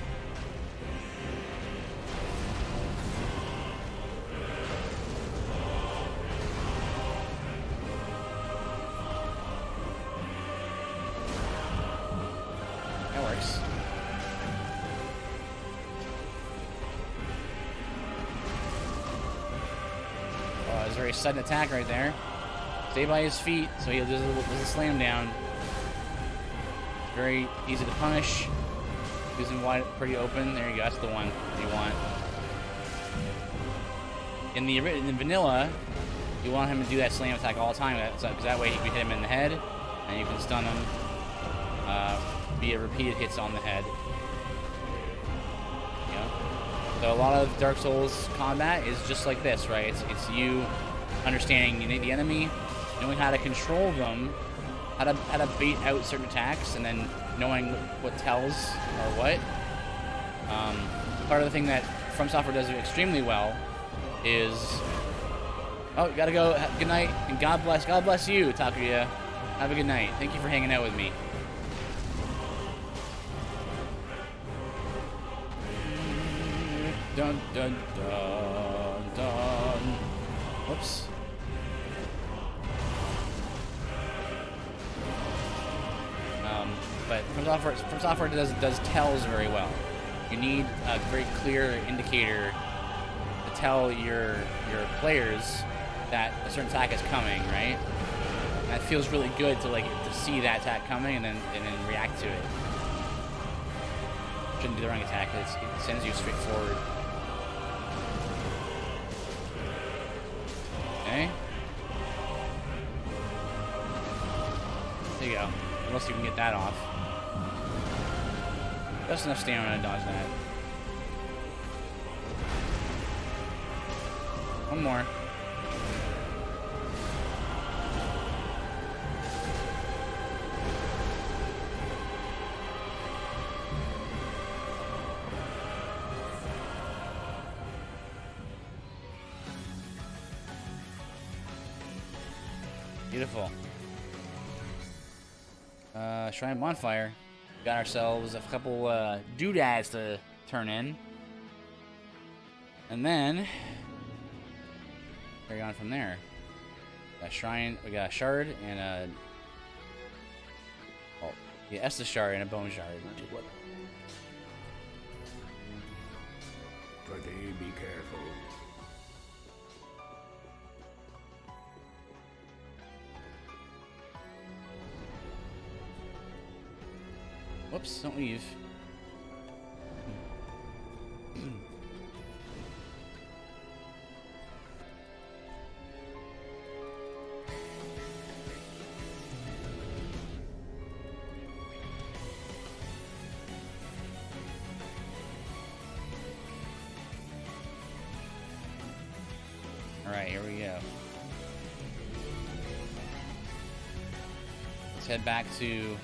That works. Oh, it was a very sudden attack right there. Stay by his feet, so he'll do a slam down. Very easy to punish. Leaves him wide, pretty open. There you go. That's the one you want. In the vanilla, you want him to do that slam attack all the time, because that way you can hit him in the head, and you can stun him via repeated hits on the head. Yeah. So a lot of Dark Souls combat is just like this, right? It's you understanding the enemy, knowing how to control them, how to bait out certain attacks, and then knowing what tells or what. Part of the thing that From Software does extremely well is, oh, gotta go. Good night, and God bless you, Takuya. Have a good night. Thank you for hanging out with me. Dun dun dun dun. Whoops. But From Software does tells very well. You need a very clear indicator to tell your players that a certain attack is coming, right? And that feels really good to see that attack coming and then react to it. Shouldn't do the wrong attack. It sends you straight forward. see if we can get that off. Just enough stamina to dodge that. One more. Beautiful. Shrine bonfire. Got ourselves a couple doodads to turn in. And then carry on from there. Got a shrine, we got a shard and a Estus shard and a bone shard. Pretty be careful. Whoops, don't leave. Alright, here we go. Let's head back to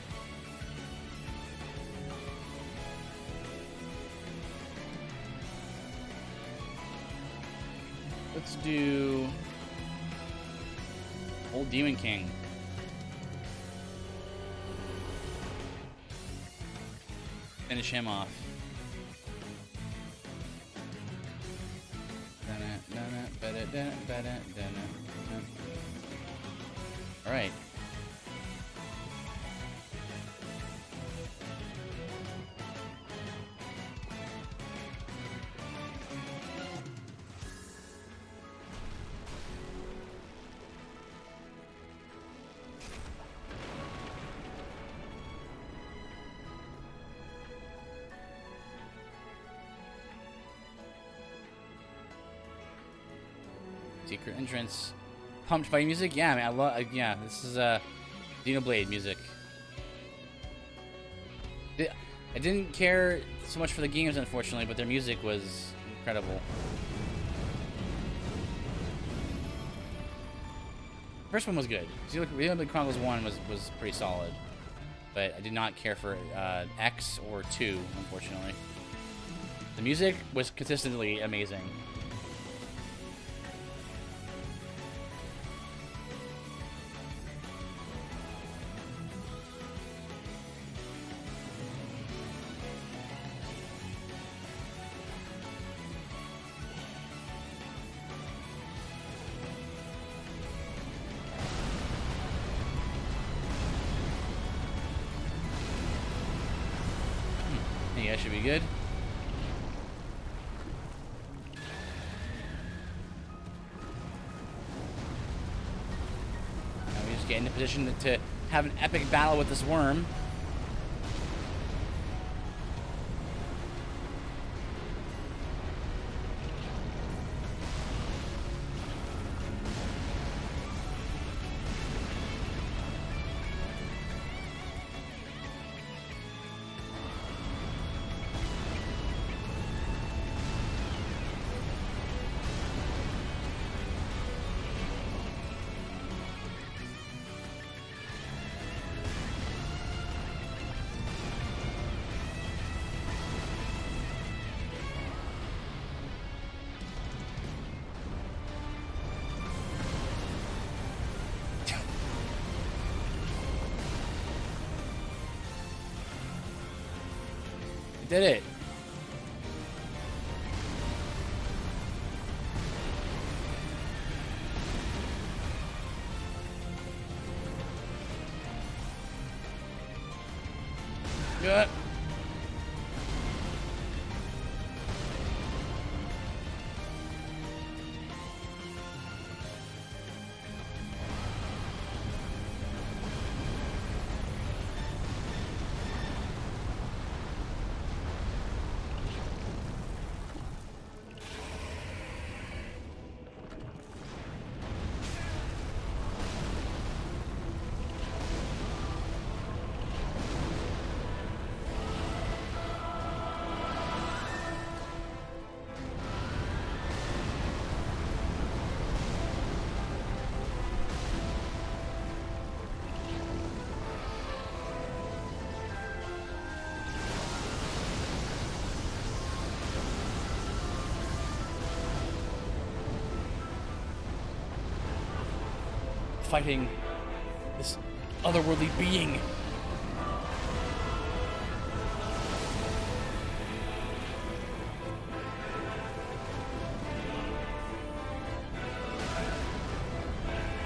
let's do Old Demon King. Finish him off. All right. Secret entrance. Pumped by music? Yeah, man, I love. Yeah, this is Xenoblade music. I didn't care so much for the games, unfortunately, but their music was incredible. First one was good. Xenoblade Chronicles 1 was pretty solid, but I did not care for X or 2, unfortunately. The music was consistently amazing. Yeah, should be good. Now we just get into position to have an epic battle with this worm. Did it. Good. fighting this otherworldly being.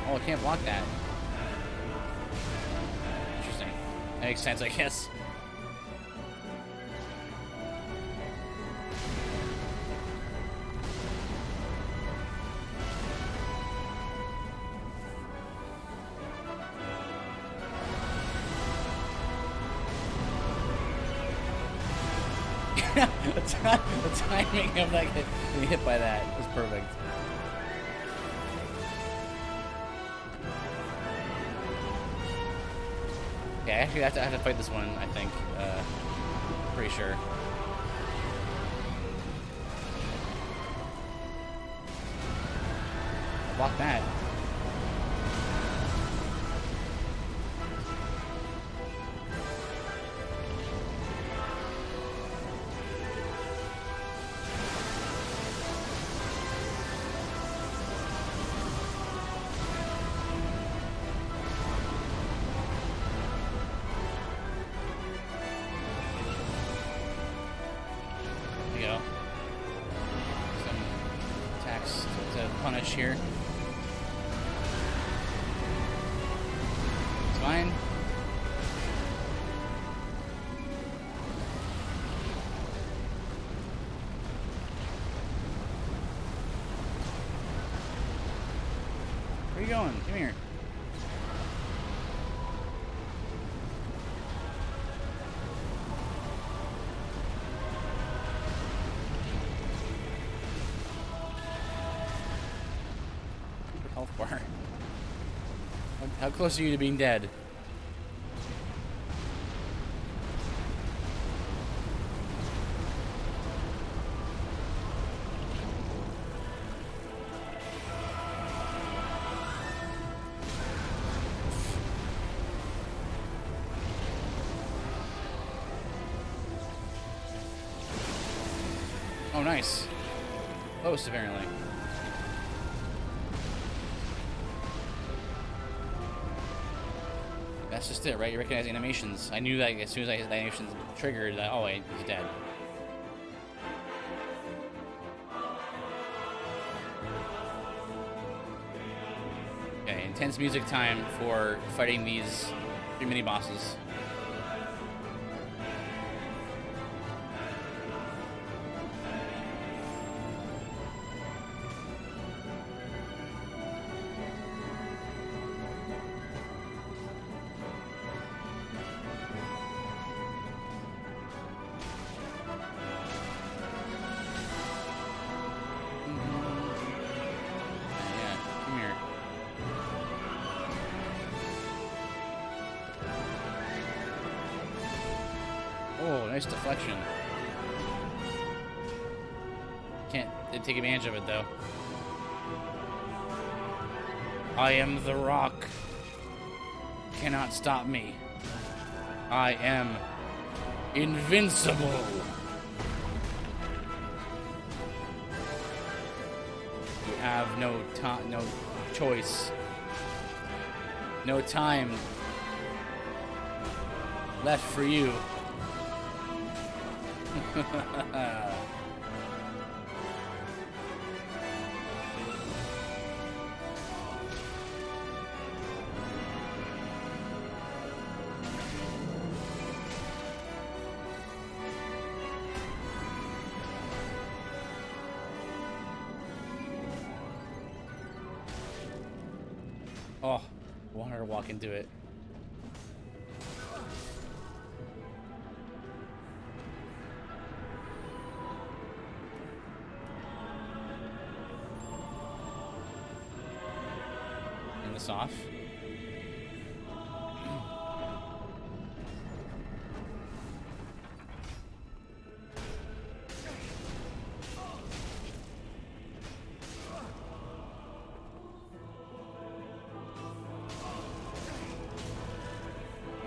Oh, I can't block that. Interesting. That makes sense, I guess. The timing of that getting hit by that was perfect. Yeah, actually, I have to fight this one, I think. Pretty sure. Block that. Punish here. It's fine. Where are you going? Come here. Health bar. How close are you to being dead? Oh, nice. Close, apparently. That's just it, right? You recognize animations. I knew that as soon as the animations triggered, that, oh wait, he's dead. Okay, intense music time for fighting these 3 mini bosses. Oh, nice deflection. Can't take advantage of it, though. I am the Rock. Cannot stop me. I am invincible. You have no choice. No time left for you. Oh, I want her to walk into it. This off.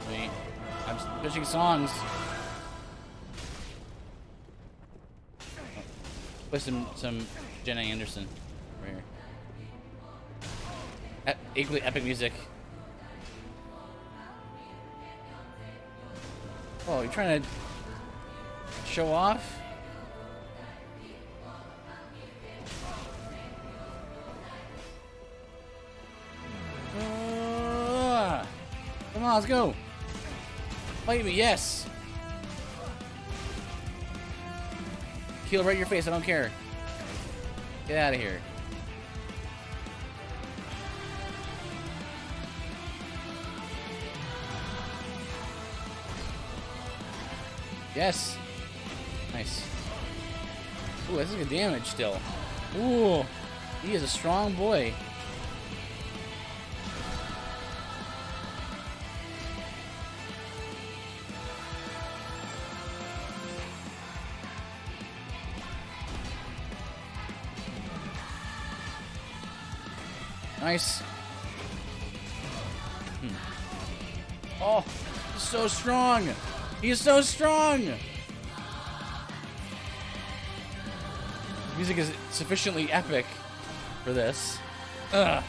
Wait, I'm switching songs. Play some Jenna Anderson right here. Equally epic music. Oh, you're trying to show off? Come on, let's go. Fight me, yes. Keel right in your face, I don't care. Get out of here. Yes. Nice. Ooh, that's good damage still. Ooh, he is a strong boy. Nice. Oh, he's so strong. He's so strong. Music is sufficiently epic for this. Ugh.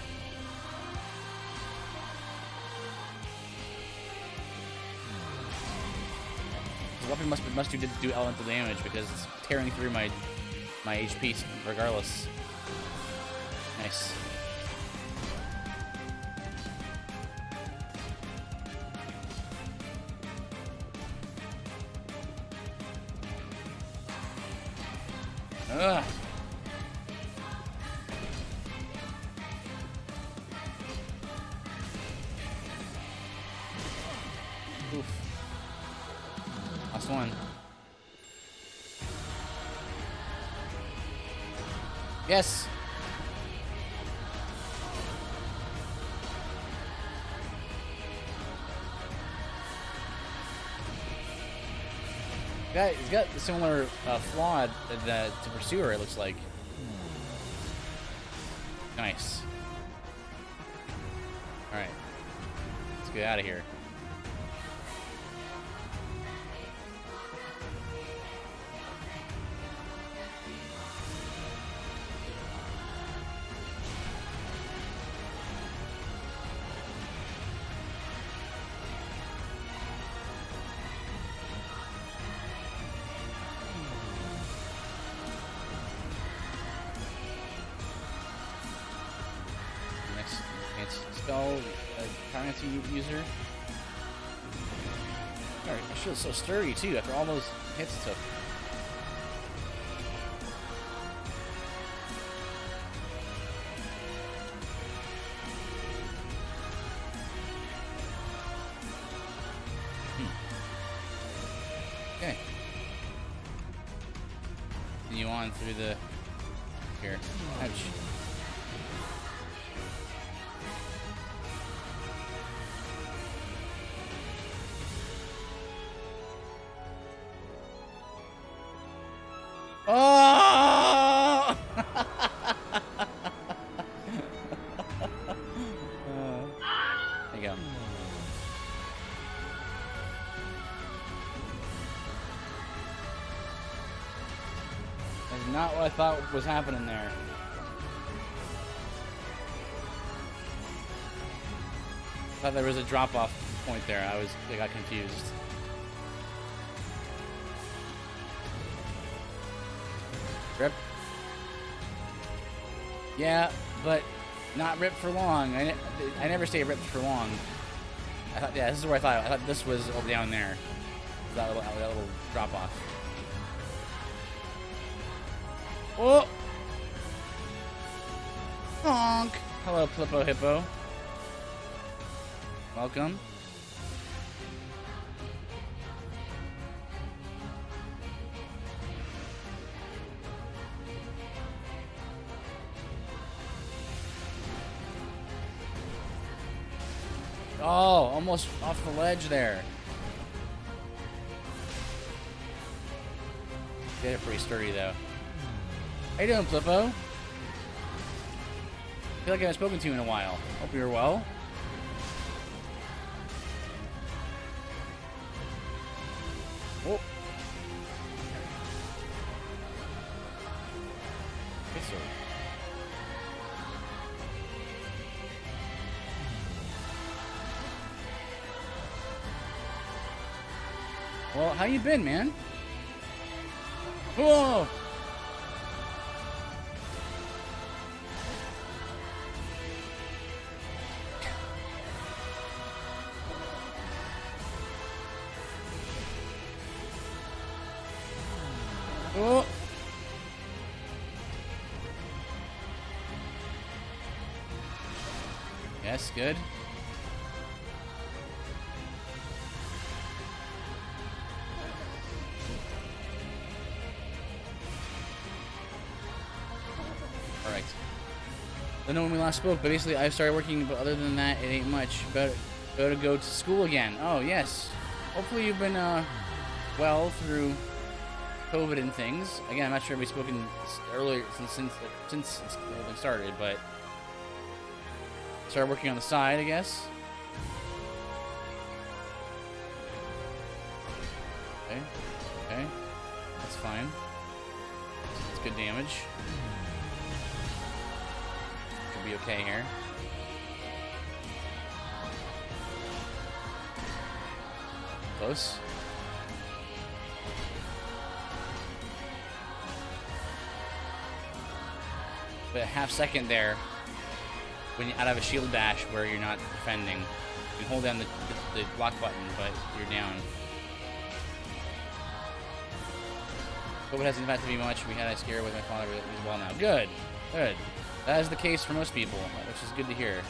The weapon must do elemental damage because it's tearing through my HP regardless. Nice. Ugh. Oof. Last one. Yes. He's got a similar flaw to Pursuer, it looks like. Nice. Alright. Let's get out of here. Spell currency user. Alright, I should so sturdy too after all those hits it took. Okay. Continue on through the here. Ouch. Oh! There you go. That's not what I thought was happening there. I thought there was a drop-off point there. I got confused. Rip. Yeah, but not ripped for long. I never say ripped for long. I thought, yeah, this is where I thought. I thought this was over down there. That little drop off. Oh! Honk! Hello, Flippo Hippo. Welcome. Oh, almost off the ledge there. They're pretty sturdy though. How you doing, Flippo? I feel like I haven't spoken to you in a while. Hope you're well. Oh. Okay, sir. Well, how you been, man? Whoa! Oh! Yes, good. Alright. Don't know when we last spoke, but basically I started working, but other than that, it ain't much. About to go to school again. Oh, yes. Hopefully you've been, well through COVID and things. Again, I'm not sure if we've spoken earlier since it's started, but started working on the side, I guess. Okay, okay, that's fine. That's good damage. Should be okay here. Close. But a half second there, when you're out of a shield dash where you're not defending, you can hold down the block button, but you're down. COVID hasn't had to be much. We had a scare with my father as well now. Good, good. That is the case for most people, which is good to hear.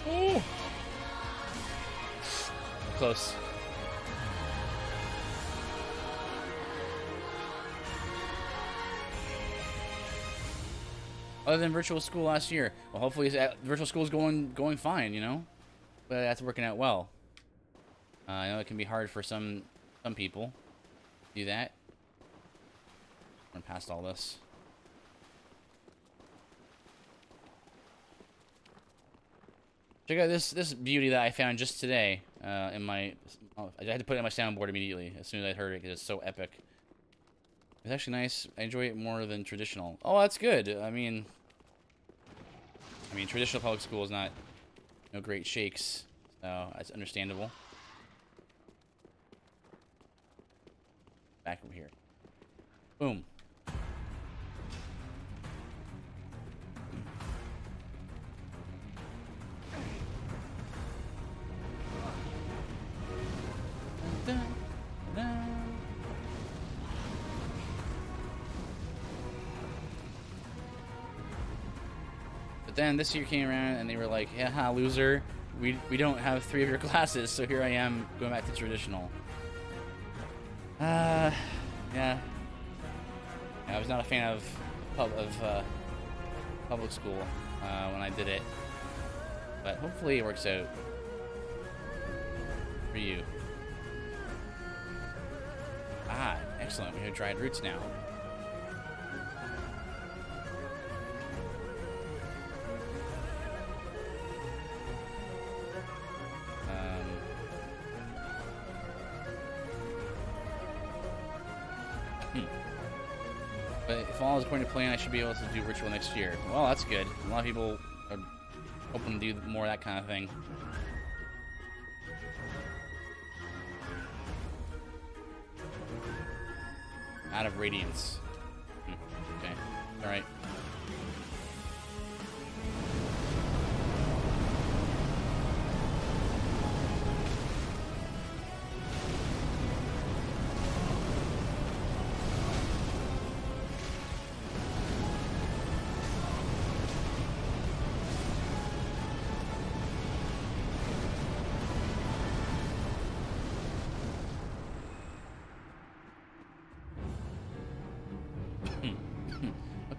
Ooh. Close. Other than virtual school last year, well, hopefully virtual school is going fine, you know, but that's working out well. I know it can be hard for some people to do that. I'm past all this. Check out this beauty that I found just today. In my, I had to put it on my soundboard immediately as soon as I heard it because it's so epic. It's actually nice. I enjoy it more than traditional. Oh, that's good. I mean, traditional public school is not no great shakes, so that's understandable. Back over here. Boom. Dun, dun. But then this year came around and they were like, "Yeah, loser. We don't have 3 of your classes, so here I am going back to traditional." Yeah. I was not a fan of public school when I did it, but hopefully it works out for you. Ah, excellent. We have dried roots now. But if all is according to plan, I should be able to do virtual next year. Well, that's good. A lot of people are hoping to do more of that kind of thing. Out of radiance. Okay. Alright.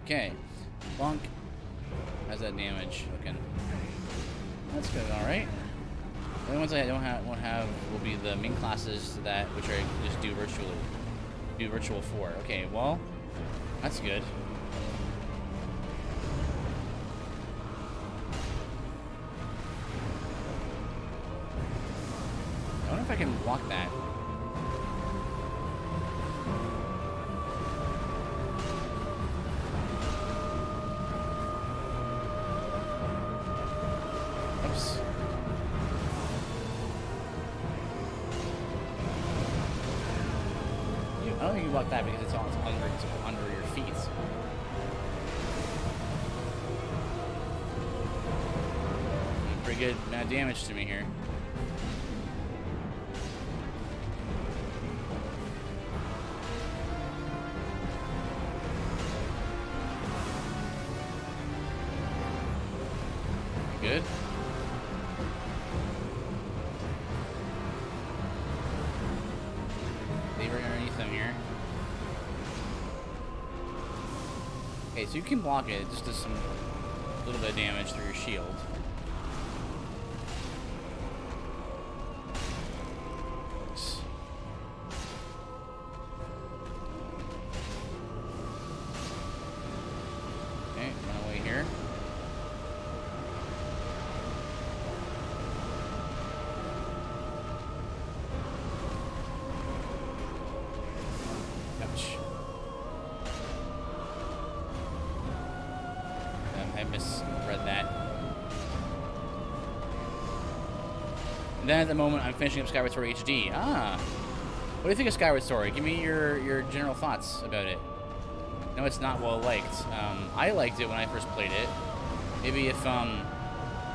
Okay. Bonk. How's that damage looking? That's good, alright. The only ones I won't have will be the main classes which I just do virtually. Do virtual for. Okay, well, that's good. I wonder if I can block that. block that because it's under your feet. Pretty good amount of damage to me here. Good. Leave her underneath them here. Okay, so you can block it. It just does some little bit of damage through your shield. Okay, run away here. Ouch. I misread that. And then at the moment, I'm finishing up Skyward Sword HD. Ah! What do you think of Skyward Sword? Give me your general thoughts about it. No, it's not well liked. I liked it when I first played it. Maybe if I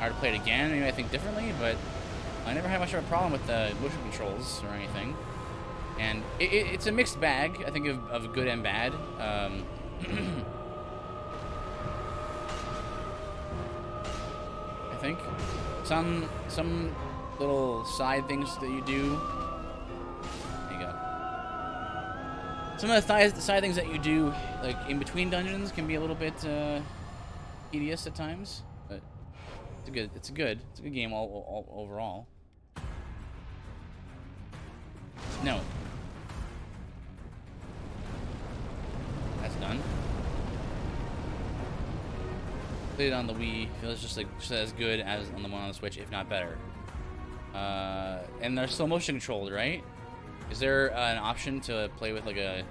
were to play it again, maybe I think differently, but I never had much of a problem with the motion controls or anything. And it's a mixed bag, I think, of good and bad. I think some little side things that you do. There you go. Some of the side things that you do, like in between dungeons, can be a little bit tedious at times. But it's a good game all overall. No. That's done. Played it on the Wii. Feels just as good as on the one on the Switch, if not better. And they're still motion controlled, right? Is there an option to play with like a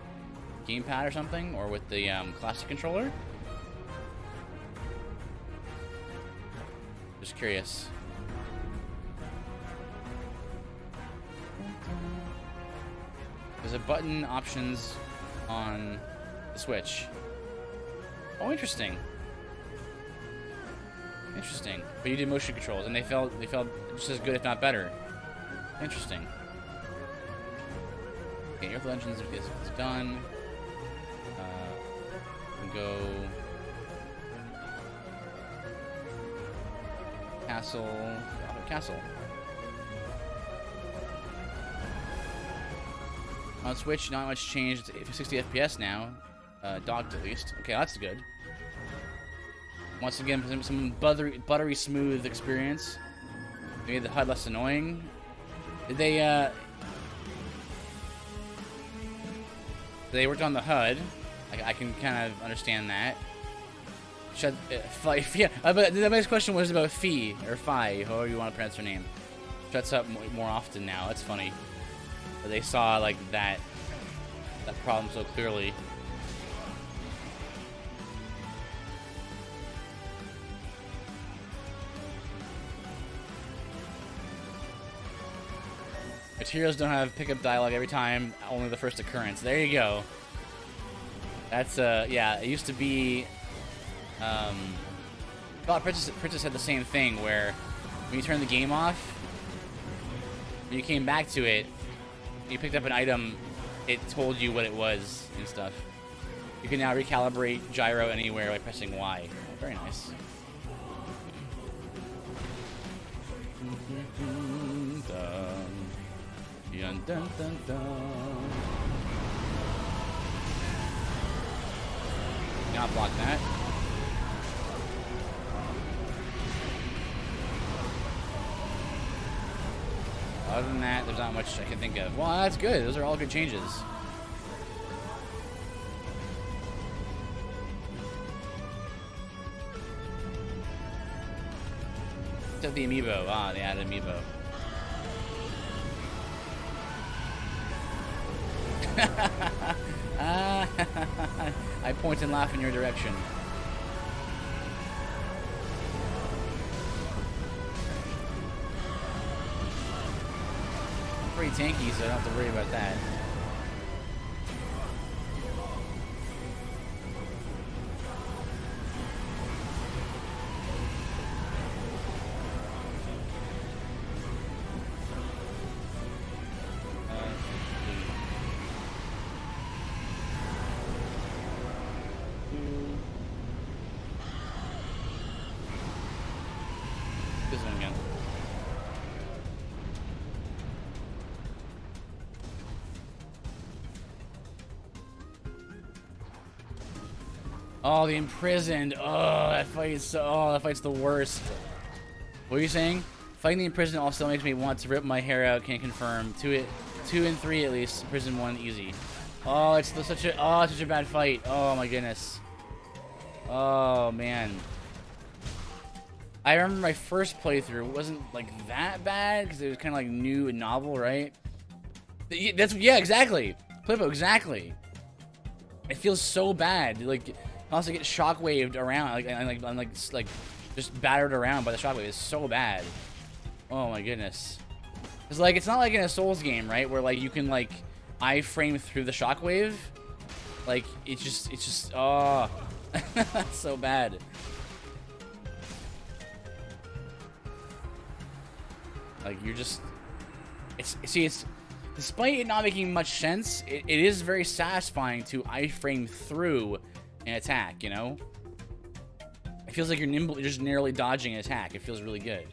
gamepad or something, or with the classic controller? Just curious. There's a button options on the Switch. Oh, interesting. Interesting. But you did motion controls, and they felt just as good, if not better. Interesting. Okay, Earth Legends is done. We can go castle. On Switch, not much changed. It's 60 FPS now, docked at least. Okay, that's good. Once again, some buttery smooth experience. They made the HUD less annoying. Did they worked on the HUD. I can kind of understand that. Yeah, but the next question was about Fi, or Fi, however you want to pronounce her name. Shuts up more often now. That's funny. But they saw like that problem so clearly. Materials don't have pickup dialogue every time, only the first occurrence. There you go. That's, yeah, it used to be, God, Princess had the same thing, where when you turned the game off, when you came back to it, you picked up an item, it told you what it was and stuff. You can now recalibrate gyro anywhere by pressing Y. Oh, very nice. Dun, dun, dun, dun. Not block that. Other than that, there's not much I can think of. Well, that's good. Those are all good changes. Except the amiibo. Ah, they added amiibo. I point and laugh in your direction. I'm pretty tanky, so I don't have to worry about that. Oh, the imprisoned. Oh, that fight is so. Oh, that fight's the worst. What are you saying? Fighting the imprisoned also makes me want to rip my hair out. Can't confirm. 2 and 3 at least. Prison 1 easy. Oh, it's such a bad fight. Oh my goodness. Oh man. I remember my first playthrough wasn't like that bad because it was kind of like new and novel, right? Yeah, exactly. Clippo, exactly. It feels so bad. Like, I also get shockwaved around, I'm like just battered around by the shockwave. It's so bad. Oh my goodness. It's like, it's not like in a Souls game, right? Where like you can like iframe through the shockwave. Like it's just oh, that's so bad. Like you're just, it's despite it not making much sense, it is very satisfying to iframe through an attack, you know? It feels like you're just narrowly dodging an attack. It feels really good.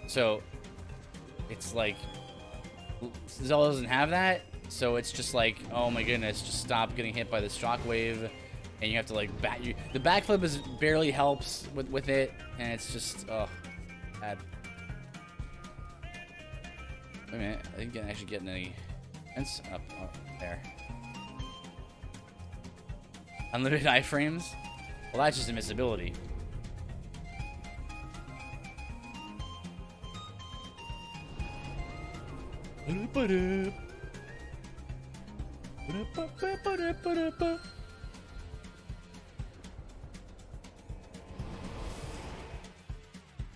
So, it's like, Zelda doesn't have that, so it's just like, oh my goodness, just stop getting hit by this shockwave, and you have to like, the backflip barely helps with it, and it's just, oh, bad. Wait a minute, I didn't actually get any fence up there. Unlimited iframes? Well, that's just a missability.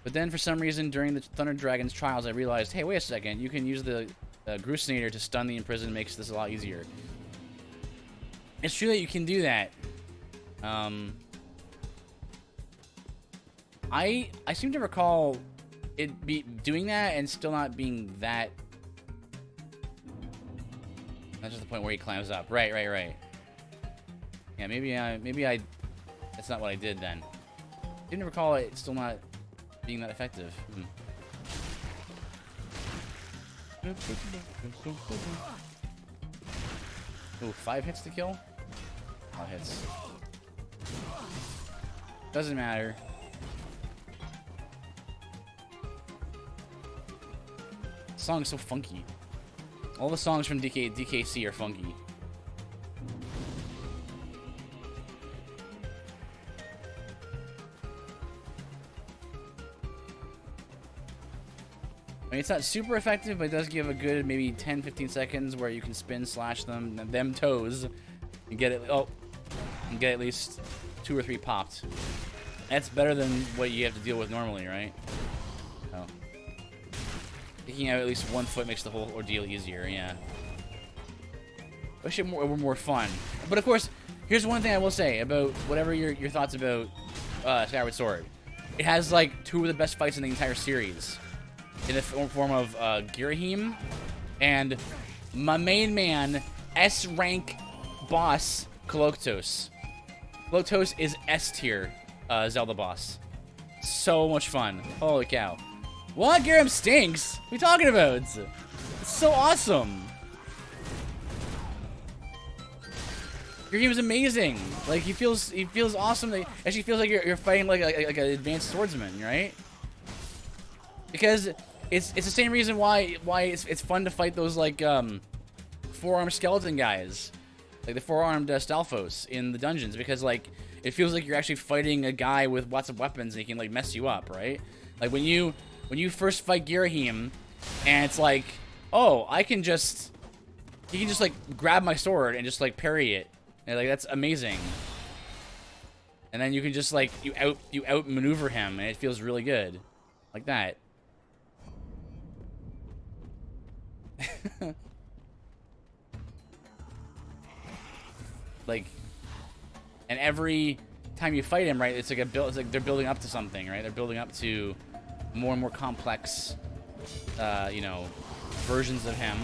But then, for some reason, during the Thunder Dragon's trials, I realized, hey, wait a second, you can use the Grusinator to stun the imprisoned, makes this a lot easier. It's true that you can do that. I seem to recall it doing that and still not being that. That's just the point where he climbs up. Right. Yeah, maybe I. That's not what I did then. Didn't recall it still not being that effective. Oh, 5 hits to kill? A lot of hits. Doesn't matter. The song's so funky. All the songs from DKC are funky. I mean, it's not super effective, but it does give a good maybe 10-15 seconds where you can spin slash them toes and get it. Oh, and get at least 2 or 3 popped. That's better than what you have to deal with normally, right? Oh. Taking out at least 1 foot makes the whole ordeal easier, yeah. Wish it were more fun. But of course, here's one thing I will say about whatever your thoughts about Skyward Sword. It has like 2 of the best fights in the entire series. In the form of Girahim and my main man, S-rank boss, Koloktos. Koloktos is S-tier Zelda boss. So much fun. Holy cow. What? Girahim stinks? What are you talking about? It's so awesome. Girahim's amazing. Like, he feels awesome. It actually feels like you're fighting like an advanced swordsman, right? Because it's the same reason why it's fun to fight those like 4-armed skeleton guys, like the 4-armed Stalfos in the dungeons, because like it feels like you're actually fighting a guy with lots of weapons and he can like mess you up, right? Like when you first fight Girahim, and it's like, oh, he can just like grab my sword and just like parry it, and like that's amazing. And then you can just like you outmaneuver him, and it feels really good, like that. Like, and every time you fight him, right, it's like it's like they're building up to something, right? They're building up to more and more complex, you know, versions of him.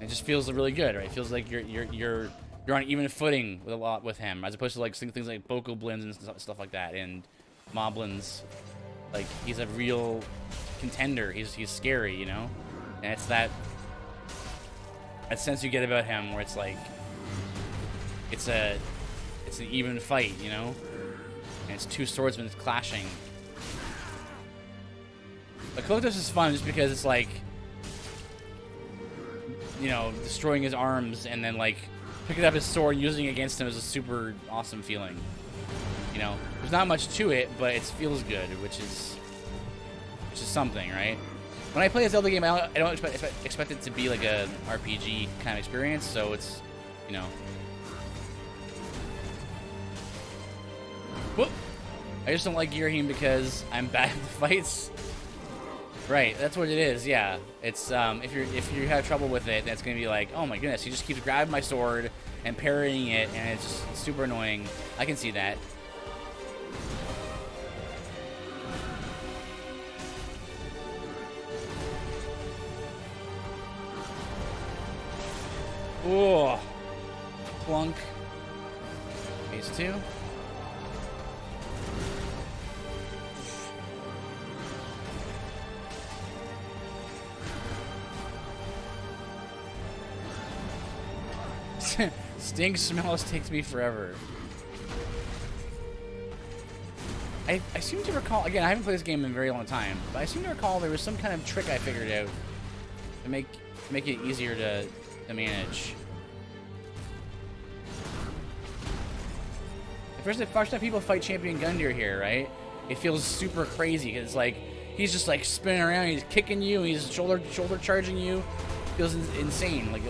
It just feels really good, right? It feels like you're on even footing with him, as opposed to like things like Bokoblins and stuff like that, and Moblins. Like, he's a real contender. He's scary, you know? And it's that sense you get about him where it's like it's an even fight, you know? And it's two swordsmen clashing. But Kotos is fun just because it's like, you know, destroying his arms and then like picking up his sword and using it against him is a super awesome feeling. You know, there's not much to it, but it feels good, which is something, right? When I play a Zelda game, I don't expect it to be like a RPG kind of experience, so it's, you know. Whoop! I just don't like Girahim because I'm bad at the fights. Right, that's what it is. Yeah, it's if you have trouble with it, that's gonna be like, oh my goodness, he just keeps grabbing my sword and parrying it, and it's just super annoying. I can see that. Ooh, plunk. Phase 2. Sting smells takes me forever. I seem to recall, again, I haven't played this game in a very long time, but I seem to recall there was some kind of trick I figured out to make it easier to manage. The first time people fight Champion Gundyr here, right? It feels super crazy because it's like he's just like spinning around, he's kicking you, he's shoulder charging you. It feels insane. Like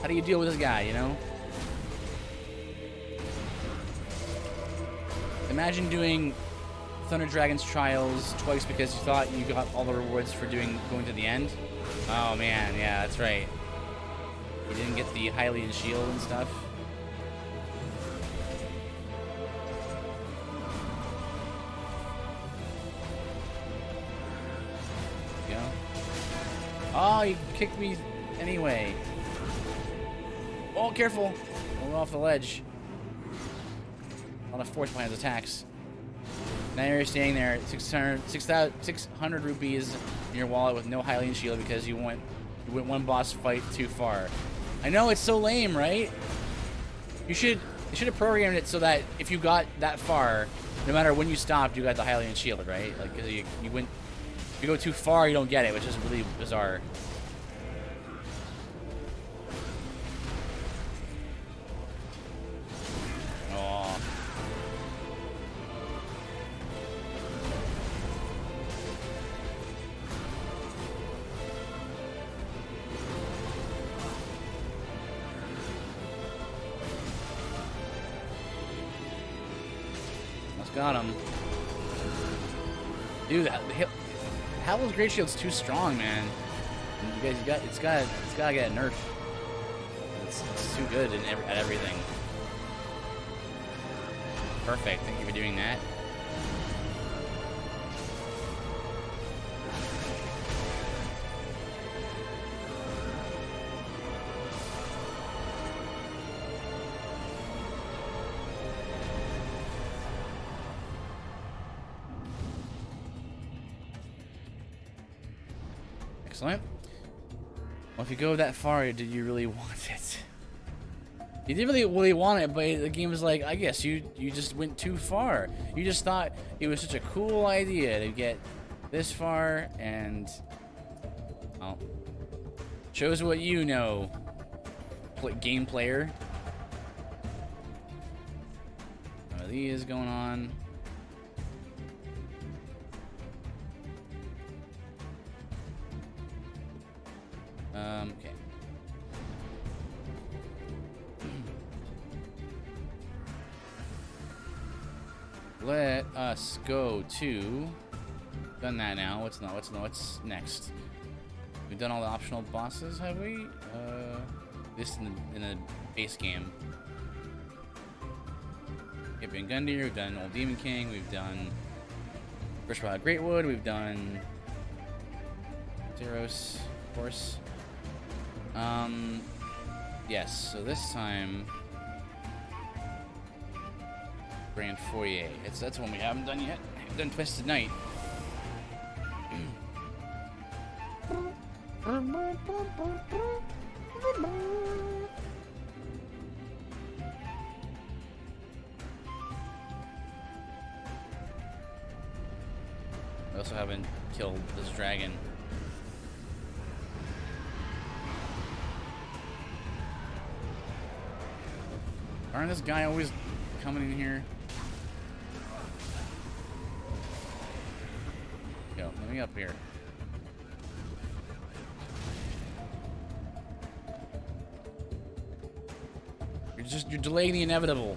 how do you deal with this guy, you know? Imagine doing Thunder Dragon's Trials twice because you thought you got all the rewards for going to the end. Oh man, yeah, that's right. You didn't get the Hylian shield and stuff. There you go. Oh, you kicked me anyway. Oh, careful! Don't go off the ledge. A lot of force behind his attacks. Now you're standing there at 600 rupees in your wallet with no Hylian shield because you went one boss fight too far. I know, it's so lame, right? They should have programmed it so that if you got that far, no matter when you stopped, you got the Hylian shield, right? Like, because you if you go too far, you don't get it, which is really bizarre. Got him. Dude, Hallow's Great Shield's too strong, man. You guys, it's gotta get a nerf. It's too good at everything. Perfect. Thank you for doing that. Excellent. Well, if you go that far, did you really want it? You didn't really want it, but the game was like, I guess you just went too far. You just thought it was such a cool idea to get this far, and well, shows what you know, game player. One of these going on. Okay. Let us go to. Done that now. What's next? We've done all the optional bosses, have we? This in the base game. Champion Gundyr. We've done Old Demon King. We've done First Wild Greatwood. We've done Zeros, of course. Yes, so this time Grand Foyer. That's one we haven't done yet. We've done Twisted Night. We also haven't killed this dragon. Aren't this guy always coming in here? Yo, let me up here. You're delaying the inevitable.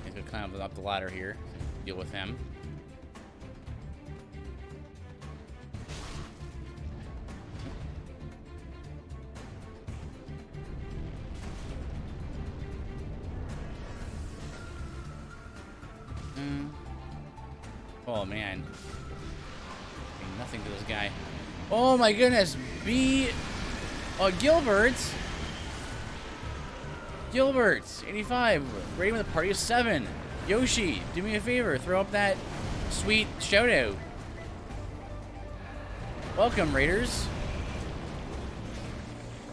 I could climb up the ladder here. Deal with him. Oh man. Doing nothing to this guy. Oh my goodness. Gilbert's. 85. Rating with a party of 7. Yoshi, do me a favor. Throw up that sweet shout out. Welcome, Raiders.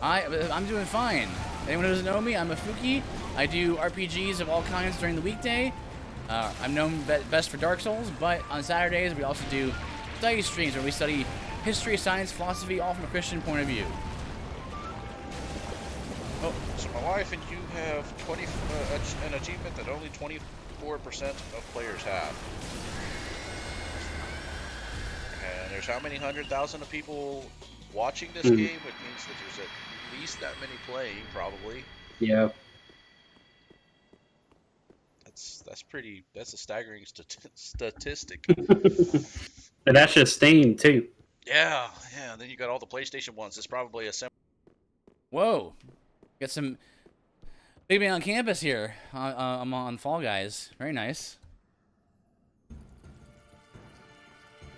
I'm doing fine. Anyone who doesn't know me, I'm a Fuki. I do RPGs of all kinds during the weekday. I'm known best for Dark Souls, but on Saturdays we also do study streams where we study history, science, philosophy, all from a Christian point of view. Oh, so my wife and you have an achievement that only 24% of players have. And there's how many 100,000 of people watching this game? It means that there's at least that many playing, probably. Yeah. That's a staggering statistic. And that's just Steam too. Yeah. And then you got all the PlayStation ones. It's probably a Whoa. Got some big man on campus here. I'm on Fall Guys. Very nice.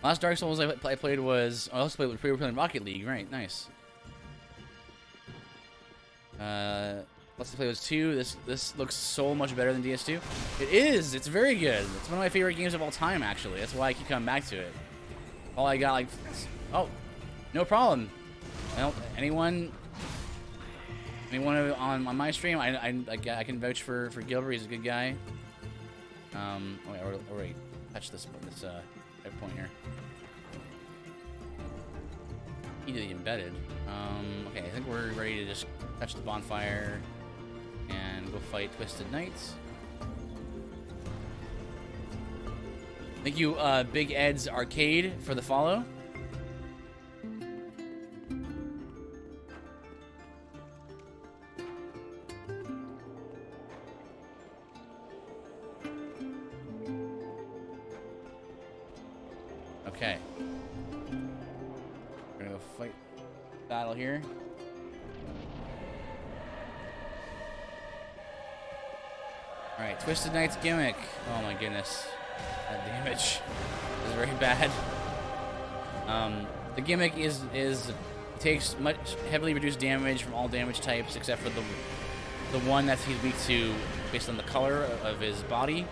Last Dark Souls I played was... I also played Rocket League. Right, nice. Let's play was 2. This looks so much better than DS2. It is. It's very good. It's one of my favorite games of all time, actually. That's why I keep coming back to it. All I got, like... Oh, no problem. Anyone on my stream, I can vouch for Gilbert. He's a good guy. Wait, touch this red point here. He did the embedded. Okay, I think we're ready to just touch the bonfire and go fight Twisted Knights. Thank you, Big Ed's Arcade, for the follow. Okay. We're gonna go fight battle here. Alright, Twisted Knight's gimmick. Oh my goodness. That damage is very bad. The gimmick takes much heavily reduced damage from all damage types except for the one that he's weak to based on the color of his body.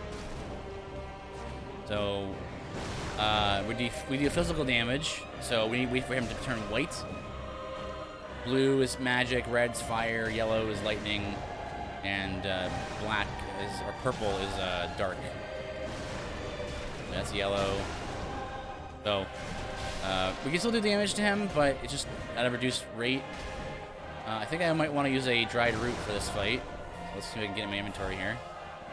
So we do physical damage, so we wait for him to turn white. Blue is magic, red's fire, yellow is lightning, and black or purple is dark. That's yellow. So we can still do damage to him, but it's just at a reduced rate. I think I might want to use a dried root for this fight. Let's see if I can get in my inventory here.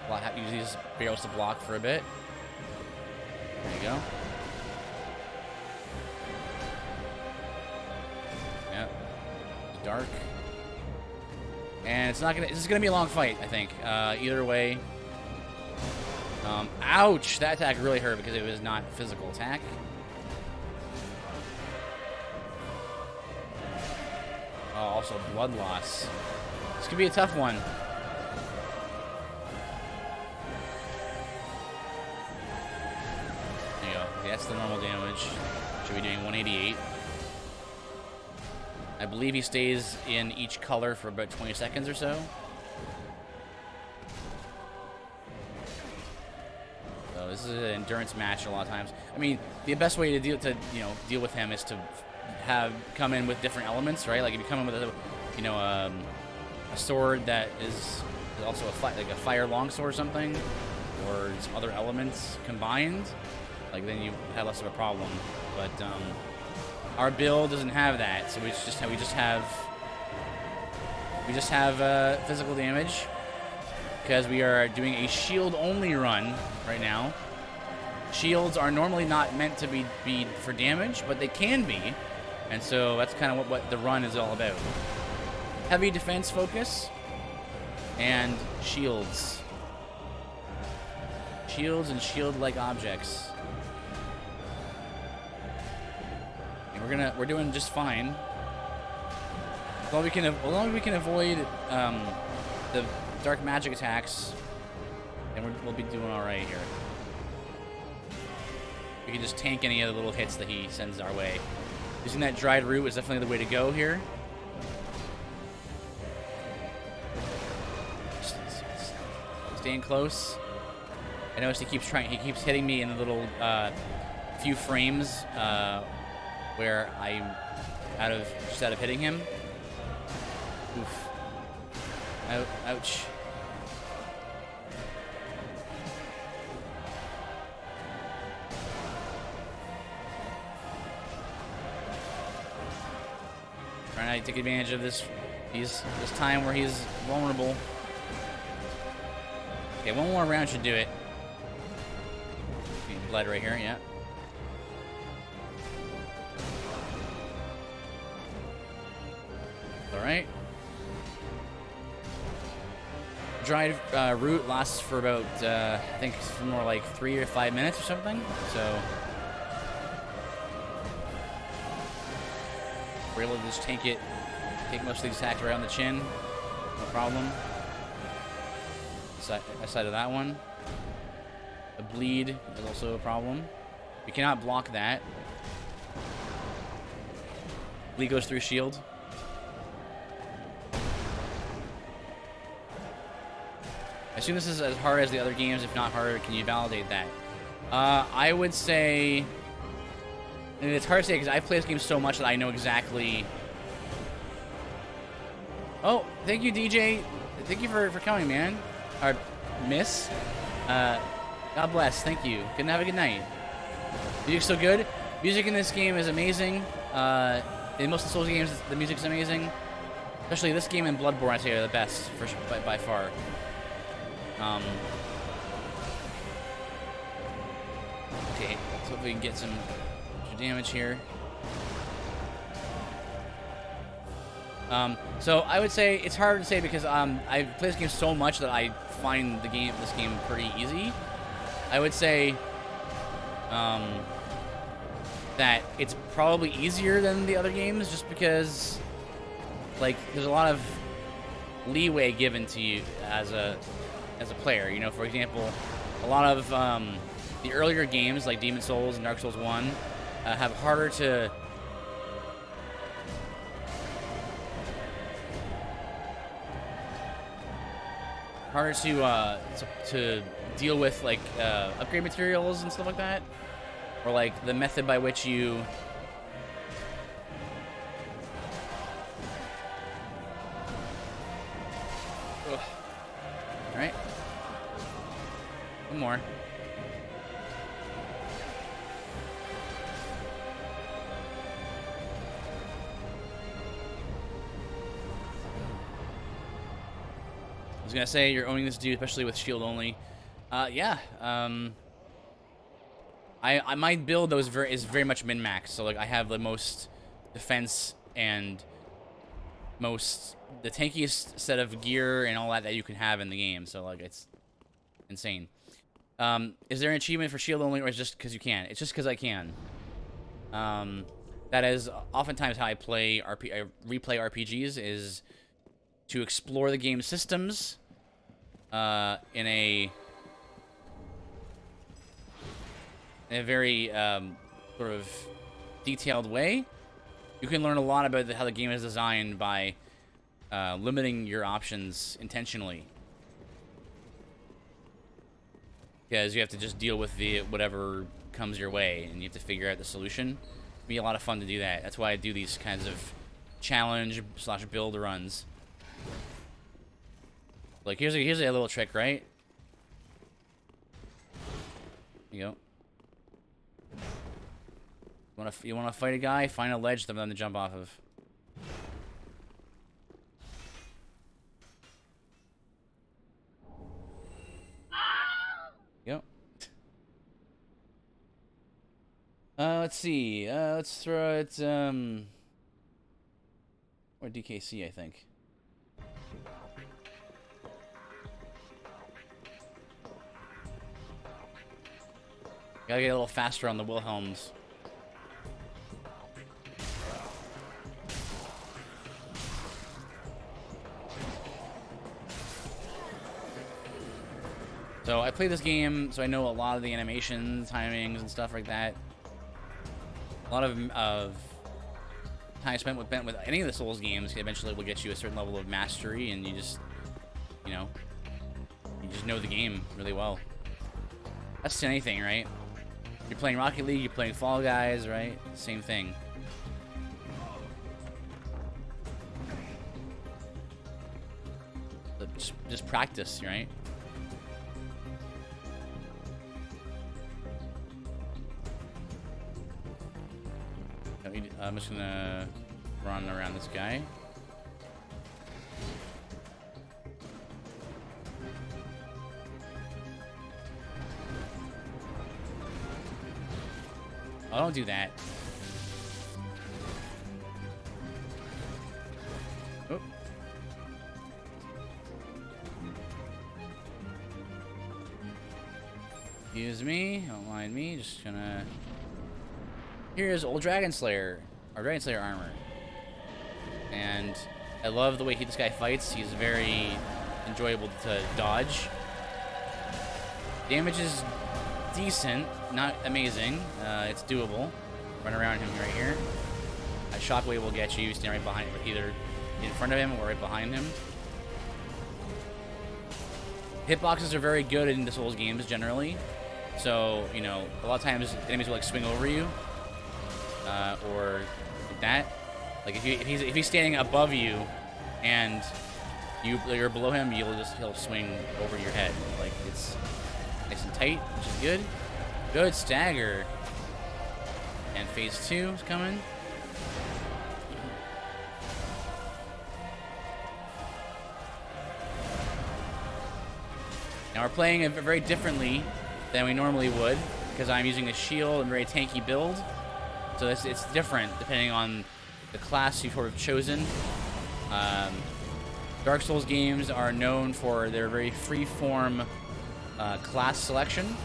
I'll have to use these barrels to block for a bit. There you go. Yep. Dark. And it's not gonna. This is gonna be a long fight, I think. Either way. Ouch! That attack really hurt because it was not a physical attack. Oh, also blood loss. This could be a tough one. There you go. Okay, that's the normal damage. Should be doing 188. I believe he stays in each color for about 20 seconds or so. So this is an endurance match a lot of times. I mean, the best way to deal with him is to come in with different elements, right? Like if you come in with a sword that is also like a fire longsword or something, or some other elements combined, like then you have less of a problem. But our build doesn't have that, so we just have physical damage because we are doing a shield only run right now. Shields are normally not meant to be for damage, but they can be, and so that's kind of what the run is all about. Heavy defense focus and shields. Shields and shield-like objects. And we're doing just fine. As long as we can avoid the dark magic attacks, then we'll be doing all right here. We can just tank any of the little hits that he sends our way. Using that dried root is definitely the way to go here. Staying close. I noticed he keeps hitting me in the little few frames where I'm out of hitting him. Oof. Ouch. Trying to take advantage of this time where he's vulnerable. Okay, one more round should do it. Blood right here, yeah. All right. Dried root lasts for about, I think, more like 3 or 5 minutes or something. So we're able to just take most of these attacks right on the chin, no problem. Aside of that one, the bleed is also a problem. We cannot block that. Bleed goes through shield. I assume this is as hard as the other games, if not harder. Can you validate that? I would say, and it's hard to say because I've played this game so much that I know exactly. Oh, thank you, DJ. Thank you for coming, man. Or miss. God bless. Thank you. Good. Have a good night. Music's so good. Music in this game is amazing. In most of the Souls games, the music's amazing. Especially this game and Bloodborne, I'd say, are the best by far. Okay, let's hope we can get some damage here. So I would say it's hard to say because I've played this game so much that I find this game pretty easy. I would say that it's probably easier than the other games just because like there's a lot of leeway given to you as a player. You know, for example, a lot of the earlier games like Demon Souls and Dark Souls 1 have harder to deal with, like upgrade materials and stuff like that, or like the method by which you all right, one more. I was gonna say you're owning this dude, especially with shield only. Yeah. My build though is very much min max. So like I have the most defense and the tankiest set of gear and all that you can have in the game. So like it's insane. Is there an achievement for shield only, or is it just because you can? It's just because I can. That is oftentimes how I replay RPGs, is to explore the game systems in a very sort of detailed way, You can learn a lot about how the game is designed by limiting your options intentionally. Because you have to just deal with whatever comes your way, and you have to figure out the solution. It'd be a lot of fun to do that. That's why I do these kinds of challenge/build runs. Like here's a little trick, right? Here you go. You wanna fight a guy? Find a ledge for them to jump off of. Yep. Let's see. Let's throw it. Or DKC, I think. Gotta get a little faster on the Wilhelms. So I play this game, so I know a lot of the animations, timings, and stuff like that. A lot of time spent with any of the Souls games eventually will get you a certain level of mastery, and you just, you know the game really well. That's anything, right? You're playing Rocket League, you're playing Fall Guys, right? Same thing. But just practice, right? I'm just gonna run around this guy. Oh, don't do that. Oh. Excuse me, don't mind me, just gonna... Here's old Dragon Slayer, or Dragon Slayer armor. And I love the way this guy fights. He's very enjoyable to dodge. Damage is decent, not amazing. It's doable. Run around him right here. A shockwave will get you. Stand right behind, either in front of him or right behind him. Hitboxes are very good in the Souls games generally. So, you know, a lot of times enemies will like swing over you. Or like that. Like if he's standing above you and you're below him, he'll swing over your head. Like it's nice and tight, which is good. Good stagger. And phase 2 is coming. Now we're playing it very differently than we normally would because I'm using a shield and very tanky build. So it's different depending on the class you've sort of chosen. Dark Souls games are known for their very free-form class selection.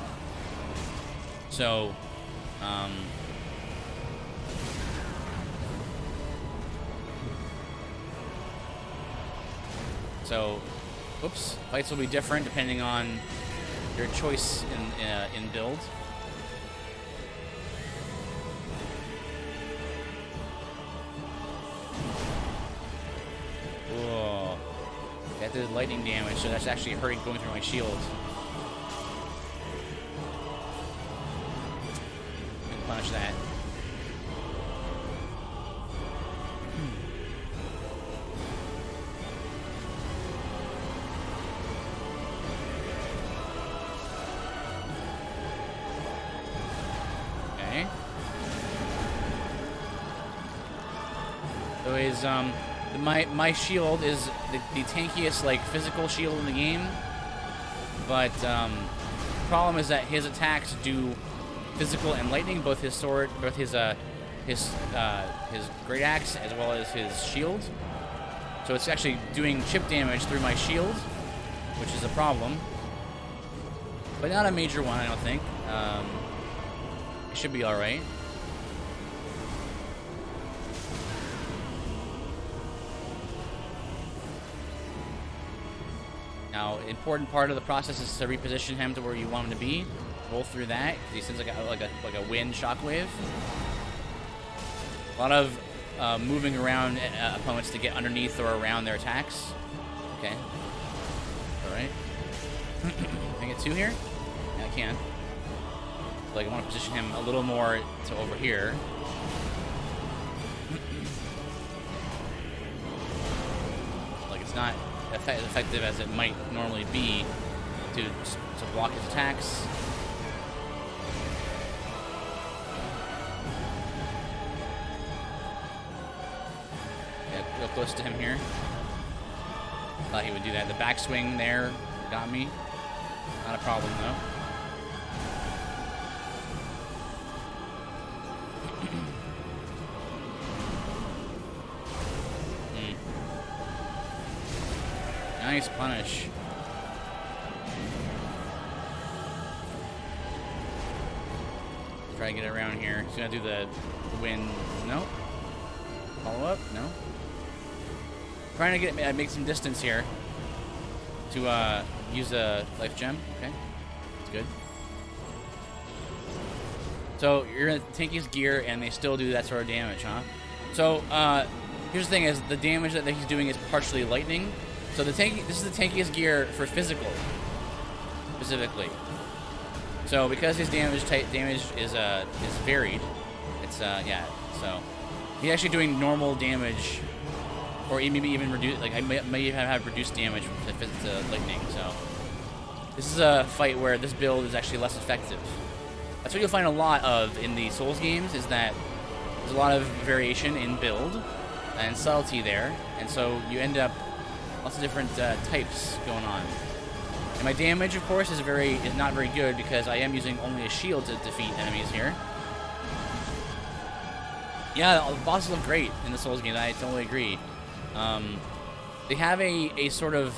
So, oops, fights will be different depending on your choice in build. Whoa. That did lightning damage, so that's actually hurting going through my shield. Gonna punish that. Okay. So his my shield is the tankiest like physical shield in the game, but the problem is that his attacks do physical and lightning, both his sword, both his great axe as well as his shield. So it's actually doing chip damage through my shield, which is a problem, but not a major one, I don't think. It should be all right. Now, important part of the process is to reposition him to where you want him to be. Roll through that, because he sends like a wind shockwave. A lot of moving around opponents to get underneath or around their attacks. Okay. All right. Can I get 2 here? Yeah, I can. Like, I want to position him a little more to over here. Like, it's not effective as it might normally be to block his attacks. Yeah, real close to him here. Thought he would do that. The backswing there got me. Not a problem, though. Nice punish. Try to get it around here. He's gonna do the win. No. Follow up. No. Trying to make some distance here to use a life gem. Okay, that's good. So you're in the tankiest gear, and they still do that sort of damage, huh? So here's the thing: is the damage that he's doing is partially lightning. So this is the tankiest gear for physical, specifically. So because his damage is varied, it's yeah. So he's actually doing normal damage, or maybe even reduce. Like I may have reduced damage to lightning. So this is a fight where this build is actually less effective. That's what you'll find a lot of in the Souls games, is that there's a lot of variation in build and subtlety there, and so you end up lots of different types going on. And my damage, of course, is not very good because I am using only a shield to defeat enemies here. Yeah, the bosses look great in the Souls games. I totally agree. They have a sort of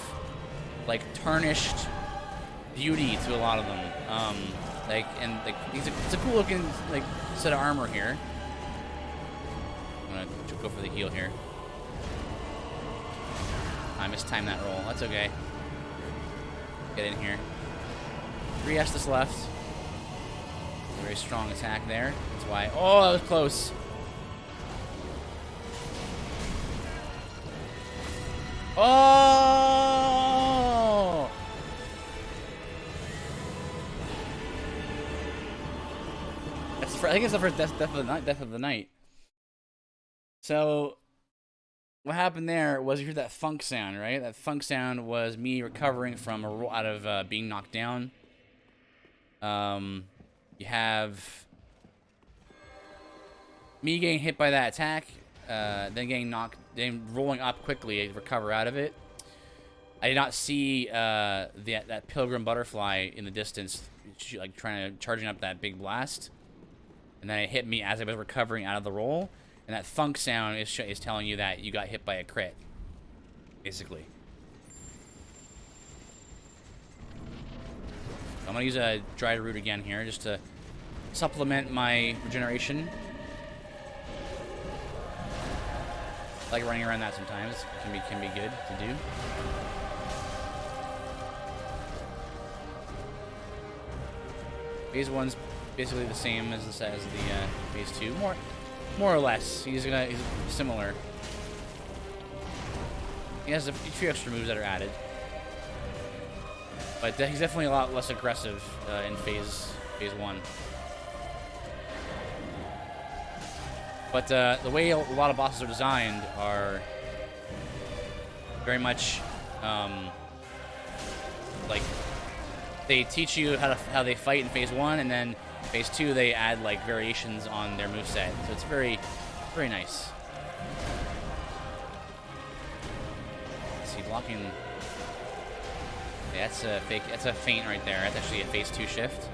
like tarnished beauty to a lot of them. It's a cool looking like set of armor here. I'm gonna go for the heal here. I mistimed that roll. That's okay. Get in here. 3 Estus left. Very strong attack there. That's why. Oh, that was close. Oh! I think it's the first death of the night. So what happened there was you heard that funk sound, right? That funk sound was me recovering from a roll out of being knocked down. You have me getting hit by that attack, then rolling up quickly to recover out of it. I did not see that pilgrim butterfly in the distance, like charging up that big blast, and then it hit me as I was recovering out of the roll. And that funk sound is telling you that you got hit by a crit, basically. So I'm gonna use a dried root again here just to supplement my regeneration. I like running around that sometimes. It can be good to do. Phase 1's basically the same as the phase 2. More or less. He's similar. He has a few extra moves that are added. But he's definitely a lot less aggressive in phase 1. But the way a lot of bosses are designed are very much like they teach you how they fight in phase 1, and then phase 2 they add like variations on their moveset. So it's very nice. Let's see, blocking. Yeah, that's a fake. That's a feint right there. That's actually a phase 2 shift.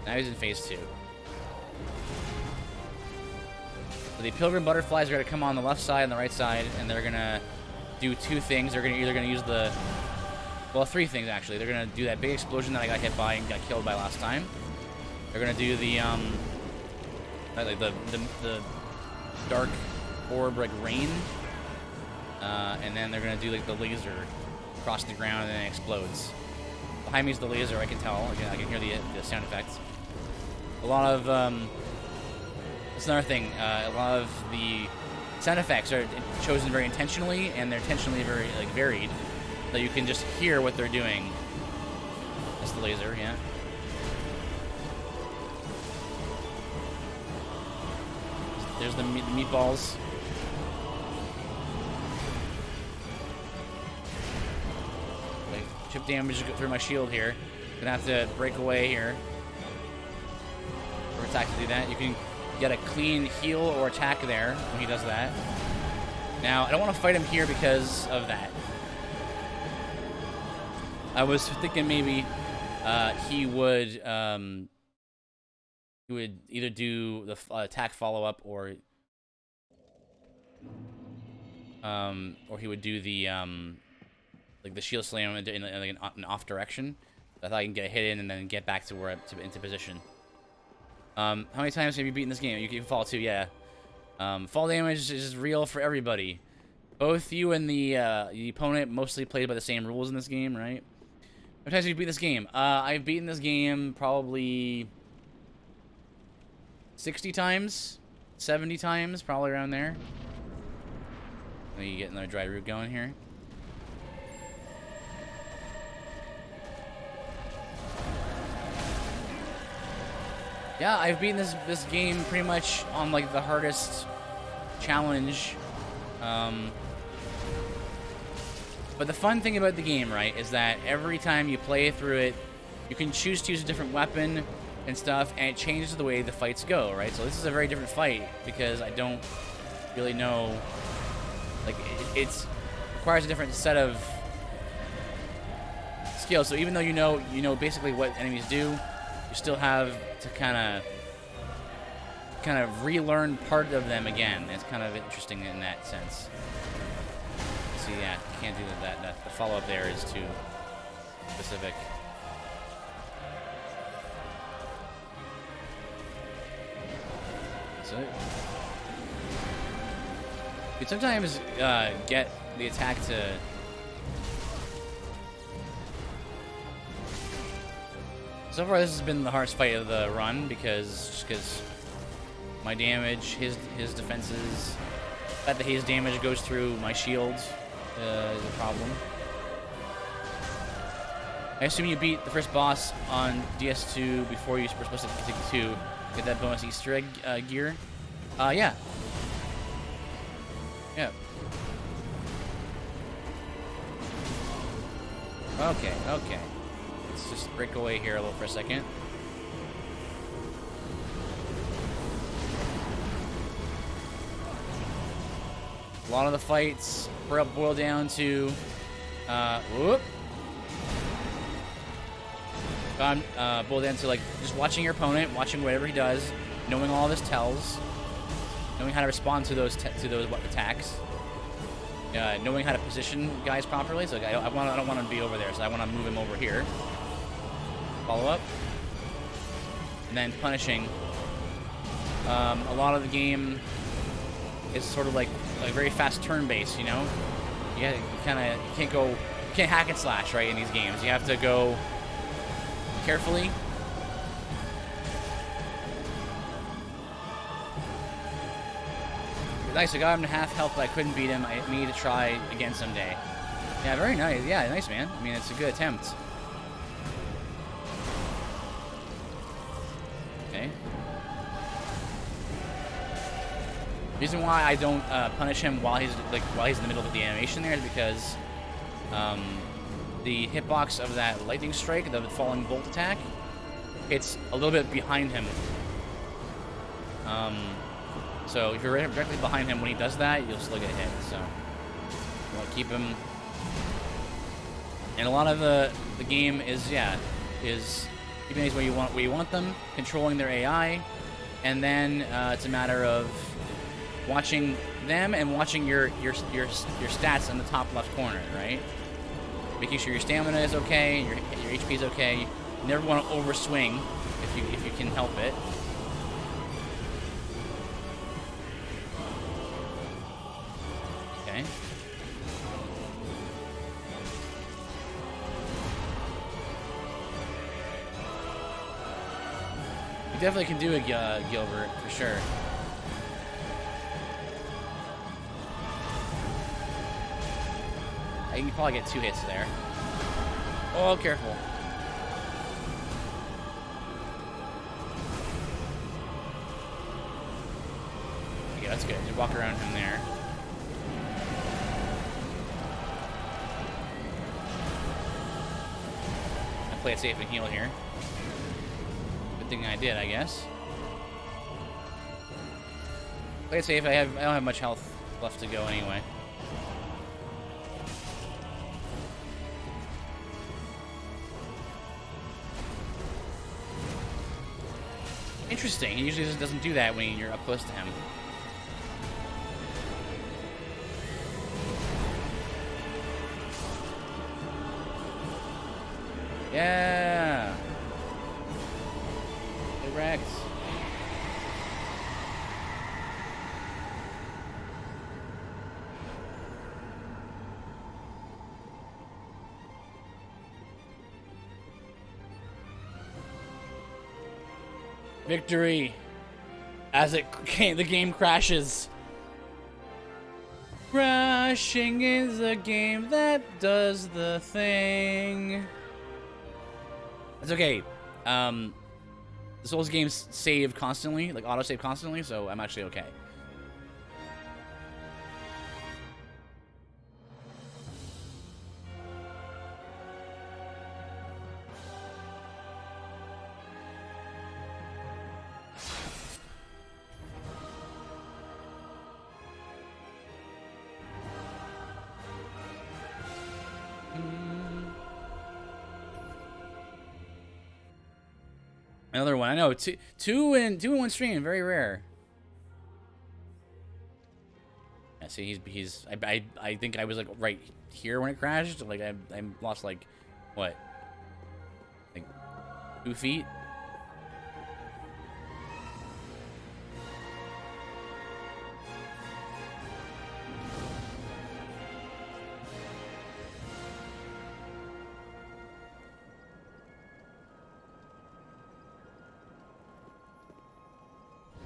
Now he's in phase 2. So the pilgrim butterflies are gonna come on the left side and the right side, and they're gonna do 2 things. They're either gonna use the 3 things actually. They're gonna do that big explosion that I got hit by and got killed by last time. They're gonna do the dark orb like rain, and then they're gonna do like the laser across the ground and then it explodes. Behind me is the laser. I can tell. I can hear the sound effects. A lot of That's another thing. A lot of the sound effects are chosen very intentionally, and they're intentionally very varied, so you can just hear what they're doing. That's the laser, yeah. There's the meatballs. Like, chip damage through my shield here. Gonna have to break away here. Or attack to do that. You can get a clean heal or attack there when he does that. Now, I don't want to fight him here because of that. I was thinking maybe he would either do the attack follow-up or he would do the like the shield slam in an off direction. I thought I can get a hit in and then get back to into position. How many times have you beaten this game? You can fall too, yeah. Fall damage is real for everybody. Both you and the opponent mostly played by the same rules in this game, right? How many times have you beat this game? I've beaten this game probably 60 times, 70 times, probably around there. Let me get another dry root going here. Yeah, I've beaten this game pretty much on like the hardest challenge. But the fun thing about the game, right, is that every time you play through it, you can choose to use a different weapon and stuff, and it changes the way the fights go, right? So this is a very different fight because I don't really know, like, it requires a different set of skills. So even though you know basically what enemies do, you still have to kind of relearn part of them again. It's kind of interesting in that sense. See, yeah, can't do that. The follow-up there is too specific. So you can sometimes get the attack to so far this has been the hardest fight of the run because my damage, his defenses, the fact that his damage goes through my shield is a problem. I assume you beat the first boss on DS2 before you were supposed to take the 2. Get that bonus Easter egg gear. Yeah. Yeah. Okay. Let's just break away here a little for a second. A lot of the fights boil down to, boil down to like just watching your opponent, watching whatever he does, knowing all of his tells, knowing how to respond to those attacks, knowing how to position guys properly. So I don't want to be over there, so I want to move him over here. Follow up, and then punishing. A lot of the game is sort of like very fast turn-based, you know. You can't hack and slash right in these games. You have to go carefully. Nice, I got him to half health, but I couldn't beat him. I need to try again someday. Yeah, very nice. Yeah, nice, man. I mean, it's a good attempt. Okay. The reason why I don't punish him while he's in the middle of the animation there is because the hitbox of that lightning strike, the falling bolt attack, it's a little bit behind him. So if you're directly behind him when he does that, you'll still get hit. So you want to keep him. And a lot of the game is keeping these where you want them, controlling their AI, and then it's a matter of watching them and watching your stats in the top left corner, right? Making sure your stamina is okay, your HP is okay. You never want to overswing if you can help it. Okay. You definitely can do a Gilbert for sure. can probably get 2 hits there. Oh, careful. Okay, that's good. Just walk around him there. I play it safe and heal here. Good thing I did, I guess. Play it safe. I don't have much health left to go anyway. Interesting. He usually just doesn't do that when you're up close to him. Yeah. Hey, Rex. Victory. As the game crashes. Crashing is a game that does the thing. It's okay. The Souls games save constantly, like auto-save constantly, so I'm actually okay. Another one. I know. Two in one stream. Very rare. Yeah. See, he's. I think I was like right here when it crashed. Like I lost like, what? Like 2 feet.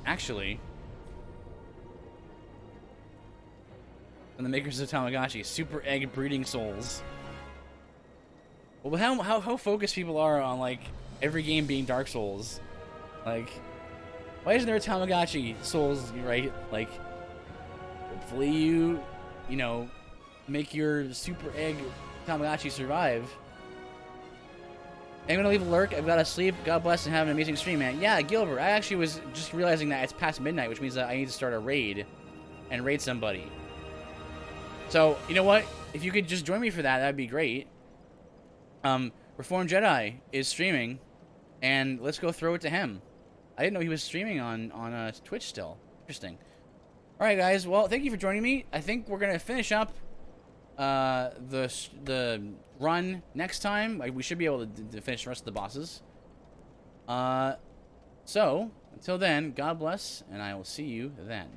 Actually, from the makers of Tamagotchi, Super Egg Breeding Souls. Well, how focused people are on like every game being Dark Souls. Like, why isn't there a Tamagotchi Souls, right? Like, hopefully you know, make your Super Egg Tamagotchi survive. I'm gonna leave a lurk. I've got to sleep. God bless and have an amazing stream, man. Yeah, Gilbert. I actually was just realizing that it's past midnight, which means that I need to start a raid and raid somebody. So, you know what? If you could just join me for that, that'd be great. Reformed Jedi is streaming, and let's go throw it to him. I didn't know he was streaming on Twitch still. Interesting. All right, guys. Well, thank you for joining me. I think we're gonna finish up the run next time. We should be able to finish the rest of the bosses. So until then, God bless, and I will see you then.